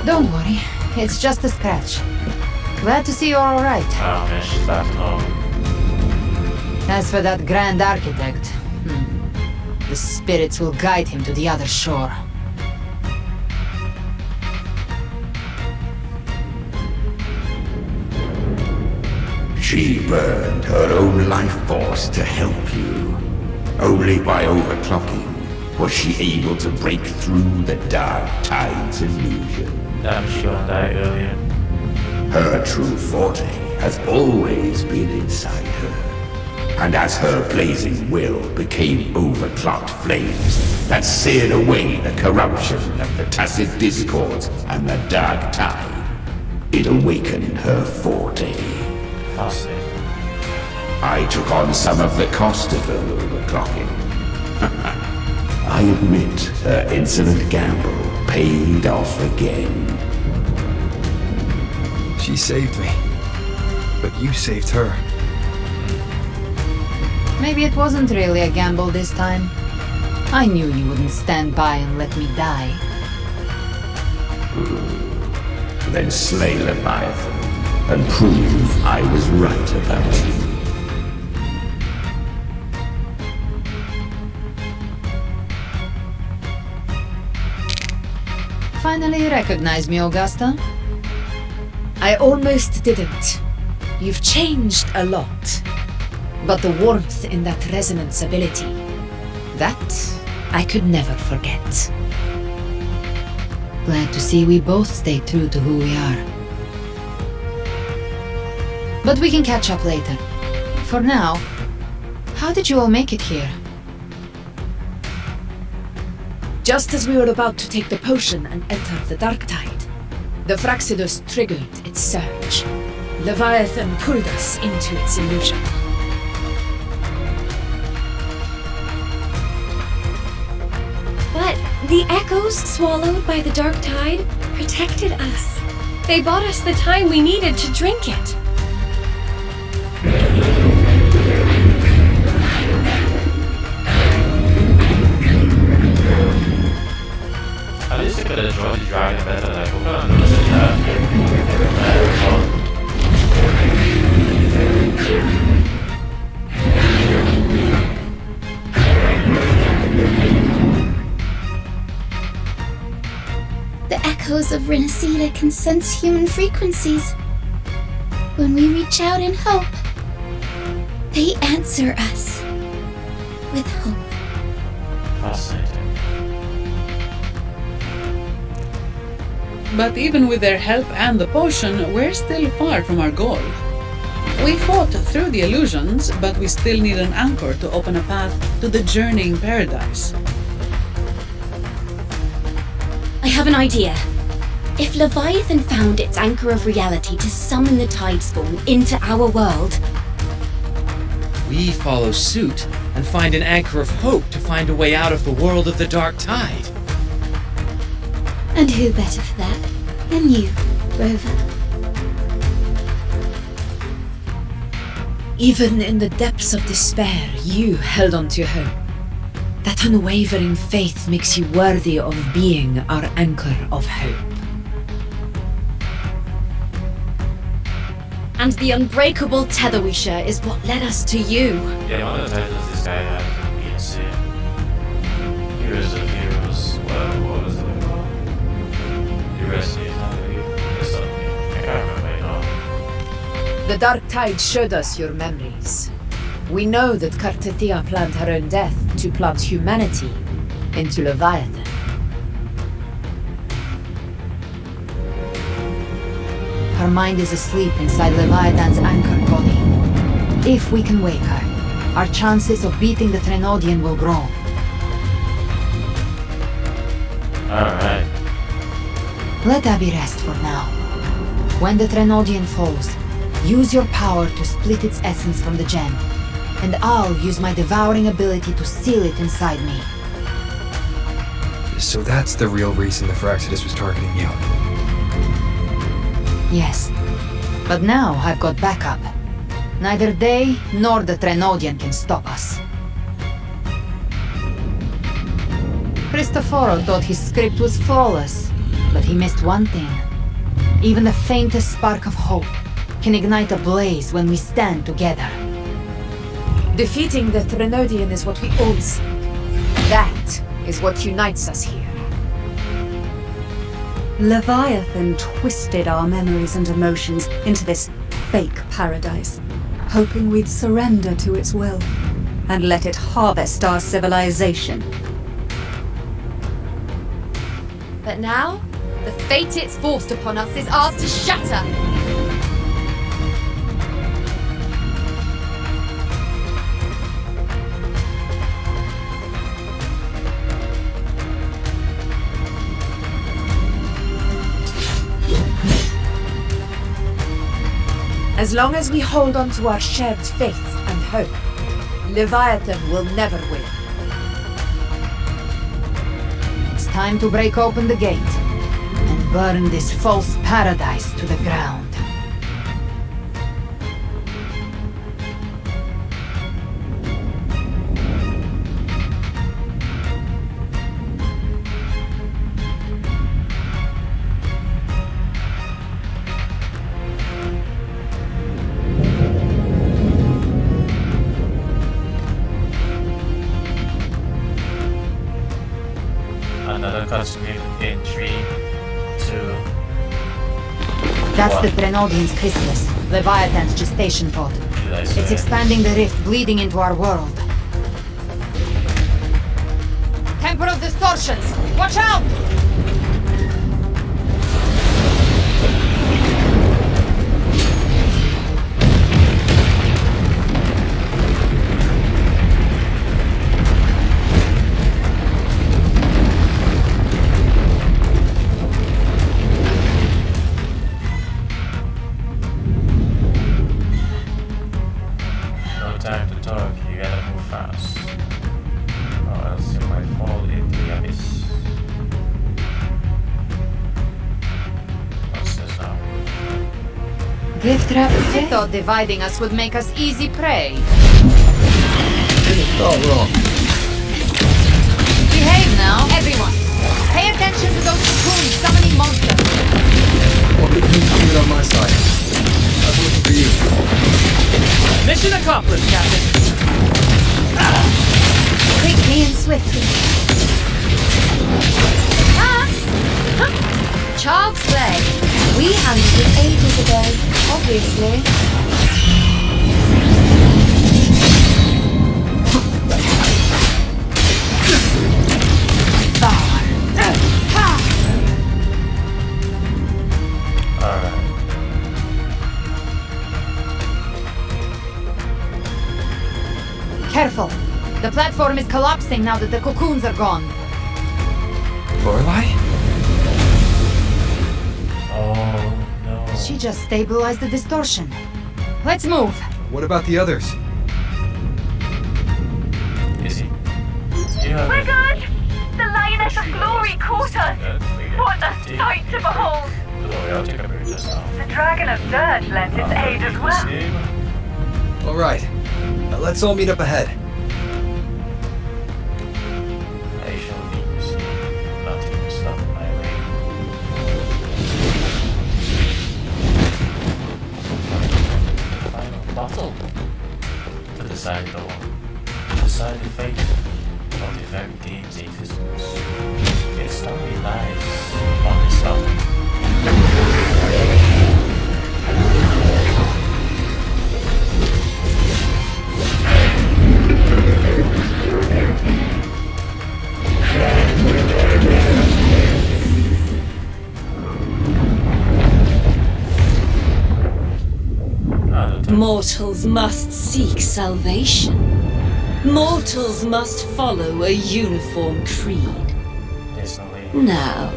Don't worry, it's just a scratch. Glad to see you're alright. Oh man, she's laughing off. As for that Grand Architect, the spirits will guide him to the other shore. She burned her own life force to help you. Only by overclocking was she able to break through the dark tide's illusion. Damn, she gonna die earlier. Her true forte has always been inside her. And as her blazing will became overclocked flames that seared away the corruption of the tacit discords and the dark tide, it awakened her forte. I took on some of the cost of her overclocking. I admit her insolent gamble paid off again. She saved me, but you saved her. Maybe it wasn't really a gamble this time. I knew you wouldn't stand by and let me die. Then slay Leviathan and prove I was right about you. Finally recognize me, Augusta? I almost didn't. You've changed a lot. But the warmth in that resonance ability, that I could never forget. Glad to see we both stay true to who we are. But we can catch up later. For now, how did you all make it here? Just as we were about to take the potion and enter the dark tide, the Fraxidus triggered its surge. Leviathan pulled us into its illusion. But the echoes swallowed by the dark tide protected us. They bought us the time we needed to drink it. At least I could enjoy the dragon better, like, we're gonna notice that. The echoes of Renacida can sense human frequencies. When we reach out in hope, they answer us with hope. Fascinating. But even with their help and the potion, we're still far from our goal. We fought through the illusions, but we still need an anchor to open a path to the journeying paradise. I have an idea. If Leviathan found its anchor of reality to summon the Tidespawn into our world, we follow suit and find an anchor of hope to find a way out of the world of the dark tide. And who better for that than you, Rover? Even in the depths of despair, you held on to hope. That unwavering faith makes you worthy of being our anchor of hope. and the unbreakable tether we share is what led us to you. Yeah, one of the titles this guy has is BNC. Heroes of Heroes, what was it called? Heroes of something. I can't remember it all. The Dark Tide showed us your memories. We know that Kartathea planned her own death to plant humanity into Leviathan. Her mind is asleep inside Leviathan's anchor body. If we can wake her, our chances of beating the Threnodian will grow. Alright. Let Abby rest for now. When the Threnodian falls, use your power to split its essence from the gem, and I'll use my devouring ability to seal it inside me. So that's the real reason the Phyrexides was targeting you. Yes. But now I've got backup. Neither they nor the Threnodian can stop us. Cristoforo thought his script was flawless, but he missed one thing. Even the faintest spark of hope can ignite a blaze when we stand together. Defeating the Threnodian is what we all seek. That is what unites us here. Leviathan twisted our memories and emotions into this fake paradise, hoping we'd surrender to its will and let it harvest our civilization. But now, the fate it's forced upon us is ours to shatter. As long as we hold on to our shared faith and hope, Leviathan will never win. It's time to break open the gate and burn this false paradise to the ground. Another cutscene in 3, 2. That's the Threnodian's chrysalis, Leviathan's gestation pod. It's expanding the rift, bleeding into our world. Temper of distortions! Watch out! Time to talk, you gotta move fast. Or else you might fall into the abyss. What's this now? Gift trap? I thought dividing us would make us easy prey. Oh, wrong. Behave now, everyone. Pay attention to those cocoons summoning monsters. Well, good thing to keep it on my side. I was looking for you. Mission accomplished, Captain. Quickly and swiftly. Child's play. We handled it ages ago, obviously. Alright. Careful. The platform is collapsing now that the cocoons are gone. Lorelei? Oh no. She just stabilized the distortion. Let's move. What about the others? Is he? Yeah. We're good! The Lioness of Glory caught us! What a sight to behold! I'll take a break just now. The Dragon of Dirt lent its aid as well. All right. Now let's all meet up ahead. I shall lose. Nothing will stop my way. Final battle. To decide the fate of the very game's existence. Its story lies on the sun. Mortals must seek salvation. Mortals must follow a uniform creed. Now,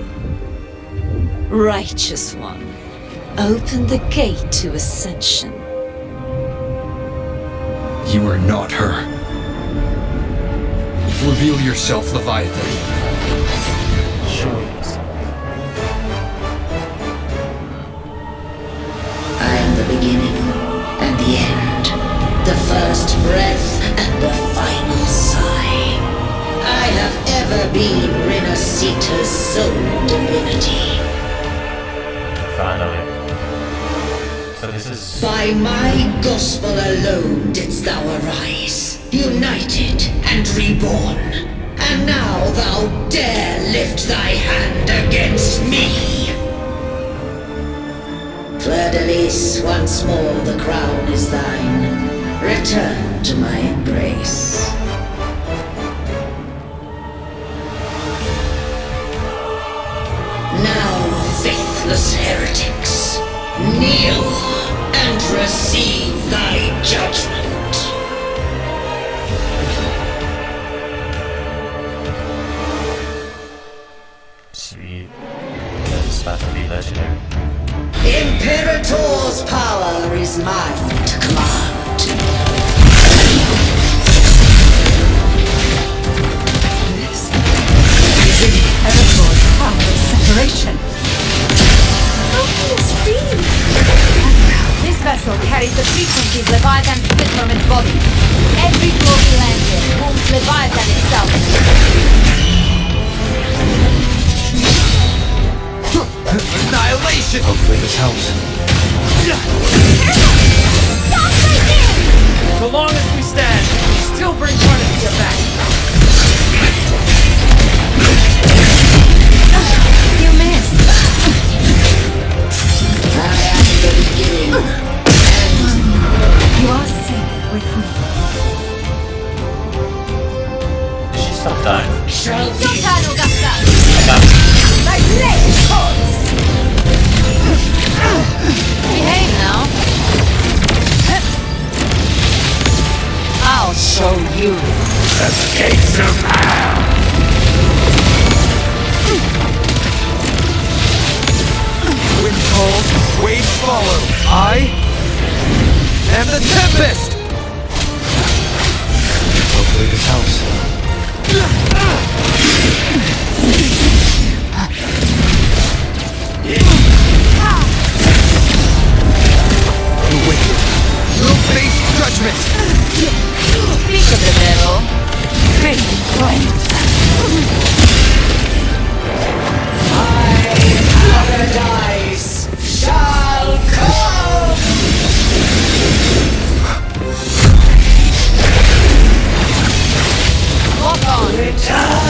Righteous One, open the gate to ascension. You are not her. Reveal yourself, Leviathan. I am the beginning and the end, the first breath and the final sigh. I have ever been Renacita's sole divinity. Finally. So this is... By my gospel alone didst thou arise, united and reborn. And now thou dare lift thy hand against me. Fleur-de-Lis, once more the crown is thine. Return to my embrace. Now, faithless heretics, kneel and receive thy judgment. Sweet. That's about to be legendary. Imperator's power is mine to command. This is Imperator's power of separation. How can this be? This vessel carries the frequencies Leviathan split from its body. Every floor we land in holds Leviathan itself. Annihilation! Hopefully this helps. Stop right there! So long as we stand, we still bring Carnicia back. You missed. I am the beginning. You are safe with me. Did she stop dying? Shall Your be turn, Augusta. My blade calls! Behave now. I'll show you. The gates of hell! Wind calls, waves follow. I am the Tempest! Hopefully this helps. The wicked will face judgment! Speak of the devil. Great points. paradise shall come! Walk on. Return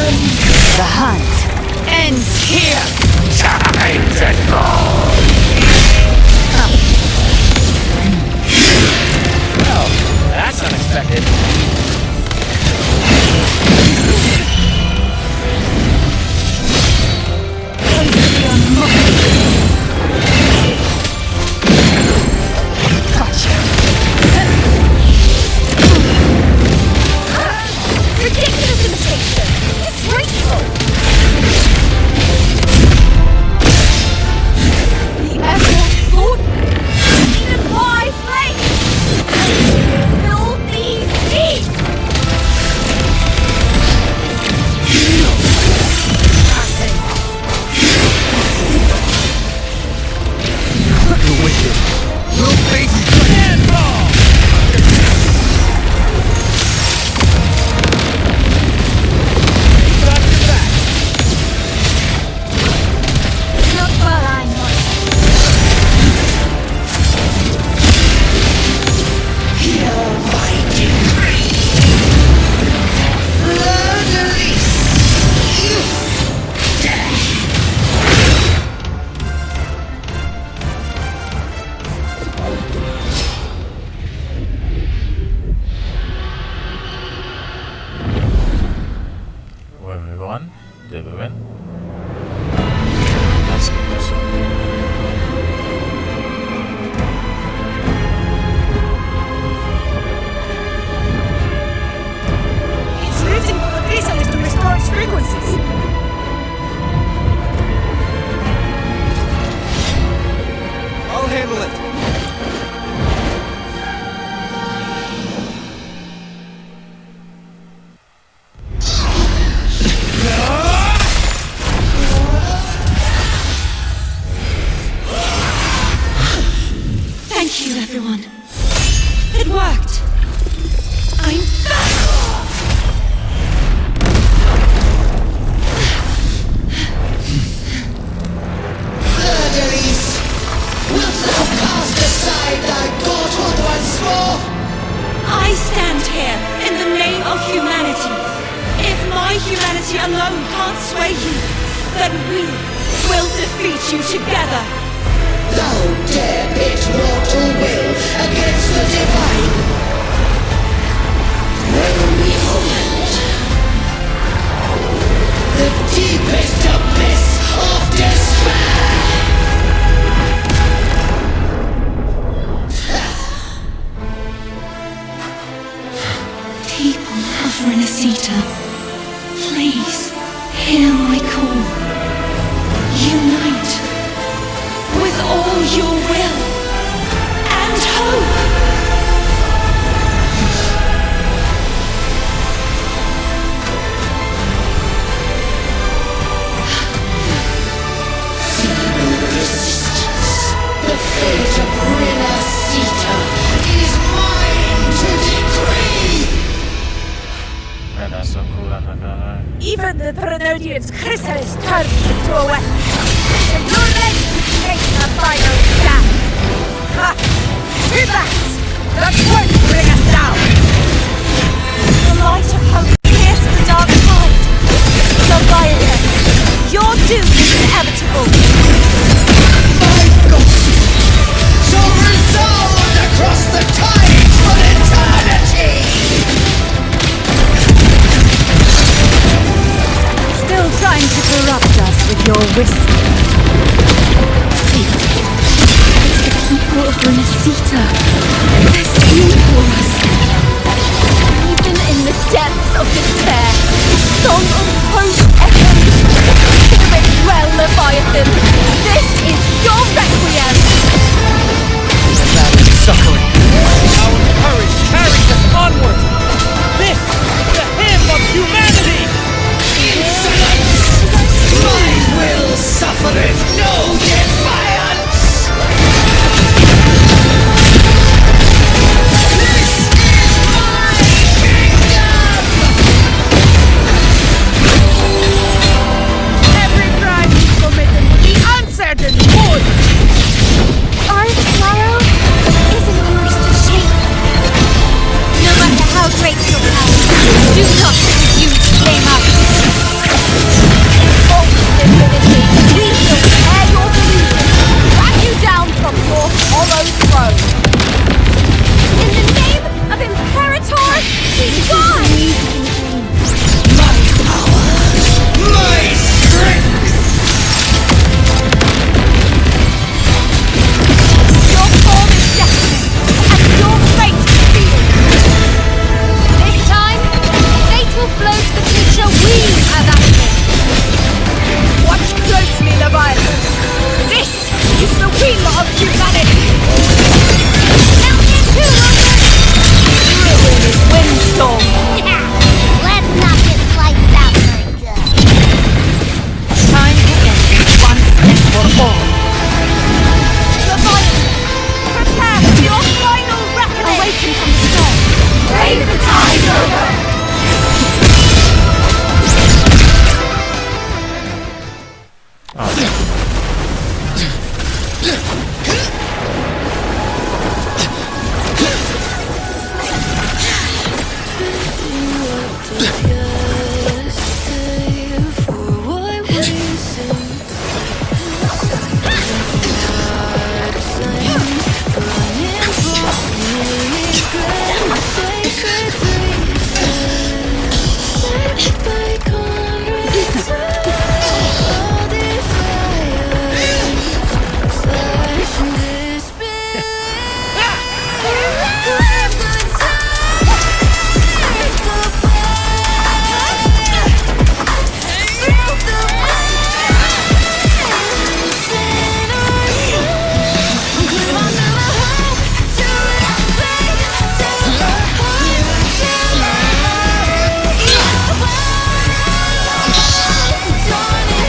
here in the name of humanity. If my humanity alone can't sway you, then we will defeat you together. Thou dare pit mortal will against the divine. Will we hold the deepest abyss of despair? People of Renacita, please hear my call. Unite with all your will and hope. Resistance. The fate of Renacita is mine to decree. Man, that's so cool. I forgot that. Even the Threnodian's chrysalis turned into a weapon. So you're ready to make a final stand. Ha! Do that! That won't bring us down! The light of hope pierced the dark tide. Leviathan, your doom is inevitable. My ghost shall resound across the tides for eternity! Still trying to corrupt us with your whispers. It's the people of Renacita. They're seeing for us. Even in the depths of despair, the song of hope echoes. Hear it well, Leviathan. This is your requiem. That is suffering. Our courage carries us onward. This is the hymn of humanity. Insolence! My will suffereth no defiance! This is my kingdom! Every crime you committed will be answered in wood! Our sorrow isn't yours to shake. No matter how great your power, do not refuse to blame us. We will tear your delusion, drag you down from your hollow throne. In the name of Imperator, be gone! My power! My strength! Your form is destiny, and your fate is sealed. This time, fate will flow to the future we have acted. Watch closely, Leviathan! This is the will of humanity! Count it to Ruin is windstorm! Yeah, let's not get lights out very good. Time to end this once and for all. Leviathan, prepare for your final reckoning! Awaken from the storm. Brave the tide's over!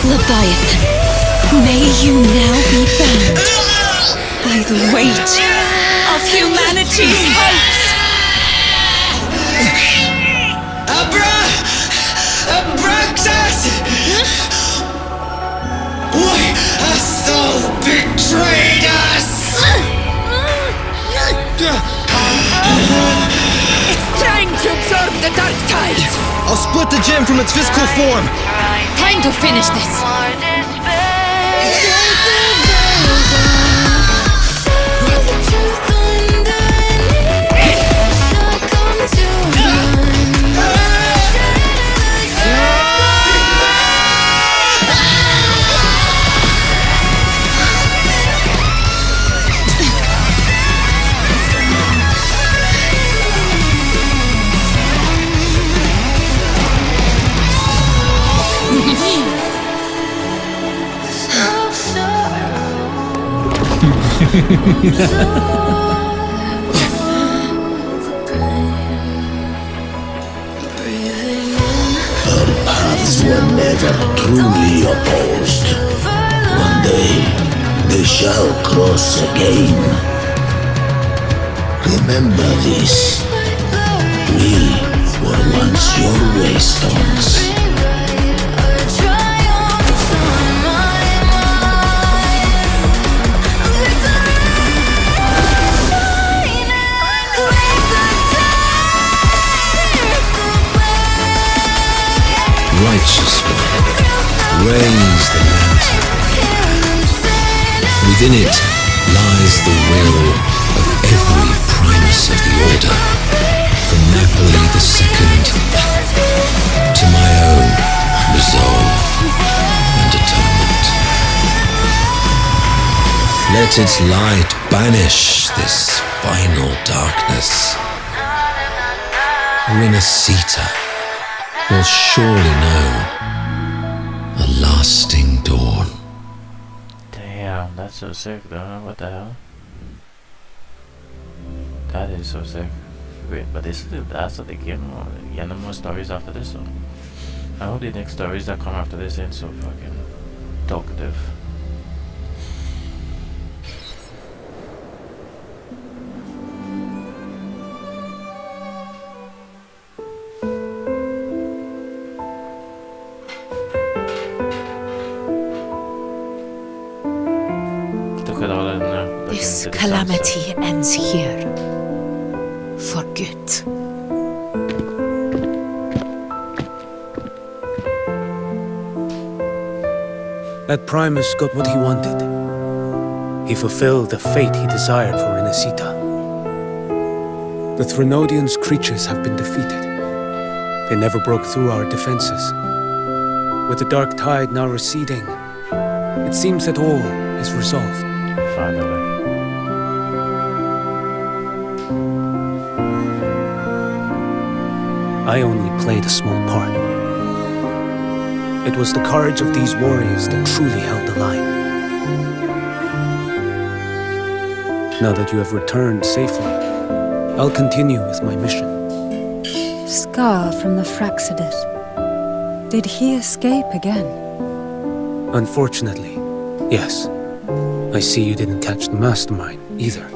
Leviathan, may you now be bound by the weight of humanity's hopes. Abraxas! Why hast thou betrayed us? It's trying to the dark tide! I'll split the gem from its physical form! Time to finish this! Our paths were never truly opposed. One day, they shall cross again. Remember this. We were once your waystones. Righteous one, raise the lantern. Within it lies the will of every primus of the Order, from Napoli II to my own resolve and atonement. Let its light banish this final darkness. Renacita will surely know a lasting dawn. Damn, that's so sick though. What the hell? That is so sick. Wait, but this is that's what they get no more stories after this one. I hope the next stories that come after this ain't so fucking talkative. This calamity ends here. For good. That Primus got what he wanted. He fulfilled the fate he desired for Renacita. The Threnodians' creatures have been defeated. They never broke through our defenses. With the dark tide now receding, it seems that all is resolved. Finally. I only played a small part. It was the courage of these warriors that truly held the line. Now that you have returned safely, I'll continue with my mission. Scar from the Fraxidus. Did he escape again? Unfortunately, yes. I see you didn't catch the mastermind either.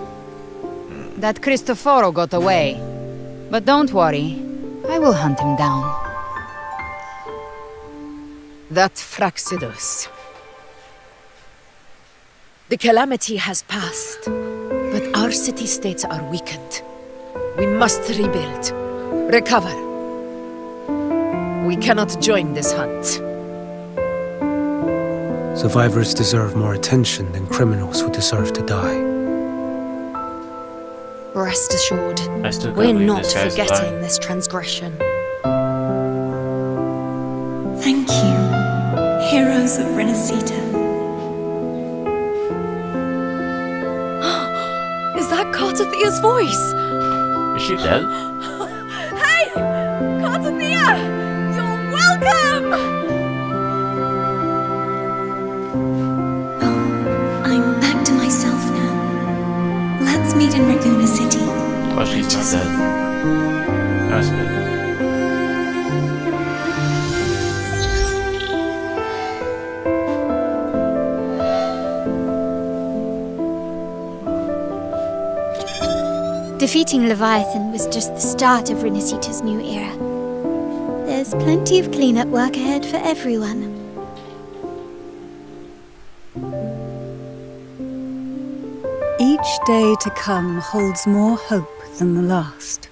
That Cristoforo got away. But don't worry, I will hunt him down. That Fraxidus. The calamity has passed, but our city-states are weakened. We must rebuild, recover. We cannot join this hunt. Survivors deserve more attention than criminals who deserve to die. Rest assured, can't we're believe not this guy's forgetting alive. this transgression. Thank you, heroes of Renacita. Is that Cartathia's voice? Is she dead? Hey! Cartathia! You're welcome! I'm back to myself now. Let's meet in Raguna City. Oh, she's not dead. That's good. Defeating Leviathan was just the start of Renacita's new era. There's plenty of cleanup work ahead for everyone. Each day to come holds more hope than the last.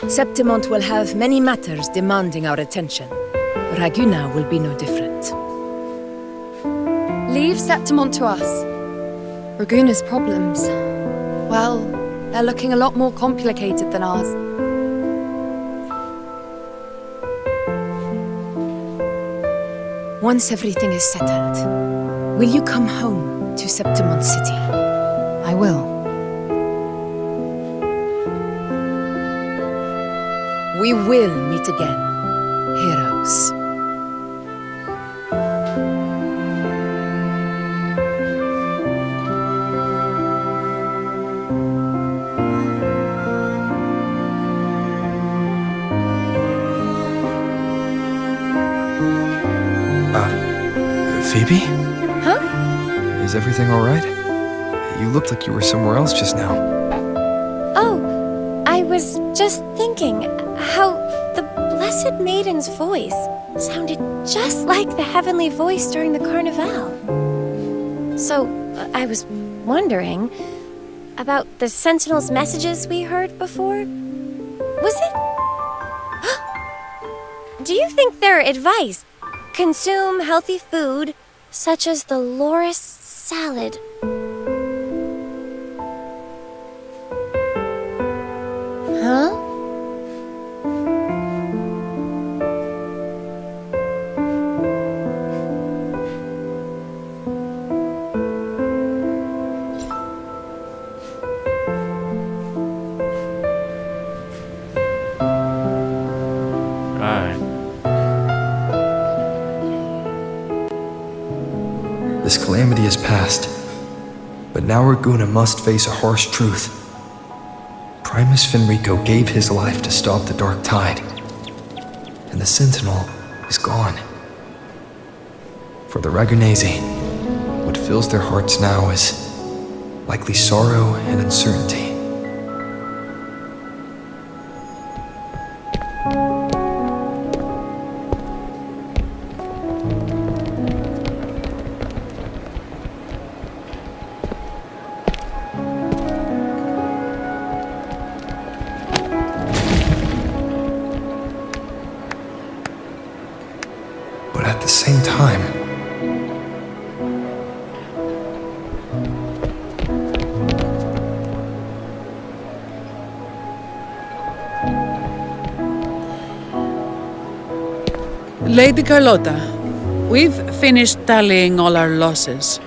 Septimont will have many matters demanding our attention. Raguna will be no different. Leave Septimont to us. Raguna's problems, well, they're looking a lot more complicated than ours. Once everything is settled, will you come home to Septimont City? I will. We will meet again, heroes. Phoebe? Huh? Is everything alright? You looked like you were somewhere else just now. Oh, I was just thinking how the Blessed Maiden's voice sounded just like the heavenly voice during the Carnival. So, I was wondering about the Sentinel's messages we heard before. Was it? Do you think their advice? Consume healthy food, such as the loris salad. Huh? This calamity is past, but now Raguna must face a harsh truth. Primus Finrico gave his life to stop the Dark Tide, and the Sentinel is gone. For the Ragunesi, what fills their hearts now is likely sorrow and uncertainty. But at the same time, Lady Carlotta, we've finished tallying all our losses.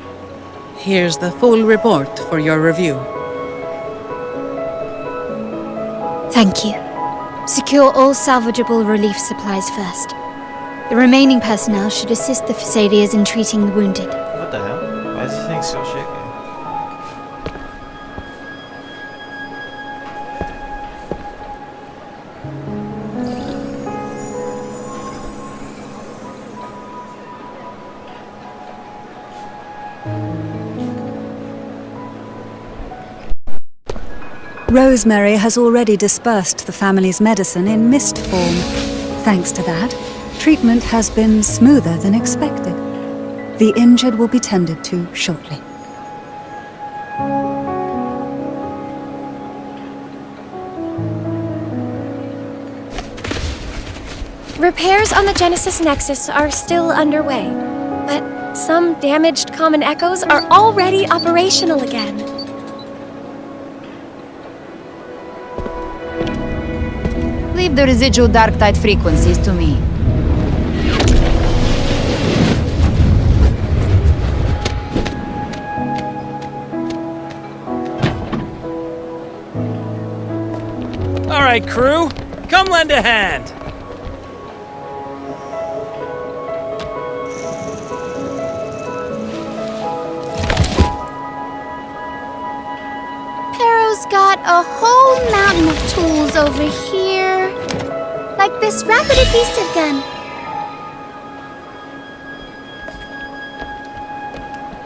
Here's the full report for your review. Thank you. Secure all salvageable relief supplies first. The remaining personnel should assist the Phasadeas in treating the wounded. What the hell? Why is this thing so shaky? Rosemary has already dispersed the family's medicine in mist form. Thanks to that, treatment has been smoother than expected. The injured will be tended to shortly. Repairs on the Genesis Nexus are still underway, but some damaged common echoes are already operational again. Leave the residual dark tide frequencies to me. All right, crew, come lend a hand. Pero's got a whole mountain of tools over here. Like this rapid adhesive gun.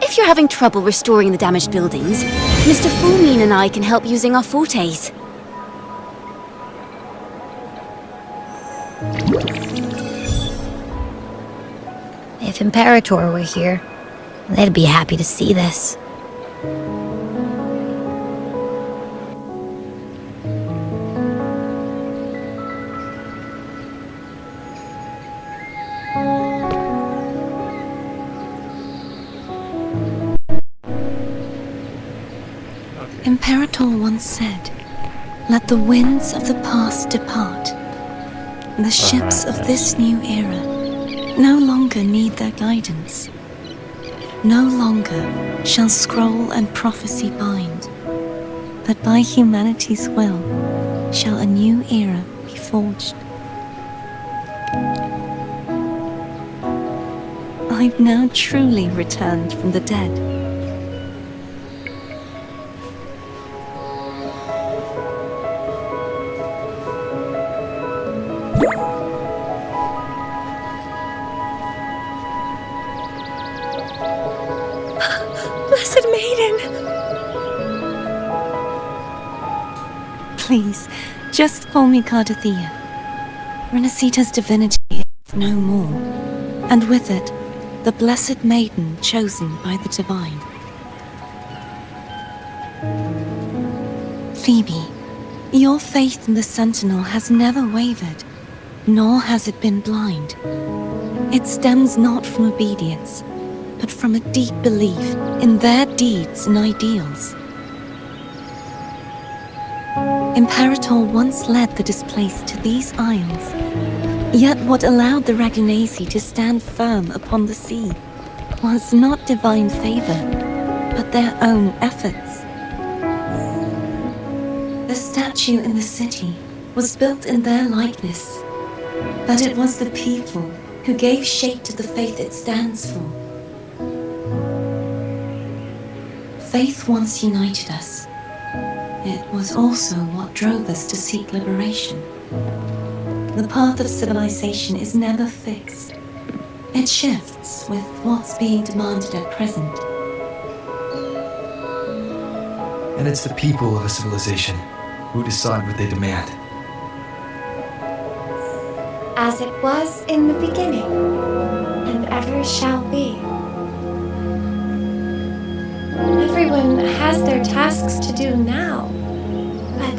If you're having trouble restoring the damaged buildings, Mr. Fulmin and I can help using our fortes. If Imperator were here, they'd be happy to see this. Imperator once said, "Let the winds of the past depart. The ships of this new era no longer need their guidance. No longer shall scroll and prophecy bind, but by humanity's will shall a new era be forged." I've now truly returned from the dead. Blessed Maiden! Please, just call me Cardathea. Renacita's divinity is no more, and with it, the Blessed Maiden chosen by the Divine. Phoebe, your faith in the Sentinel has never wavered, nor has it been blind. It stems not from obedience, but from a deep belief in their deeds and ideals. Imperator once led the displaced to these isles, yet what allowed the Ragnesi to stand firm upon the sea was not divine favor, but their own efforts. The statue in the city was built in their likeness, but it was the people who gave shape to the faith it stands for. Faith once united us. It was also what drove us to seek liberation. The path of civilization is never fixed. It shifts with what's being demanded at present. And it's the people of a civilization who decide what they demand. As it was in the beginning, and ever shall be. Everyone has their tasks to do now, but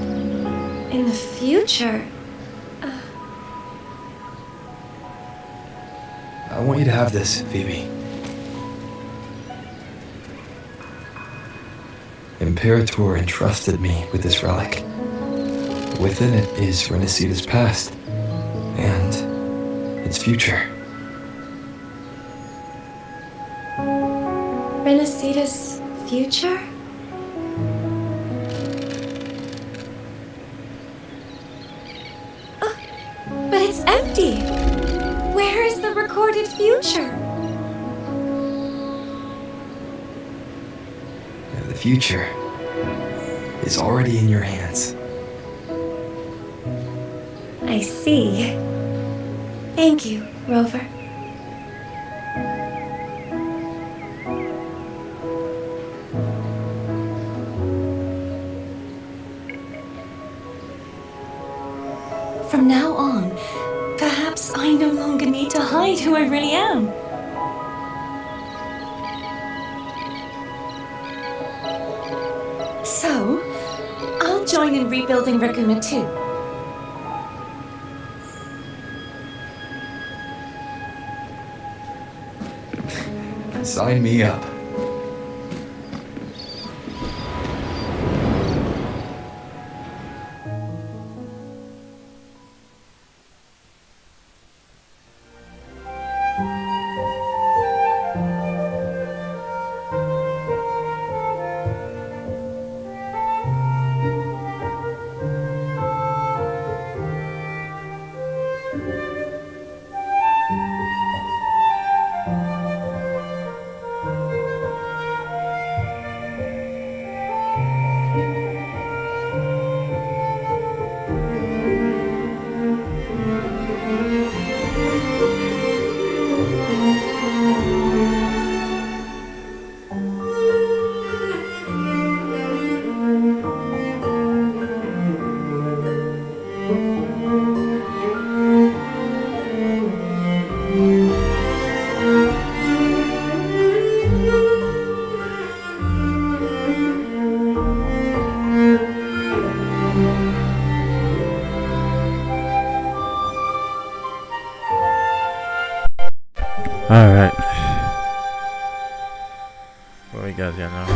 in the future... I want you to have this, Phoebe. Imperator entrusted me with this relic. Within it is Renacita's past and its future. Renacita's future? But it's empty! Where is the recorded future? The future is already in your hands. I see. Thank you, Rover. From now on, perhaps I no longer need to hide who I really am. So, I'll join in rebuilding Raguna too. Sign me up. Alright. What we got here now?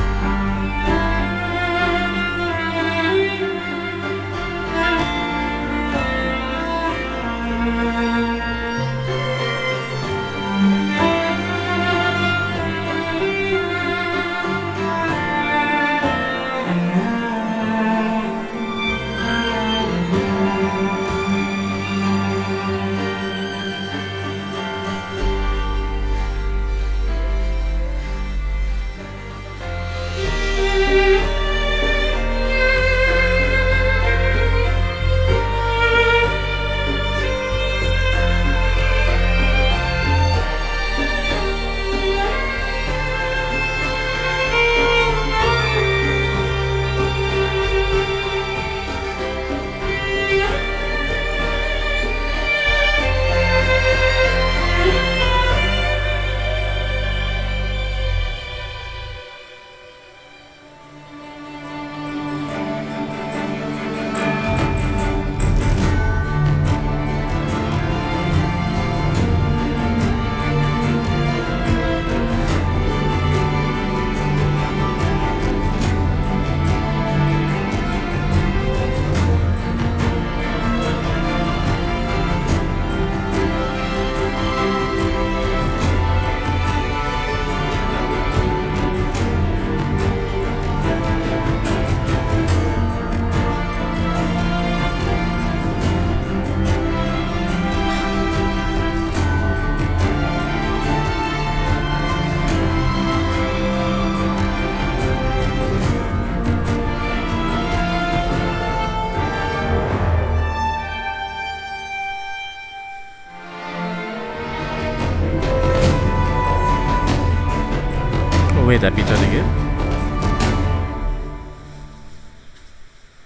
wait, that beat the game?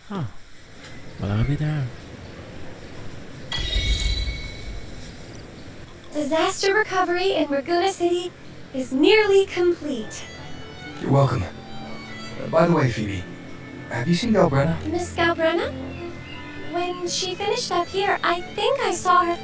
Huh. Well, I'll be there. Disaster recovery in Raguna City is nearly complete. You're welcome. By the way, Phoebe, have you seen Galbrenna? Miss Galbrenna? When she finished up here, I think I saw her.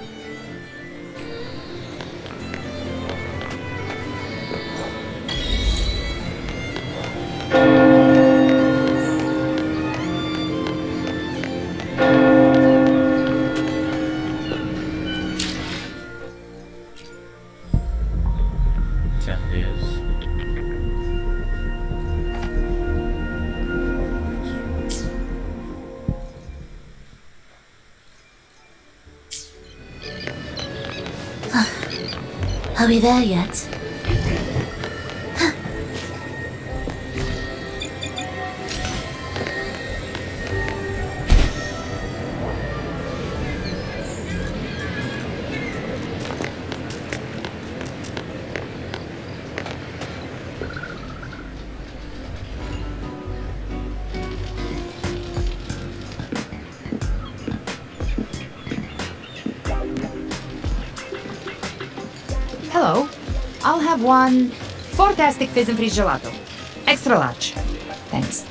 Are we there yet? Hello. I'll have one fantastic fizz and freeze gelato. Extra large. Thanks.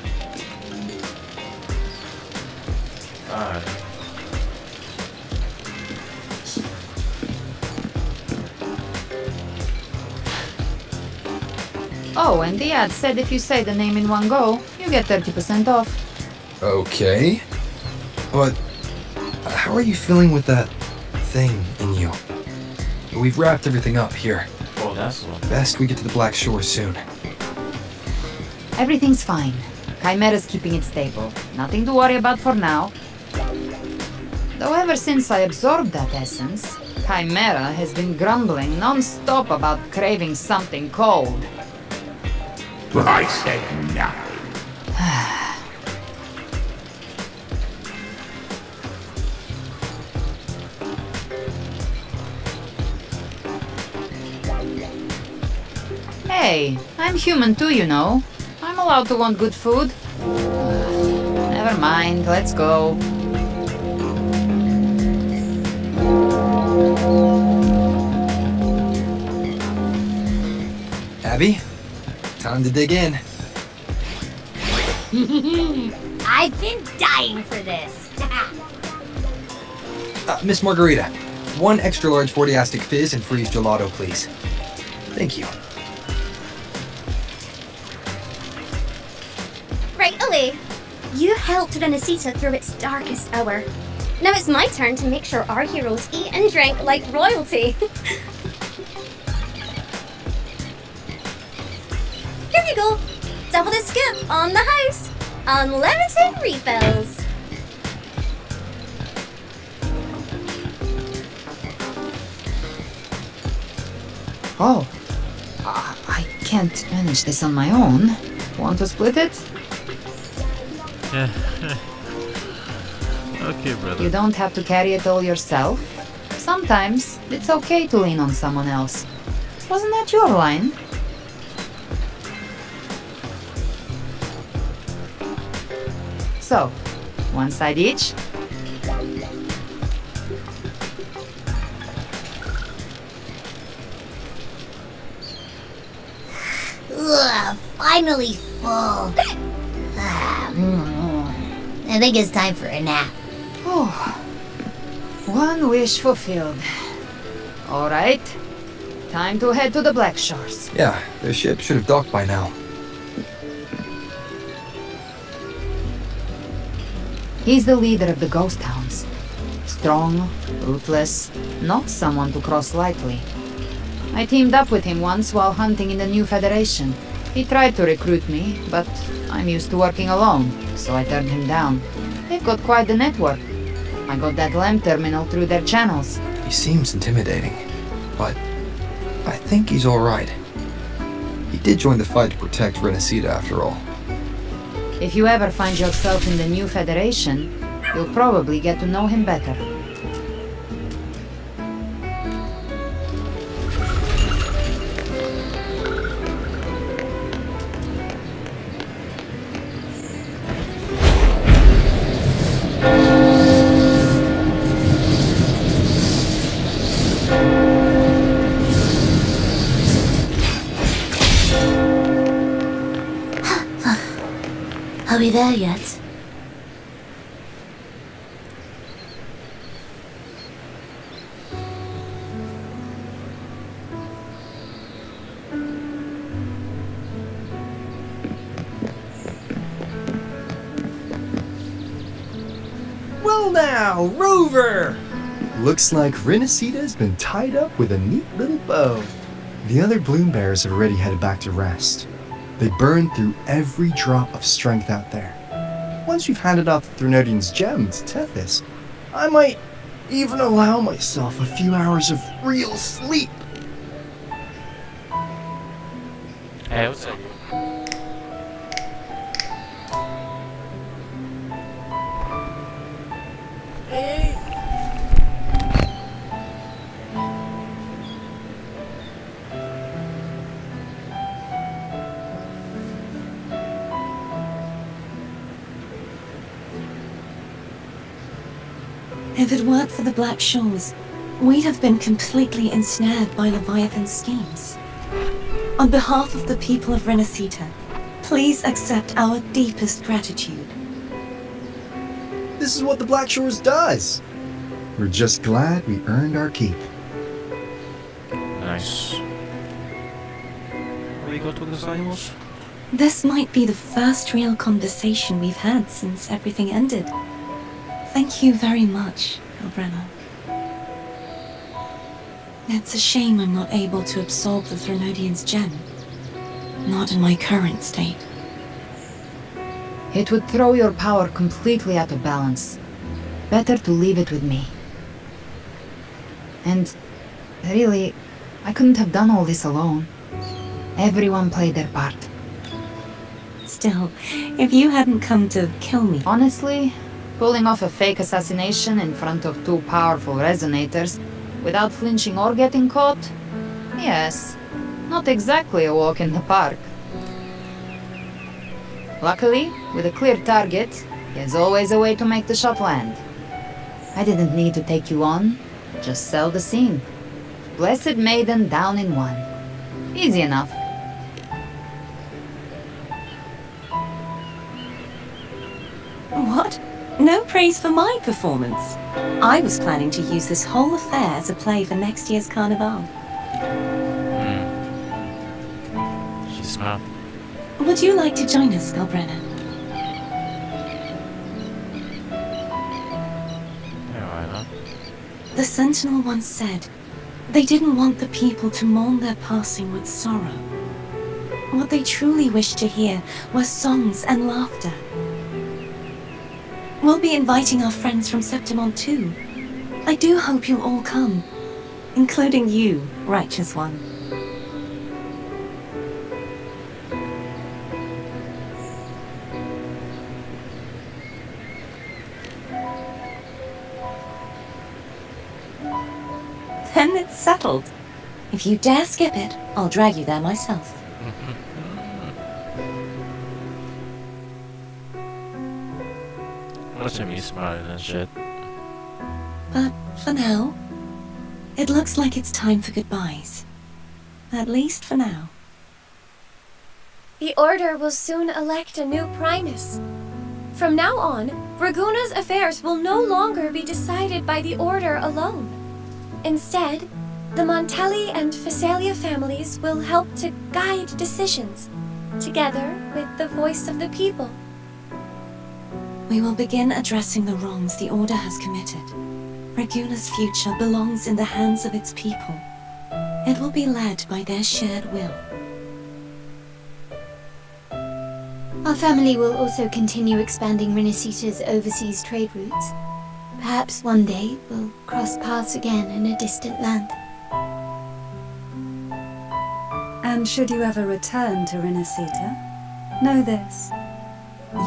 Oh, and the ad said if you say the name in one go, you get 30% off. Okay. But how are you feeling with that thing in you? We've wrapped everything up here. Oh, that's one. Best we get to the Black Shore soon. Everything's fine. Chimera's keeping it stable. Nothing to worry about for now. Though ever since I absorbed that essence, Chimera has been grumbling non-stop about craving something cold. I said nothing. Hey, I'm human too, you know. I'm allowed to want good food. Never mind, let's go. Abby, time to dig in. I've been dying for this. Miss Margarita, one extra large 40-astic fizz and freeze gelato, please. Thank you. Right away. You helped Renesita through its darkest hour. Now it's my turn to make sure our heroes eat and drink like royalty. Here you go. Double the scoop on the house. Unlimited refills. Oh, I can't manage this on my own. Want to split it? Yeah. Okay, brother. You don't have to carry it all yourself. Sometimes it's okay to lean on someone else. Wasn't that your line? So, one side each. Ugh, finally full. I think it's time for a nap. Oh, one wish fulfilled. All right, time to head to the Black Shores. Yeah, the ship should have docked by now. He's the leader of the Ghost Hounds. Strong, ruthless, not someone to cross lightly. I teamed up with him once while hunting in the New Federation. He tried to recruit me, but I'm used to working alone, so I turned him down. They've got quite the network. I got that LEM terminal through their channels. He seems intimidating, but I think he's alright. He did join the fight to protect Renesita after all. If you ever find yourself in the New Federation, you'll probably get to know him better. we there yet? Well now, Rover! Looks like Renacita's been tied up with a neat little bow. The other bloom bearers have already headed back to rest. They burned through every drop of strength out there. Once we've handed off the Threnodian's gem to Tethys, I might even allow myself a few hours of real sleep. Hey, what's up? If it weren't for the Black Shores, we'd have been completely ensnared by Leviathan's schemes. On behalf of the people of Renacita, please accept our deepest gratitude. This is what the Black Shores does. We're just glad we earned our keep. Nice. We go to the silos? This might be the first real conversation we've had since everything ended. Thank you very much, Elbrenna. It's a shame I'm not able to absorb the Threnodian's gem. Not in my current state. It would throw your power completely out of balance. Better to leave it with me. And really, I couldn't have done all this alone. Everyone played their part. Still, if you hadn't come to kill me... Honestly, pulling off a fake assassination in front of two powerful resonators without flinching or getting caught? Yes, not exactly a walk in the park. Luckily, with a clear target, there's always a way to make the shot land. I didn't need to take you on, just sell the scene. Blessed Maiden down in one. Easy enough. What? No praise for my performance. I was planning to use this whole affair as a play for next year's Carnival. She's smart. Would you like to join us, Galbrenna? Yeah, why not? The Sentinel once said, they didn't want the people to mourn their passing with sorrow. What they truly wished to hear were songs and laughter. We'll be inviting our friends from Septimont too. I do hope you'll all come, including you, Righteous One. Then it's settled. If you dare skip it, I'll drag you there myself. Watch me smiling and shit. But for now, it looks like it's time for goodbyes. At least for now. The Order will soon elect a new Primus. From now on, Raguna's affairs will no longer be decided by the Order alone. Instead, the Montelli and Phasalia families will help to guide decisions, together with the voice of the people. We will begin addressing the wrongs the Order has committed. Raguna's future belongs in the hands of its people. It will be led by their shared will. Our family will also continue expanding Renacita's overseas trade routes. Perhaps one day we'll cross paths again in a distant land. And should you ever return to Renacita, know this.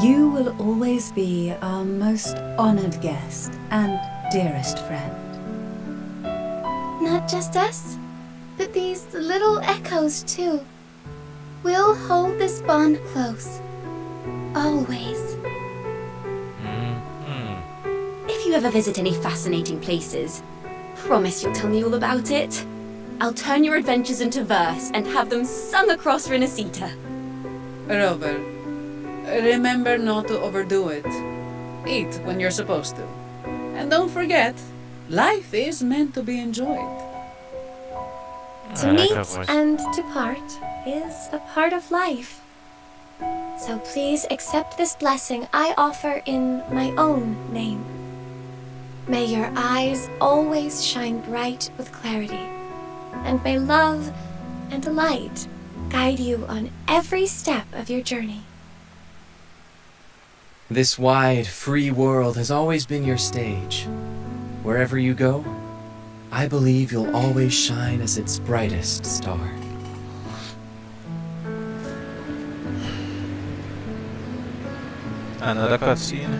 You will always be our most honored guest and dearest friend. Not just us, but these little echoes too. We'll hold this bond close. Always. If you ever visit any fascinating places, promise you'll tell me all about it. I'll turn your adventures into verse and have them sung across Renacita. Rover, Remember not to overdo it. Eat when you're supposed to. And don't forget, life is meant to be enjoyed. To meet and to part is a part of life. So please accept this blessing I offer in my own name. May your eyes always shine bright with clarity, and may love and light guide you on every step of your journey. This wide, free world has always been your stage. Wherever you go, I believe you'll always shine as its brightest star. Another cutscene.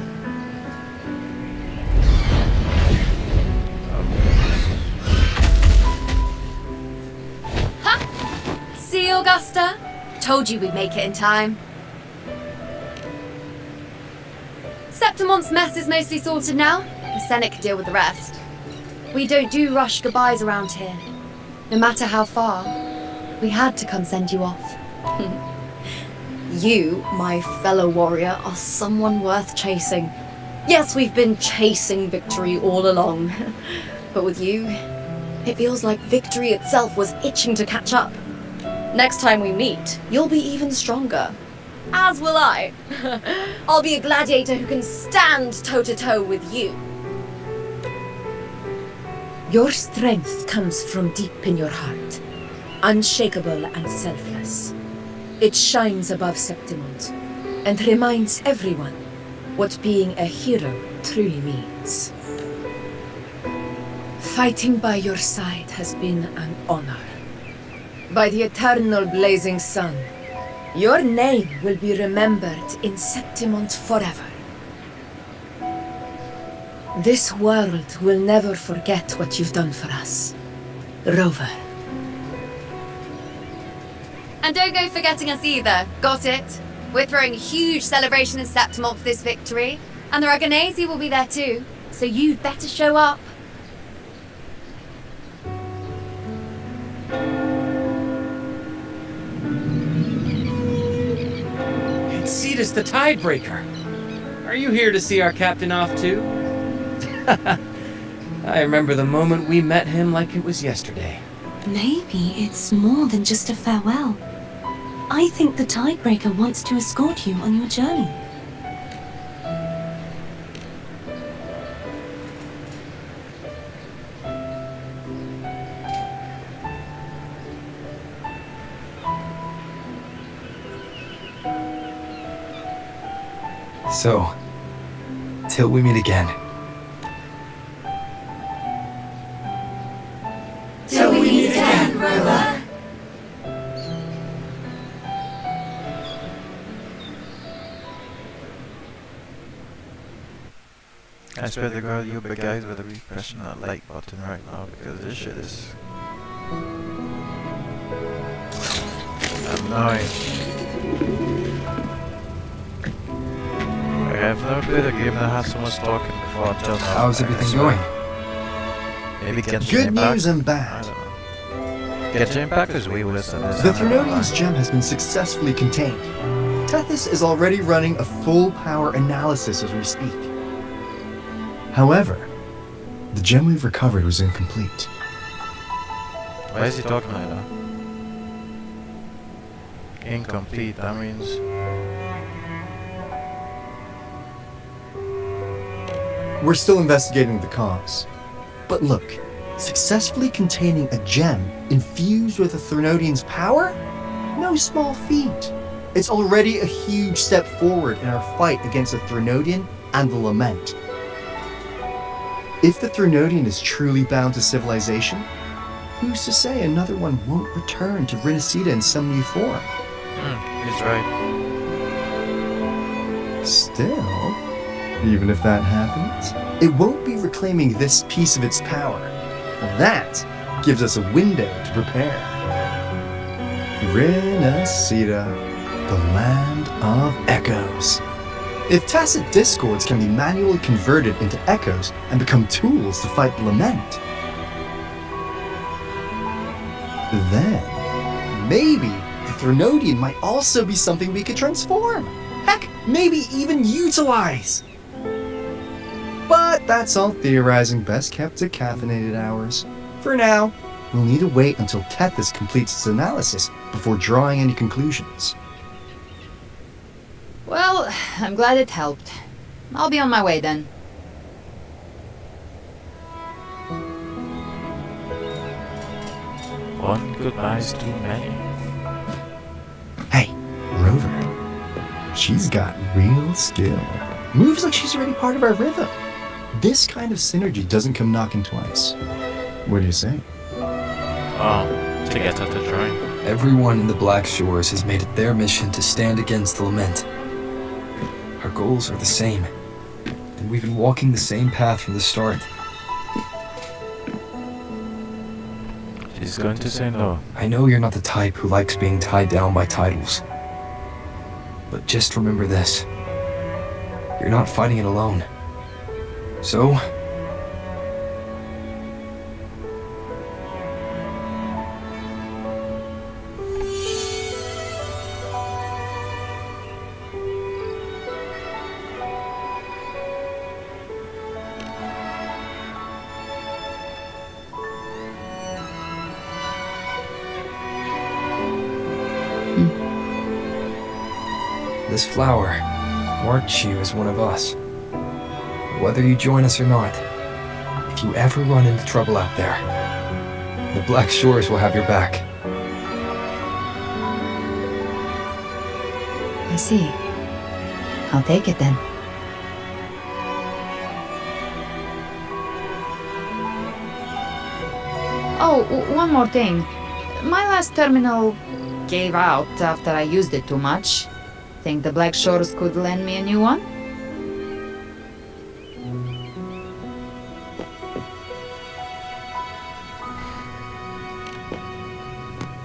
Ha! See, Augusta? Told you we'd make it in time. Septimon's mess is mostly sorted now. The Senate can deal with the rest. We don't do rush goodbyes around here. No matter how far, we had to come send you off. You, my fellow warrior, are someone worth chasing. Yes, we've been chasing victory all along. But with you, it feels like victory itself was itching to catch up. Next time we meet, you'll be even stronger. As will I. I'll be a gladiator who can stand toe-to-toe with you. Your strength comes from deep in your heart, unshakable and selfless. It shines above Septimont and reminds everyone what being a hero truly means. Fighting by your side has been an honor. By the eternal blazing sun, your name will be remembered in Septimont forever. This world will never forget what you've done for us, Rover. And don't go forgetting us either, got it? We're throwing a huge celebration in Septimont for this victory, and the Raganesi will be there too, so you'd better show up. It's Cetus the Tidebreaker. Are you here to see our captain off too? I remember the moment we met him like it was yesterday. Maybe it's more than just a farewell. I think the Tidebreaker wants to escort you on your journey. So, till we meet again. Till we meet again, Rover. I swear to God, you big guys better be pressing that like button right now because this shit is annoying. I have never played a game that has so much talking before until now. How's everything going? Maybe Genshin Good Impact? news and bad. Genshin Impact is way worse than this. The Threnodian's gem has been successfully contained. Tethys is already running a full power analysis as we speak. However, the gem we've recovered was incomplete. Why is he talking like that? Incomplete, that means... We're still investigating the cause. But look, successfully containing a gem infused with a Threnodian's power? No small feat. It's already a huge step forward in our fight against the Threnodian and the Lament. If the Threnodian is truly bound to civilization, who's to say another one won't return to Rinasida in some new form? He's right. Still, even if that happens, it won't be reclaiming this piece of its power. That gives us a window to prepare. Rinasida, the land of echoes. If tacit discords can be manually converted into echoes and become tools to fight the Lament, then maybe the Threnodian might also be something we could transform. Heck, maybe even utilize. But that's all theorizing best kept to caffeinated hours. For now, we'll need to wait until Tethys completes its analysis before drawing any conclusions. Well, I'm glad it helped. I'll be on my way then. One goodbye's too many. Hey, Rover. She's got real skill. Moves like she's already part of our rhythm. This kind of synergy doesn't come knocking twice. What do you say? To get at the join. Everyone in the Black Shores has made it their mission to stand against the Lament. Our goals are the same, and we've been walking the same path from the start. She's going to say no. I know you're not the type who likes being tied down by titles. But just remember this. You're not fighting it alone. So, this flower marks you as one of us. Whether you join us or not, if you ever run into trouble out there, the Black Shores will have your back. I see. I'll take it then. Oh, one more thing. My last terminal gave out after I used it too much. Think the Black Shores could lend me a new one?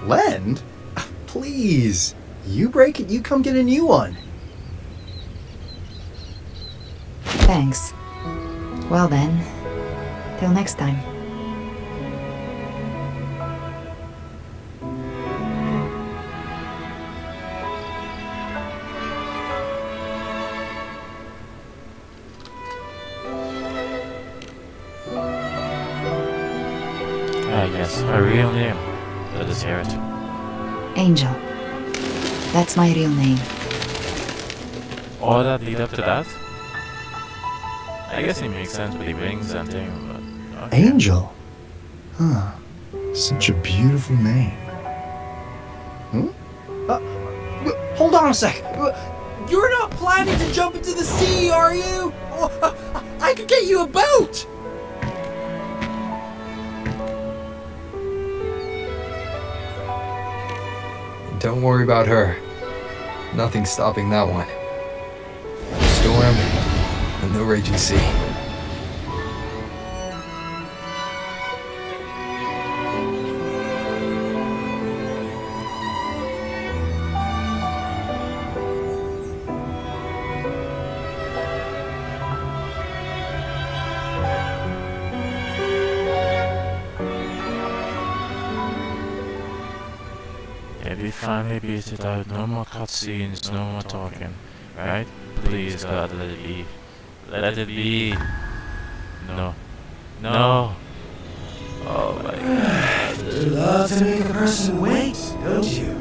Lend? Please. You break it, you come get a new one. Thanks. Well then, till next time. Yes, her real name. Let us hear it. Angel. That's my real name. All that lead up to that? I guess it makes sense with the wings and things, but... Okay. Angel? Huh. Such a beautiful name. Hold on a sec. You're not planning to jump into the sea, are you? I could get you a boat! Don't worry about her. Nothing's stopping that one. A storm and no raging sea. We finally beat it out. No more cutscenes, no more talking. Right? Please, God, let it be. Let it be. No. No. Oh my God. You love to make a person wait, don't you?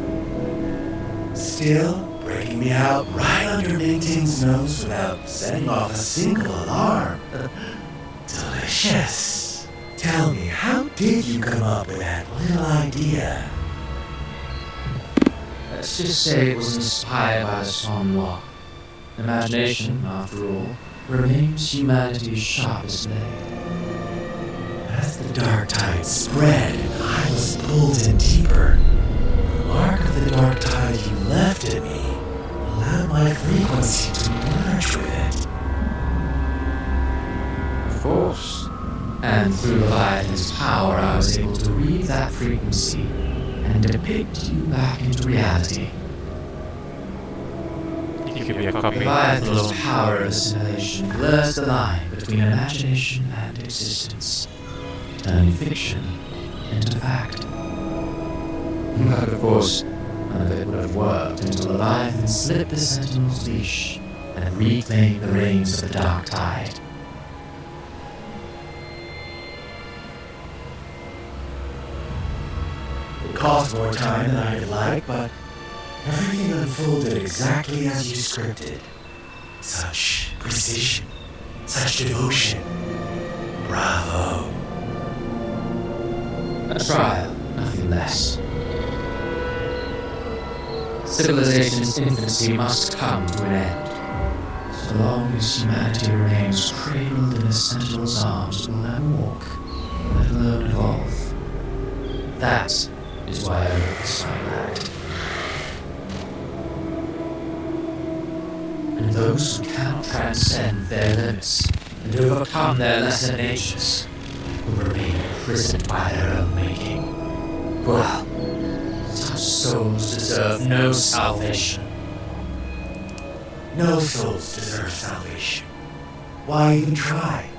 Still breaking me out right under Mingting's nose without setting off a single alarm. Delicious. Tell me, how did you come up with that little idea? Let's just say it was inspired by the Somme. Imagination, after all, remains humanity's sharpest blade. As the dark tide spread and I was pulled in deeper, the mark of the dark tide you left in me allowed my frequency to merge with it. Of course. And through Leviathan's power, I was able to read that frequency and depict you back into reality. You could be a copy. Leviathan's power of assimilation blurs the line between imagination and existence, turning fiction into fact. But of course, None of it would have worked until Leviathan slipped the Sentinel's leash and reclaimed the reins of the Dark Tide. It cost more time than I'd like, but everything unfolded exactly as you scripted. Such precision, such devotion. Bravo. A trial, nothing less. Civilization's infancy must come to an end. So long as humanity remains cradled in a sentinel's arms, it will never walk, let alone evolve. That is why I wrote this final act. And those who cannot transcend their limits and overcome their lesser natures will remain imprisoned by their own making. Well, such souls deserve no salvation. No souls deserve salvation. Why even try?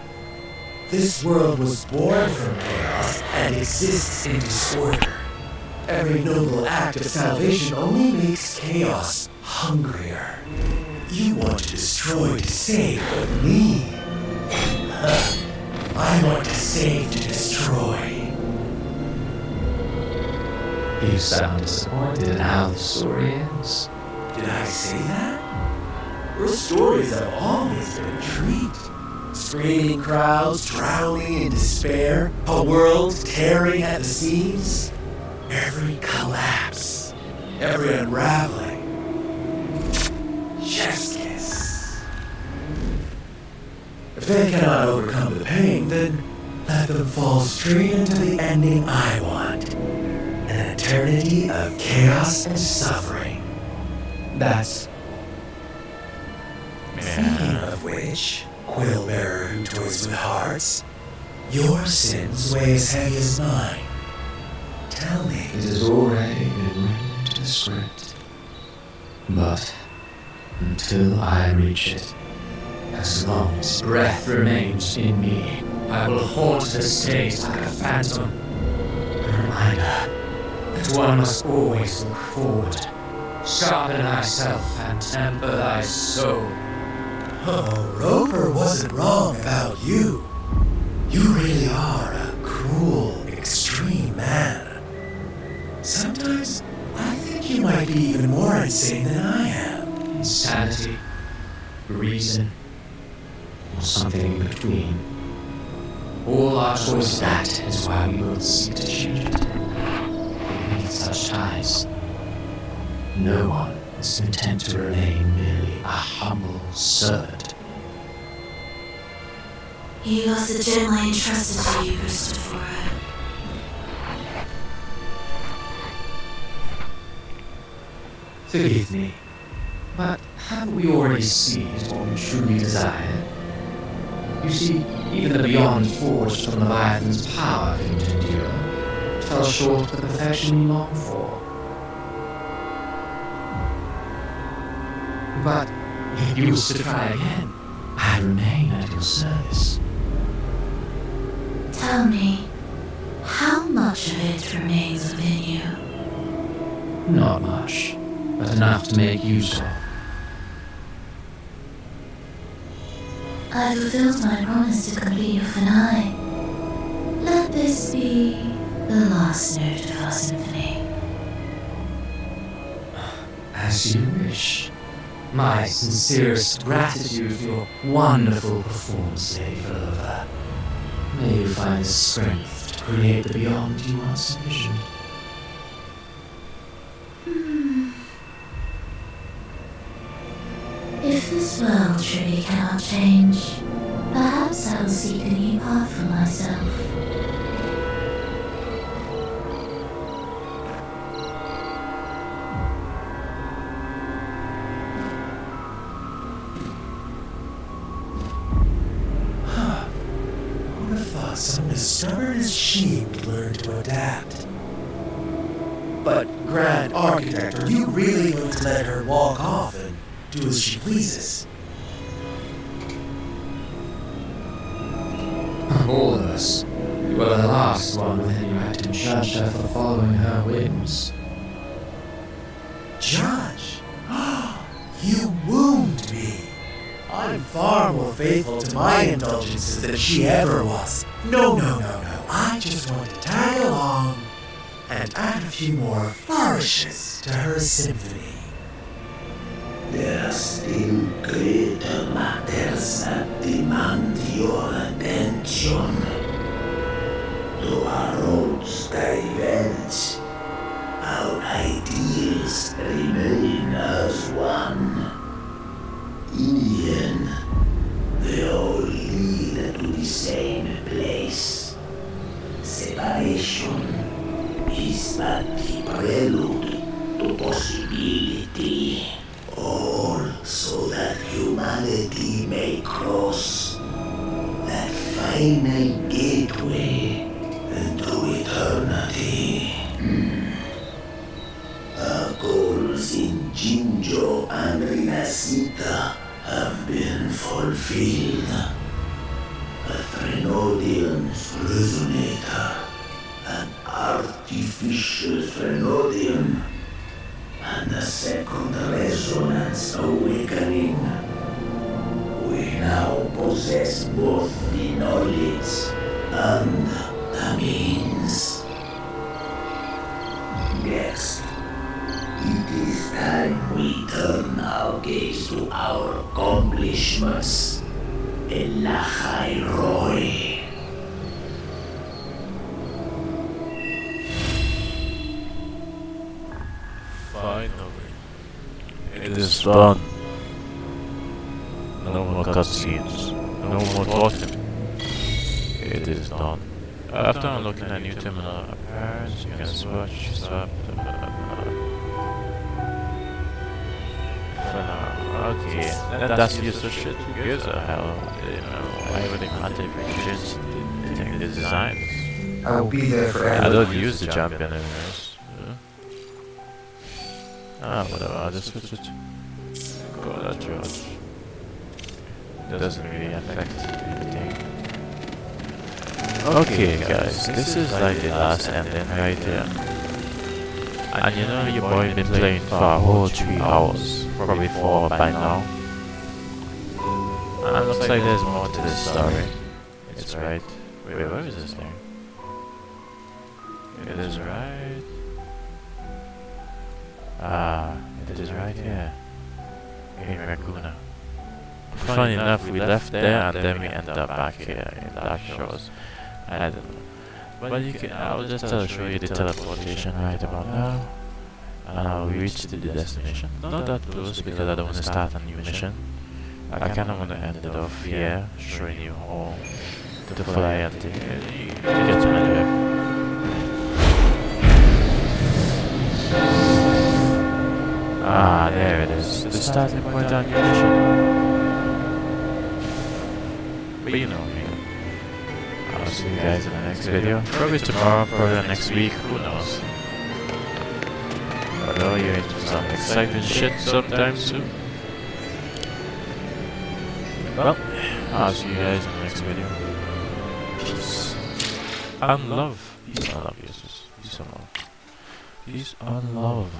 This world was born from chaos and exists in disorder. Every noble act of salvation only makes chaos hungrier. You want to destroy to save, but me? I want to save to destroy. You sound disappointed in how the story ends. Did I say that? Your stories have always been a treat. Screaming crowds drowning in despair, a world tearing at the seams. Every collapse, every unraveling. Chef's kiss. If they cannot overcome the pain, then let them fall straight into the ending I want. An eternity of chaos and suffering. That's... Speaking of which, quill bearer who toys with hearts, your sins weigh as heavy as mine. Tell me. It has already been written into the script. But until I reach it, as long as breath remains in me, I will haunt the stage like a phantom. A reminder that one must always look forward. Sharpen thyself and temper thy soul. Oh, Rover wasn't wrong about you. You really are a cruel, extreme man. Sometimes I think you might be even more insane than I am. Insanity, reason, or something in between. All our choices, that is why we both seek to change it. Beneath such ties, no one is content to remain merely a humble servant. You got the gem I entrusted to you, Christopher. Forgive me, but haven't we already seized what we truly desired? You see, even the beyond forged from Leviathan's power couldn't endure. It fell short of the perfection we longed for. But if you wish to try again, I remain at your service. Tell me, how much of it remains within you? Not much, but enough to make use of. I fulfilled my promise to complete your finale. Let this be the last note of our symphony. As you wish. My sincerest gratitude for your wonderful performance, Lady Verova. May you find the strength to create the beyond you once envisioned. If this world truly cannot change, perhaps I will seek a new path for myself. Someone as stubborn as she would learn to adapt. But, Grand Architect, are you really going to let her walk off and do as she pleases? Of all of us, you were the last one with whom you had to judge her for following her whims. judge. You wound me. I'm far more faithful to my indulgences than she ever was. No. I just want to tag along and add a few more flourishes to her symphony. There are still greater matters that demand your attention. Though our roads diverge, our ideals remain as one. In the end, they all lead to the same place. Separation is but the prelude to possibility. All so that humanity may cross that final gateway into eternity. Our goals in Jinjo and Rinasita have been fulfilled. A Threnodian's resonator, an artificial Threnodian, and a second resonance awakening. We now possess both the knowledge and the means. Next, it is time we turn our gaze to our accomplishments in Lahai Roy. Finally, it is done. No more cutscenes, no more talking. It is done. After unlocking a new terminal appearance, you can switch, swap. For now, okay, that's useless shit. Who gives a hell? You know, why would it matter if we change the designs? I will be there for I don't use the champion anyways. Whatever, I'll just switch it. Go that charge. Doesn't really affect anything. Okay guys, this is like the last ending right here. And you know your boy been playing for a whole 3 hours, probably 4 by now. And it looks like there's more to this story. It's right. Wait, where is this thing? It is right. It is right here. In Raccoona. Funny enough, we left there and then we ended up back here in Dark Shores. I don't know. But you can, I'll just show you the teleportation right about now. And I'll reach the destination. Not that close because I don't want to start a new mission. I kinda want to end it off here, showing you home to fly and you get some anyway. There it is. The starting point on your mission. But you know me. I'll see you guys in the next video. Probably tomorrow, probably next week, who knows. But oh, you're into some exciting shit sometime soon. Well, I'll see you guys in the next video. Peace and love. Peace and love, Jesus. Peace and love. Peace and love.